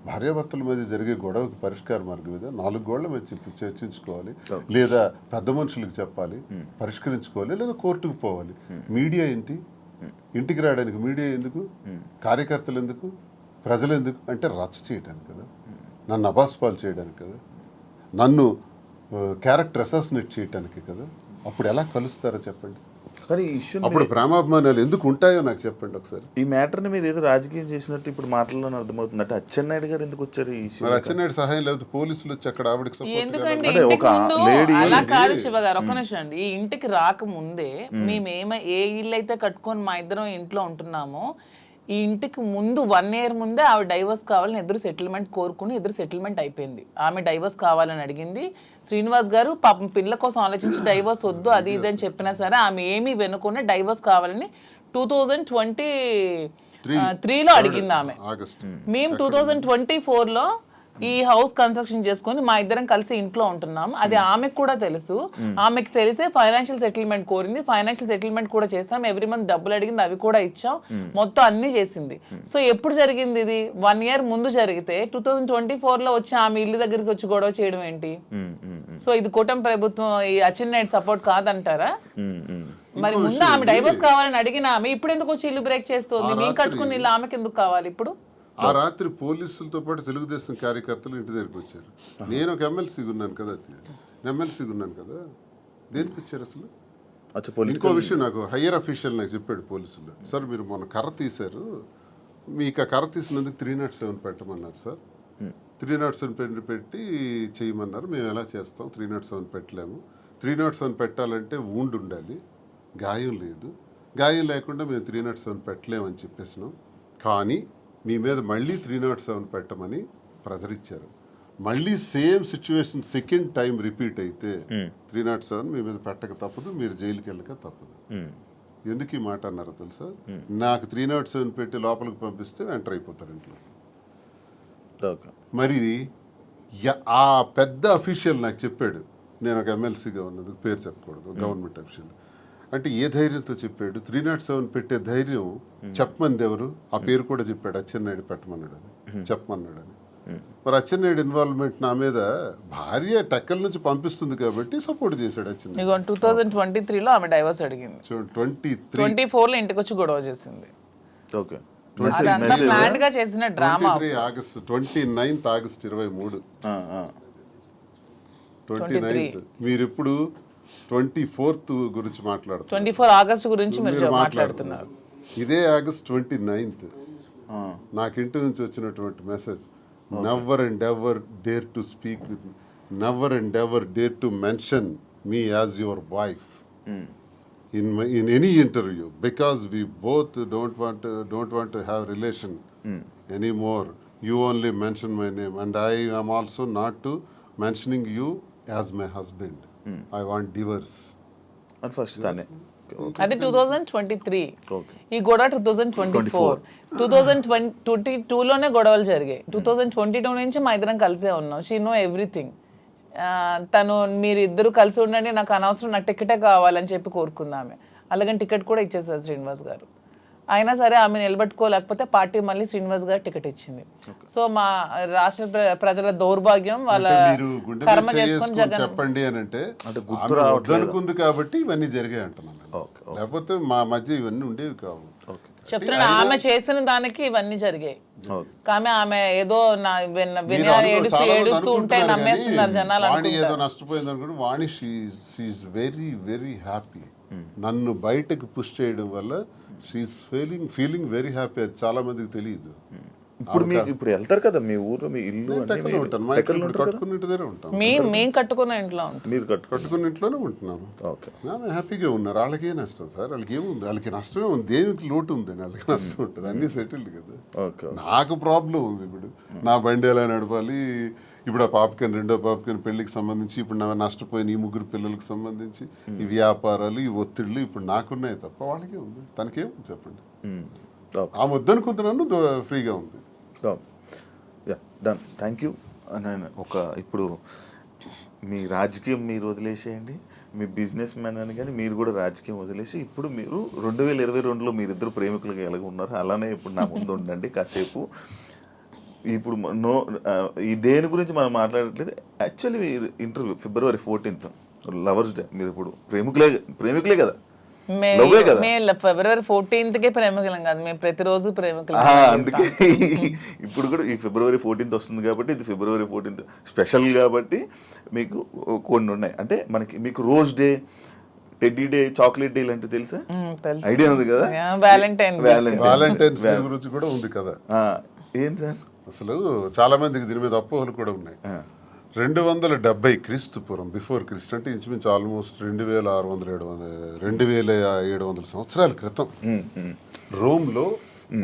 భార్యాభర్తల మధ్య జరిగే గొడవకి పరిష్కార మార్గం ఇదా? 4 గోళ్ల మధ్య చర్చించుకోవాలి, లేదా పెద్ద మనుషులకు చెప్పాలి, పరిష్కరించుకోవాలి, లేదా కోర్టుకు పోవాలి. మీడియా ఏంటి? ఇంటికి రావడానికి మీడియా ఎందుకు? కార్యకర్తలు ఎందుకు? ప్రజలు ఎందుకు? అంటే రచ్చ చేయడానికి కదా, నన్ను అబాస్పాలు చేయడానికి కదా, నన్ను క్యారెక్టర్ అసాసినేట్ చేయడానికి కదా. అప్పుడు ఎలా కలుస్తారో చెప్పండి. కానీ ఈ ఇష్యూ, అప్పుడు ప్రేమాభిమానాలు ఎందుకు ఉంటాయో నాకు చెప్పండి ఒకసారి. ఈ మ్యాటర్ని మీరు ఏదో రాజకీయం చేసినట్టు ఇప్పుడు మాటల్లోనే అర్థమవుతుంది. అంటే అచ్చెన్నాయుడు గారు ఎందుకు వచ్చారు ఈ ఇష్యూ? అచ్చెన్నాయుడు సహాయం లేదు, పోలీసులు వచ్చి అక్కడ ఆవిడకి ఎందుకంటే అంటే ఇంటికి ఒక ముందు lady- అలా కాదు శివ గారు, ఒక్క నిమిషం అండి. ఈ ఇంటికి రాకముందే మేము ఏ ఇల్లు అయితే కట్టుకొని మా ఇద్దరం ఇంట్లో ఉంటున్నామో, ఈ ఇంటికి ముందు 1 year ముందే ఆవిడ డైవర్స్ కావాలని ఎదురు సెటిల్మెంట్ కోరుకుని ఎదురు సెటిల్మెంట్ అయిపోయింది. ఆమె డైవర్స్ కావాలని అడిగింది. శ్రీనివాస్ గారు పాపం పిల్ల కోసం ఆలోచించి డైవర్స్ వద్దు అది ఇది అని చెప్పినా సరే ఆమె ఏమీ వెనుకునే డైవర్స్ కావాలని 2023లో అడిగింది ఆమె. మేము 2024లో ఈ హౌస్ కన్స్ట్రక్షన్ చేసుకొని మా ఇద్దరం కలిసి ఇంట్లో ఉంటున్నాం. అది ఆమెకు కూడా తెలుసు. ఆమెకు తెలిసే ఫైనాన్షియల్ సెటిల్మెంట్ కోరింది. ఫైనాన్షియల్ సెటిల్మెంట్ కూడా చేసాం. ఎవ్రీ మంత్ డబ్బులు అడిగింది, అవి కూడా ఇచ్చాం. మొత్తం అన్ని చేసింది. సో ఎప్పుడు జరిగింది ఇది? 1 year ముందు జరిగితే 2024లో వచ్చి ఆమె ఇల్లు దగ్గరికి వచ్చి గొడవ చేయడం ఏంటి? సో ఇది కూటమి ప్రభుత్వం ఈ అచ్చెన్నాయుడు సపోర్ట్ కాదంటారా? మరి ముందు ఆమె డైవర్స్ కావాలని అడిగిన ఆమె ఇప్పుడు ఎందుకు వచ్చి ఇల్లు బ్రేక్ చేస్తుంది? మేము కట్టుకుని ఇల్లు ఆమెకి ఎందుకు కావాలి ఇప్పుడు? ఆ రాత్రి పోలీసులతో పాటు తెలుగుదేశం కార్యకర్తలు ఇంటి దగ్గరికి వచ్చారు. నేను ఒక ఎమ్మెల్సీగా ఉన్నాను కదా, దేనికి వచ్చారు అసలు? ఇంకో విషయం నాకు హయ్యర్ అఫీషియల్ నాకు చెప్పాడు పోలీసులు, సార్ మీరు మొన్న కర్ర తీశారు, మీకు ఆ కర్ర తీసినందుకు 307 పెట్టమన్నారు సార్. 307 పెట్టి చేయమన్నారు. మేము ఎలా చేస్తాం? 307 పెట్టలేము. 307 పెట్టాలంటే వూండ్ ఉండాలి, గాయం లేదు. గాయం లేకుండా మేము 307 పెట్టలేమని చెప్పేసినాం. కానీ మీ మీద మళ్ళీ 307 పెట్టమని ప్రెజర్ ఇచ్చారు. మళ్ళీ same situation second time repeat అయితే 307 మీ మీద పెట్టక తప్పదు, మీరు జైలుకి వెళ్ళక తప్పదు. ఎందుకు ఈ మాట అన్నారో తెలుసా? నాకు 307 పెట్టి లోపలికి పంపిస్తే ఎంటర్ అయిపోతారు ఇంట్లో. మరి ఆ పెద్ద అఫీషియల్ నాకు చెప్పాడు, నేను ఒక ఎమ్మెల్సీగా ఉన్నది, పేరు చెప్పకూడదు, గవర్నమెంట్ అఫీషియల్. అంటే ఏ ధైర్యంతో చెప్పాడు? 307 పెట్టే ధైర్యం చెప్పమంది ఎవరు? ఆ పేరు కూడా చెప్పాడు, అచ్చెన్నాయుడు పెట్టమన్నాడు అని, చెప్పమన్నాడు అని. మరి అచ్చెన్నాయుడు ఇన్వాల్వ్మెంట్ నా మీద, భార్య టెక్కల నుంచి పంపిస్తుంది కాబట్టి సపోర్ట్ చేశాడు అచ్చెన్నాయుడు. 2023లో ఆమె డైవర్స్ అడిగింది. 24లో ఇంటికి వచ్చి గొడవ చేసింది. ఓకే, అదంతా ప్లాన్ గా చేసిన డ్రామా. 29th August 23 29th. మీరు ఇప్పుడు 24th గురించి మాట్లాడుతున్నారు. 24 ఆగస్ట్ గురించి మీరు మాట్లాడుతున్నారు. ఇదే ఆగస్ట్ 29th నాకు ఇంటి నుంచి వచ్చినటువంటి message, never and ever dare to speak with me, never and ever dare to mention me as your wife in any interview, because we both don't want to have relation anymore. You only mention my name and I am also not to mentioning you as my husband. I want divorce. అని first తానే. అది 2023. Okay. ఈ గొడవ 2024. 2022లోనే గొడవలు జరిగాయి. 2022 నుంచి మా ఇద్దరం కలిసే ఉన్నాం. She know everything. తను మీరు ఇద్దరు కలిసి ఉండండి, నాకు అనవసరం, నాకు టికెటే కావాలని చెప్పి కోరుకుందామె. అలాగని టికెట్ కూడా ఇచ్చేసారు శ్రీనివాస్ గారు. అయినా సరే ఆమె నిలబెట్టుకోలేకపోతే పార్టీ మళ్ళీ శ్రీనివాస్ గారు టికెట్ ఇచ్చింది. సో మా రాష్ట్ర ప్రజల దౌర్భాగ్యం, వాళ్ళ కర్మ చేసుకొని జగన్ చెప్పండి అని అంటే అనుకుంది కాబట్టి ఇవన్నీ జరిగాయి అంటున్నాను. లేకపోతే మా మధ్య ఇవన్నీ ఉండేవి కావు. చెప్తున్నా, ఆమె చేసిన దానికి ఇవన్నీ జరిగాయి. ఆమె ఏదో ఏడుస్తూ ఉంటే నమ్మేస్తున్నారు జనాలు. వాణి ఏదో నష్టపోయింది అనుకుంటే, వాణి షీఈస్ వెరీ వెరీ హ్యాపీ. నన్ను బయటకు పుష్ చేయడం వల్ల షీఈస్ ఫీలింగ్ వెరీ హ్యాపీ. అది చాలా మందికి తెలియదు. ఇప్పుడు మీకు ఇప్పుడు వెళ్తారు కదా మీ ఊరు, మీ ఇల్లు కట్టుకున్న ఇంటిదే ఉంటాం. మేము కట్టుకున్న ఇంట్లో ఉంటాం. మీరు కట్టుకున్న ఇంట్లోనే ఉంటున్నాము. హ్యాపీగా ఉన్నారు. వాళ్ళకి ఏ నష్టం సార్? వాళ్ళకి ఏముంది? వాళ్ళకి నష్టమే ఉంది. దేనికి లోటు ఉంది? వాళ్ళకి నష్టం ఉంటుంది. అన్ని సెటిల్డ్ కదా. నాకు ప్రాబ్లం ఉంది. ఇప్పుడు నా బండి ఎలా నడపాలి? ఇప్పుడు ఆ పాపకని, రెండో పాపకని పెళ్లికి సంబంధించి, ఇప్పుడు నా నష్టపోయిన ఈ 3 పిల్లలకు సంబంధించి ఈ వ్యాపారాలు, ఈ ఒత్తిళ్ళు ఇప్పుడు నాకున్నాయి తప్ప వాళ్ళకే ఉంది. తనకేముంది చెప్పండి? ఆ వద్దనుకుంటున్నాను, ఫ్రీగా ఉంది. Done, thank you. నేను ఇప్పుడు మీ రాజకీయం మీరు వదిలేసేయండి, మీ బిజినెస్ మ్యాన్ అని కానీ మీరు కూడా రాజకీయం వదిలేసి ఇప్పుడు మీరు 2022లో మీరిద్దరు ప్రేమికులుగా ఎలాగ ఉన్నారు అలానే ఇప్పుడు నా ముందు ఉండండి కాసేపు. ఇప్పుడు ఈ దేని గురించి మనం మాట్లాడట్లేదు. Actually interview February 14th lovers day. మీరు ఇప్పుడు ప్రేమికులే కదా? February 14th ప్రేమికులం కాదు, మేము ప్రతిరోజు ప్రేమికులం. అందుకే ఇప్పుడు కూడా ఈ February 14th వస్తుంది కాబట్టి, ఇది February 14th స్పెషల్ కాబట్టి మీకు కొన్ని ఉన్నాయి. అంటే మీకు rose day, teddy day, chocolate day ఇలాంటివి తెలుసా? ఐడియా ఉంది కదా? వ్యాలంటైన్స్ డే గురించి కూడా ఉంది కదా. ఏం సార్ అసలు చాలా మందికి దీని మీద అపోహలు కూడా ఉన్నాయి. 270 క్రీస్తుపూర్వం, బిఫోర్ క్రీస్తు, అంటే ఇంచుమించు ఆల్మోస్ట్ 2700 సంవత్సరాల క్రితం రోమ్లో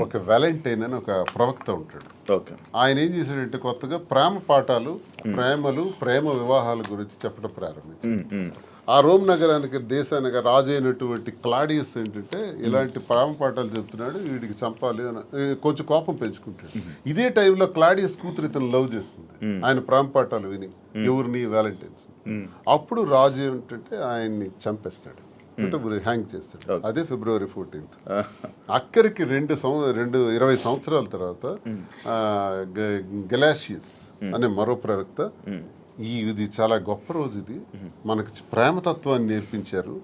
ఒక వ్యాలంటైన్ అని ఒక ప్రవక్త ఉంటాడు. ఓకే. ఆయన ఏం చేశాడంటే కొత్తగా ప్రేమ పాఠాలు, ప్రేమ వివాహాల గురించి చెప్పడం ప్రారంభించాడు. ఆ రోమ్ నగరానికి దేశానికి రాజు అయినటువంటి క్లాడియస్ ఏంటంటే ఇలాంటి ప్రేమ పాఠాలు చెప్తున్నాడు, వీడికి చంపాలి అని కొంచెం కోపం పెంచుకుంటాడు. ఇదే టైంలో క్లాడియస్ కూతురు ఇతను లవ్ చేస్తుంది ఆయన ప్రేమ పాఠాలు విని, ఎవరిని వ్యాలంటైన్స్. అప్పుడు రాజు ఏమిటంటే ఆయన్ని చంపేస్తాడు, అంటే హ్యాంగ్ చేస్తాడు. అదే February 14th. అక్కడికి 20 సంవత్సరాల తర్వాత గెలాషియస్ అనే మరో ప్రవక్త ఇది చాలా గొప్ప రోజు, ఇది మనకి ప్రేమతత్వాన్ని నేర్పించారు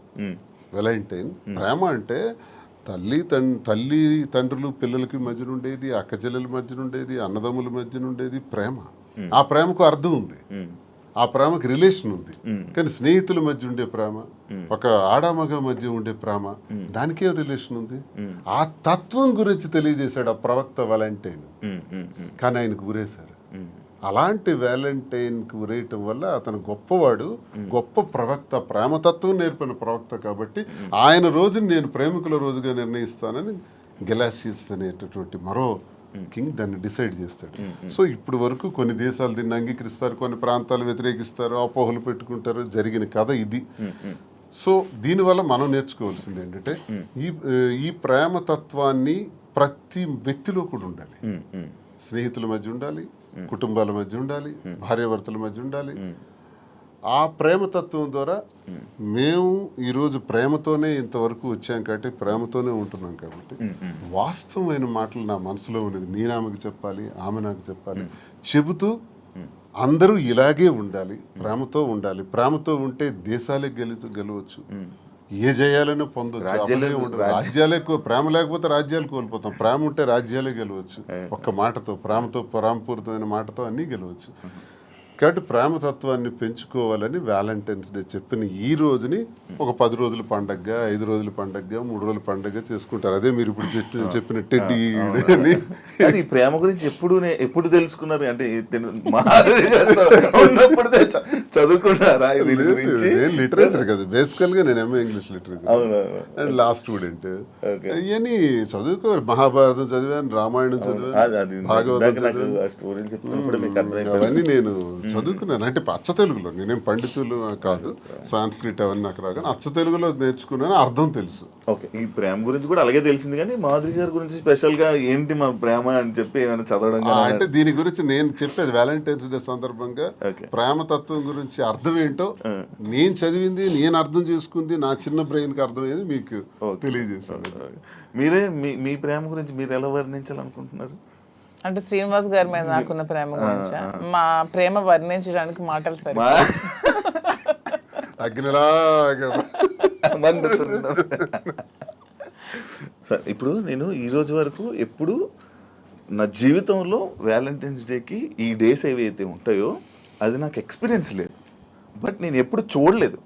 వ్యాలంటైన్. ప్రేమ అంటే తల్లి తండ్రులు పిల్లలకి మధ్యన ఉండేది, అక్క చెల్లెల మధ్యన ఉండేది, అన్నదమ్ముల మధ్యన ఉండేది ప్రేమ. ఆ ప్రేమకు అర్థం ఉంది, ఆ ప్రేమకి రిలేషన్ ఉంది. కానీ స్నేహితుల మధ్య ఉండే ప్రేమ, ఒక ఆడామగ మధ్య ఉండే ప్రేమ, దానికే రిలేషన్ ఉంది. ఆ తత్వం గురించి తెలియజేశాడు ఆ ప్రవక్త వ్యాలంటైన్. కానీ ఆయనకు గురేశారు. అలాంటి వ్యాలంటైన్కి ఉరేయటం వల్ల అతను గొప్పవాడు, గొప్ప ప్రవక్త, ప్రేమతత్వం నేర్పిన ప్రవక్త. కాబట్టి ఆయన రోజుని నేను ప్రేమికుల రోజుగా నిర్ణయిస్తానని గెలాషియస్ అనేటటువంటి మరో కింగ్ దాన్ని డిసైడ్ చేస్తాడు. సో ఇప్పుడు వరకు కొన్ని దేశాలు దీన్ని అంగీకరిస్తారు, కొన్ని ప్రాంతాలు వ్యతిరేకిస్తారు, అపోహలు పెట్టుకుంటారు. జరిగిన కథ ఇది. సో దీనివల్ల మనం నేర్చుకోవాల్సింది ఏంటంటే ఈ ప్రేమతత్వాన్ని ప్రతి వ్యక్తిలో కూడా ఉండాలి. స్నేహితుల మధ్య ఉండాలి, కుటుంబాల మధ్య ఉండాలి, భార్యాభర్తల మధ్య ఉండాలి. ఆ ప్రేమతత్వం ద్వారా మేము ఈరోజు ప్రేమతోనే ఇంతవరకు వచ్చాం కాబట్టి ప్రేమతోనే ఉంటున్నాం కాబట్టి వాస్తవమైన మాటలు నా మనసులో ఉన్నది నేను ఆమెకు చెప్పాలి, ఆమె నాకు చెప్పాలి, చెబుతూ అందరూ ఇలాగే ఉండాలి, ప్రేమతో ఉండాలి. ప్రేమతో ఉంటే దేశాలే గెలవచ్చు, ఏ జయాలను పొందొచ్చు. రాజ్యాలే ప్రేమ లేకపోతే రాజ్యాలు కోల్పోతాం, ప్రేమ ఉంటే రాజ్యాలే గెలవచ్చు. ఒక్క మాటతో, ప్రేమపూరితమైన మాటతో అన్నీ గెలవచ్చు. కాబట్టి ప్రేమతత్వాన్ని పెంచుకోవాలని వ్యాలంటైన్స్ డే చెప్పిన ఈ రోజుని ఒక 10 రోజుల పండగగా, 5 రోజుల పండగగా, 3 రోజుల పండగగా చేసుకుంటారు. అదే మీరు ఇప్పుడు చెప్పిన టెడ్డీ అని. ఈ ప్రేమ గురించి ఎప్పుడు తెలుసుకున్నారు? అంటే ఉన్నప్పుడు చదువుకున్నారా? లిటరేచర్ కదా బేసికల్ గా, నేను MA English literature and law student. ఇవన్నీ చదువుకోవాలి. మహాభారతం చదివాను, రామాయణం చదివాను, భాగవతం చదివాను. అవన్నీ నేను చదువుకున్నాను. అంటే అచ్చ తెలుగులో, నేనేం పండితులు కాదు, సాంస్క్రిట్ అవన్నీ నాకు రాగానే అచ్చ తెలుగులో నేర్చుకున్నాను, అర్థం తెలుసు. ఓకే. ఈ ప్రేమ గురించి కూడా అలాగే తెలిసింది. కానీ మాధురి గారి గురించి స్పెషల్ గా ఏంటి మా ప్రేమ అని చెప్పి ఏమైనా చదవడం? అంటే దీని గురించి నేను చెప్పేది వ్యాలంటైన్స్ డే సందర్భంగా ప్రేమతత్వం గురించి అర్థం ఏంటో నేను చదివింది, నేను అర్థం చేసుకుంది, నా చిన్న బ్రెయిన్ కి అర్థమయ్యేది మీకు తెలియజేశాను. మీరే మీ ప్రేమ గురించి మీరు ఎలా వర్ణించాలనుకుంటున్నారు? అంటే శ్రీనివాస్ గారి మీద నాకున్న ప్రేమ గురించి, మా ప్రేమ వర్ణించడానికి మాటలు సరే. ఇప్పుడు నేను ఈ రోజు వరకు ఎప్పుడు నా జీవితంలో వ్యాలంటైన్స్ డేకి ఈ డేస్ ఏవైతే ఉంటాయో అది నాకు ఎక్స్పీరియన్స్ లేదు. బట్ నేను ఎప్పుడు చూడలేదు.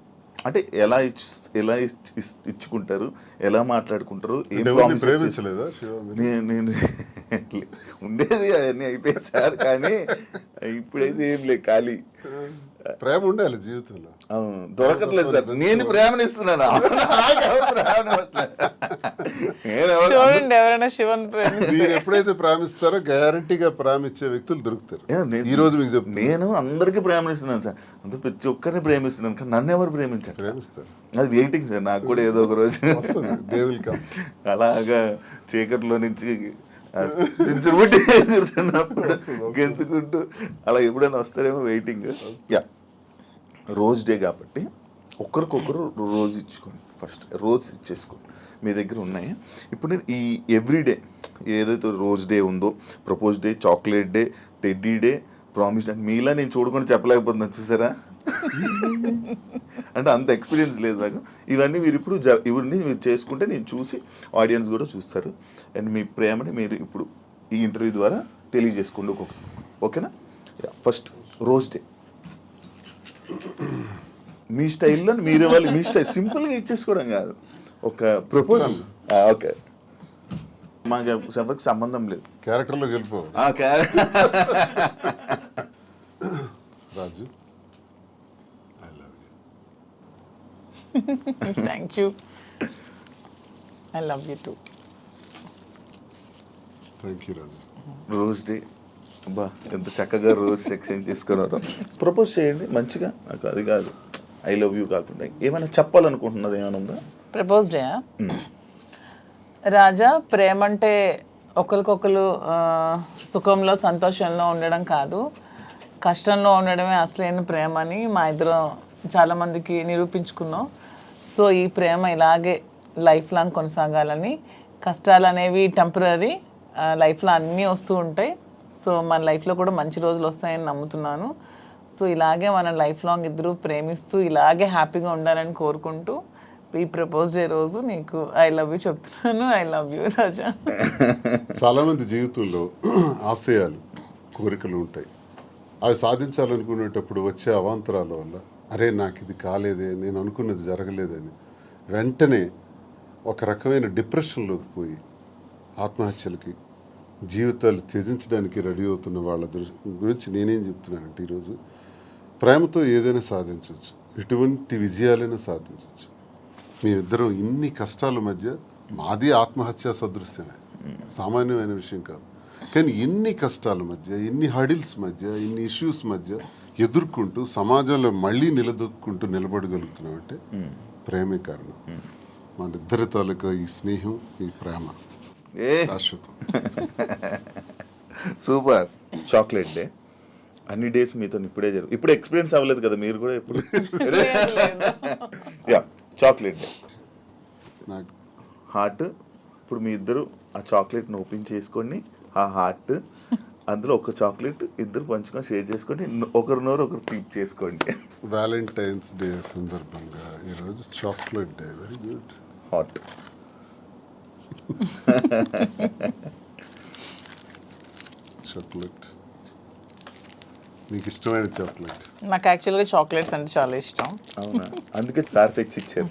అంటే ఎలా ఇచ్చుకుంటారు, ఎలా మాట్లాడుకుంటారు, నేను ఉండేది అవన్నీ అయిపోయి సార్. కానీ ఇప్పుడైతే ఏం లేదు, ఖాళీ. ప్రేమ ఉండాలి జీవితంలో. దొరకట్లేదు సార్. నేను ప్రేమనిస్తున్నాను. చూడండి, ఎవరైనా శివన్ మీరు ఎప్పుడైతే ప్రేమిస్తారో గ్యారంటీగా ప్రేమించే వ్యక్తులు దొరుకుతారు. ఈ రోజు మీకు చెప్తాను, నేను అందరికీ ప్రేమనిస్తున్నాను సార్. అంత ప్రతి ఒక్కరిని ప్రేమిస్తున్నాను. కానీ నన్ను ఎవరు ప్రేమించారు? ప్రేమిస్తారు. అది వెయిటింగ్ సార్. నాకు కూడా ఏదో ఒక రోజు అలాగా చీకట్లో నుంచి గెంతుకుంటూ అలా ఎప్పుడైనా వస్తారేమో వెయిటింగ్. యా, రోజ్ డే కాబట్టి ఒకరికొకరు రోజు ఇచ్చుకోండి. ఫస్ట్ రోజు ఇచ్చేసుకోండి. మీ దగ్గర ఉన్నాయి. ఇప్పుడు నేను ఈ ఎవ్రీడే ఏదైతే రోజ్ డే ఉందో, propose day, chocolate day, teddy day, promise day, మీలా నేను చూడకుండా చెప్పలేకపోతున్నాను. చూసారా? అంటే అంత ఎక్స్పీరియన్స్ లేదు నాకు. ఇవన్నీ మీరు ఇప్పుడు ఇవన్నీ మీరు చేసుకుంటే నేను చూసి ఆడియన్స్ కూడా చూస్తారు. అండ్ మీ ప్రేమని మీరు ఇప్పుడు ఈ ఇంటర్వ్యూ ద్వారా తెలియజేసుకోండి ఒక్కొక్కరు. ఓకేనా? ఫస్ట్ రోజ్ డే మీ స్టైల్లో మీరు ఇవ్వాలి. మీ స్టైల్ సింపుల్గా ఇచ్చేసుకోవడం కాదు, ఒక ప్రపోజల్. ఓకే, మాకు ఎవరికి సంబంధం లేదు. క్యారెక్టర్లోకి వెళ్ళిపో. Raju, I love you. Thank you. I love you too. Thank you Raju. Rose day బా ఎంత చక్కగా రోజ్ ఎక్స్చేంజ్ చేసుకున్నారో. ప్రపోజ్ చేయండి మంచిగా, నాకు అది కాదు ఐ లవ్ యూ కాకుండా ఏమైనా చెప్పాలనుకుంటున్నది ఏమైనా ఉందా? ప్రపోజ్ డే రాజా, ప్రేమ అంటే ఒకరికొకరు సుఖంలో సంతోషంలో ఉండడం కాదు, కష్టంలో ఉండడమే అసలైన ప్రేమ అని మా ఇద్దరం చాలామందికి నిరూపించుకున్నాం. సో ఈ ప్రేమ ఇలాగే లైఫ్ లాంగ్ కొనసాగాలని. కష్టాలు అనేవి టెంపరీ, లైఫ్లో అన్నీ వస్తూ ఉంటాయి. సో మన లైఫ్లో కూడా మంచి రోజులు వస్తాయని నమ్ముతున్నాను. సో ఇలాగే మన లైఫ్ లాంగ్ ఇద్దరు ప్రేమిస్తూ ఇలాగే హ్యాపీగా ఉండాలని కోరుకుంటూ ఈ ప్రపోజ్ డే రోజు నీకు ఐ లవ్ యూ చెప్తున్నాను. ఐ లవ్ యూ రాజా. చాలామంది జీవితంలో ఆశయాలు, కోరికలు ఉంటాయి. అవి సాధించాలనుకునేటప్పుడు వచ్చే అవాంతరాల వల్ల అరే నాకు ఇది కాలేదే, నేను అనుకున్నది జరగలేదని వెంటనే ఒక రకమైన డిప్రెషన్లోకి పోయి ఆత్మహత్యలకి, జీవితాలు త్యజించడానికి రెడీ అవుతున్న వాళ్ళ గురించి నేనేం చెప్తున్నానంటే, ఈరోజు ప్రేమతో ఏదైనా సాధించవచ్చు, ఎటువంటి విజయాలైనా సాధించవచ్చు. మేమిద్దరం ఇన్ని కష్టాల మధ్య, మాది ఆత్మహత్య సదృశ్యమే, సామాన్యమైన విషయం కాదు. కానీ ఎన్ని కష్టాల మధ్య, ఎన్ని హడిల్స్ మధ్య, ఇన్ని ఇష్యూస్ మధ్య ఎదుర్కొంటూ సమాజంలో మళ్ళీ నిలదొక్కుంటూ నిలబడగలుగుతున్నామంటే ప్రేమే కారణం. మన ఇద్దరి తాలూకా ఈ స్నేహం, ఈ ప్రేమ శాశ్వతం. సూపర్. చాక్లెట్ డే అన్ని డేస్ మీతో ఇప్పుడే ఇప్పుడు ఎక్స్పీరియన్స్ అవ్వలేదు కదా మీరు కూడా ఇప్పుడు? యా, చాక్లెట్ డే నాకు హార్ట్. ఇప్పుడు మీ ఇద్దరు ఆ చాక్లెట్ని ఓపెన్ చేసుకొని ఆ హార్ట్ అందులో ఒక చాక్లెట్ ఇద్దరు పంచుకొని షేర్ చేసుకొని ఒకరు నోరు ఒకరు తీప్ చేసుకోండి. వ్యాలంటైన్స్ డే సందర్భంగా ఈరోజు chocolate day. Very good. Hot. Chocolate, నీకు ఇష్టమైన చాక్లెట్? నాకు యాక్చువల్గా చాక్లెట్స్ అంటే చాలా ఇష్టం. అవునా? అందుకే సార్ తెచ్చి ఇచ్చారు.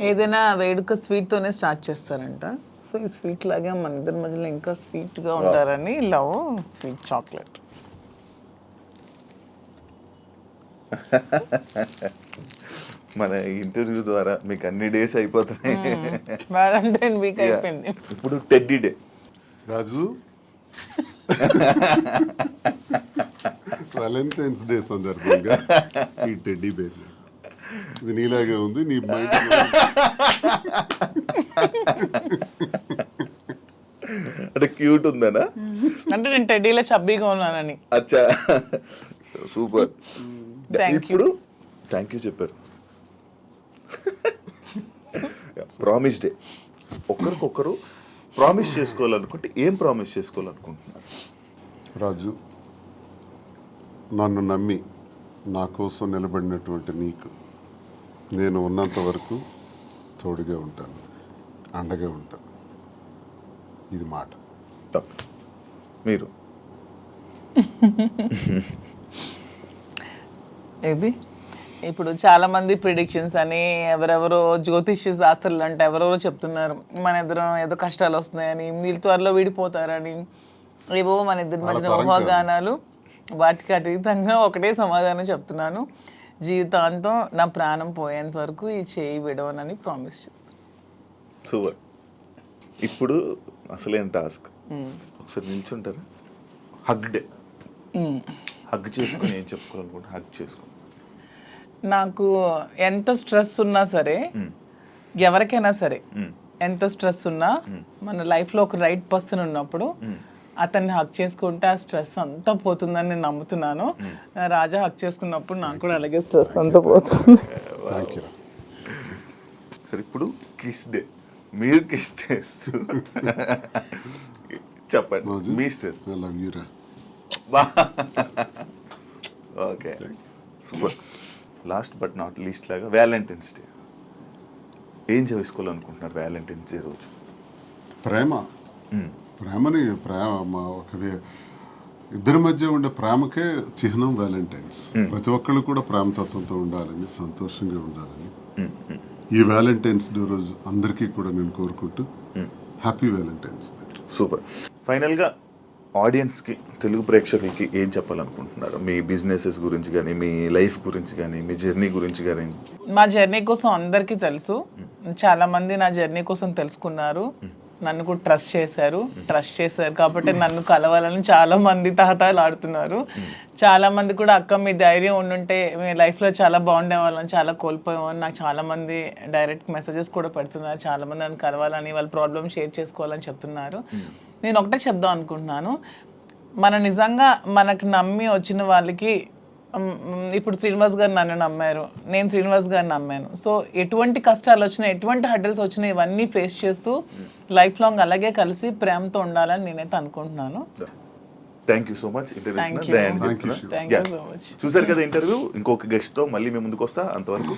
ఏదైనా వేడుక స్వీట్తోనే స్టార్ట్ చేస్తారంట. సో ఈ స్వీట్ లాగే మన ఇద్దరి మధ్యలో ఇంకా స్వీట్గా ఉంటారని లవ్ స్వీట్ చాక్లెట్. మన ఇంటర్వ్యూ ద్వారా మీకు అన్ని డేస్ అయిపోతున్నాయి. వ్యాలంటైన్ వీక్ అయిపోయింది. ఇప్పుడు టెడ్డీ డే. రాజు, వ్యాలంటైన్స్ డే సందర్భంగా ఈ టెడ్డీ బేర్ ఇది నీలాగే ఉంది, నీ మైండ్ అంటే క్యూట్ ఉందనా? అంటే నేను టెడ్డీలో చబ్బీగా ఉన్నానని. అచ్చా, సూపర్. Thank you. ఇప్పుడు థ్యాంక్ యూ చెప్పారు. Promise day. ఒకరికొకరు ప్రామిస్ చేసుకోవాలనుకుంటే ఏం ప్రామిస్ చేసుకోవాలనుకుంటున్నారు? రాజు, నన్ను నమ్మి నా కోసం నిలబడినటువంటి నీకు నేను ఉన్నంత వరకు తోడుగా ఉంటాను, అండగా ఉంటాను. ఇది మాట. తప్పు. మీరు ఇది ఇప్పుడు చాలా మంది ప్రిడిక్షన్స్ అని ఎవరెవరో జ్యోతిష్య శాస్త్రులు అంటే ఎవరెవరో చెప్తున్నారు మన ఇద్దరం ఏదో కష్టాలు వస్తున్నాయని, వీళ్ళు త్వరలో విడిపోతారని, ఏవో మన ఇద్దరి మధ్యన ఊహాగానాలు. వాటికి అతీతంగా ఒకటే సమాధానం చెప్తున్నాను, జీవితాంతం నా ప్రాణం పోయేంత వరకు ఈ చేయి విడవనని ప్రామిస్ చేస్తాను. సూపర్. ఇప్పుడు అసలేం టాస్క్. ఒకసారి నిల్చుంటారా? Hug day. హగ్ చేసుకొని ఏం చెప్పుకోవాలనుకుంటే హగ్ చేసుకో. నాకు ఎంత స్ట్రెస్ ఉన్నా సరే, ఎవరికైనా సరే ఎంత స్ట్రెస్ ఉన్నా, మన లైఫ్లో ఒక రైట్ పర్సన్ ఉన్నప్పుడు అతన్ని హక్ చేసుకుంటే ఆ స్ట్రెస్ అంతా పోతుందని నేను నమ్ముతున్నాను. రాజా హక్ చేసుకున్నప్పుడు నాకు కూడా అలాగే స్ట్రెస్ అంతా పోతుంది. సరే, ఇప్పుడు కిస్ డే. మీరు కిస్ చేస్తూ చెప్పండి మీ stress. Okay, super. Last but not least లాగా వ్యాలంటైన్స్ డే ఏం చేసుకోవాలనుకుంటున్నారు? వ్యాలంటైన్స్ డే రోజు ప్రేమని ఇద్దరి మధ్య ఉండే ప్రేమకే చిహ్నం వ్యాలంటైన్స్. ప్రతి ఒక్కళ్ళు కూడా ప్రేమతత్వంతో ఉండాలని, సంతోషంగా ఉండాలని ఈ వ్యాలంటైన్స్ డే రోజు అందరికీ కూడా నేను కోరుకుంటూ హ్యాపీ వ్యాలంటైన్స్ డే. సూపర్. ఫైనల్గా ఆడియన్స్కి, తెలుగు ప్రేక్షకులకి ఏం చెప్పాలనుకుంటున్నారు? మీ బిజినెసెస్ గురించి కానీ, మీ లైఫ్ గురించి కానీ, మీ జర్నీ గురించి కానీ. మా జర్నీ కోసం అందరికీ తెలుసు, చాలా మంది నా జర్నీ కోసం తెలుసుకున్నారు. నన్ను కూడా ట్రస్ట్ చేశారు కాబట్టి నన్ను కలవాలని చాలా మంది తహతాలు ఆడుతున్నారు. చాలా మంది కూడా అక్క మీ ధైర్యం ఉండుంటే మీ లైఫ్లో చాలా బాగుండే వాళ్ళని చాలా కోల్పోయామని నాకు చాలా మంది డైరెక్ట్ మెసేజెస్ కూడా పెడుతున్నారు. చాలా మంది నన్ను కలవాలని వాళ్ళ ప్రాబ్లమ్ షేర్ చేసుకోవాలని చెప్తున్నారు. నేను ఒకటే చెప్దాం అనుకుంటున్నాను, నిజంగా మనకు నమ్మి వచ్చిన వాళ్ళకి ఇప్పుడు శ్రీనివాస్ గారు నన్ను నమ్మారు, నేను శ్రీనివాస్ గారిని నమ్మాను. సో ఎటువంటి కష్టాలు వచ్చినా ఎటువంటి హడ్డల్స్ వచ్చినా ఇవన్నీ ఫేస్ చేస్తూ లైఫ్ లాంగ్ అలాగే కలిసి ప్రేమతో ఉండాలని నేనైతే అనుకుంటున్నాను. Thank you so much thank you so much. చూసారు కదా ఇంటర్వ్యూ. ఇంకొక గెస్ట్ తో మళ్ళీ మేము ముందుకు వస్తా. అంతవరకు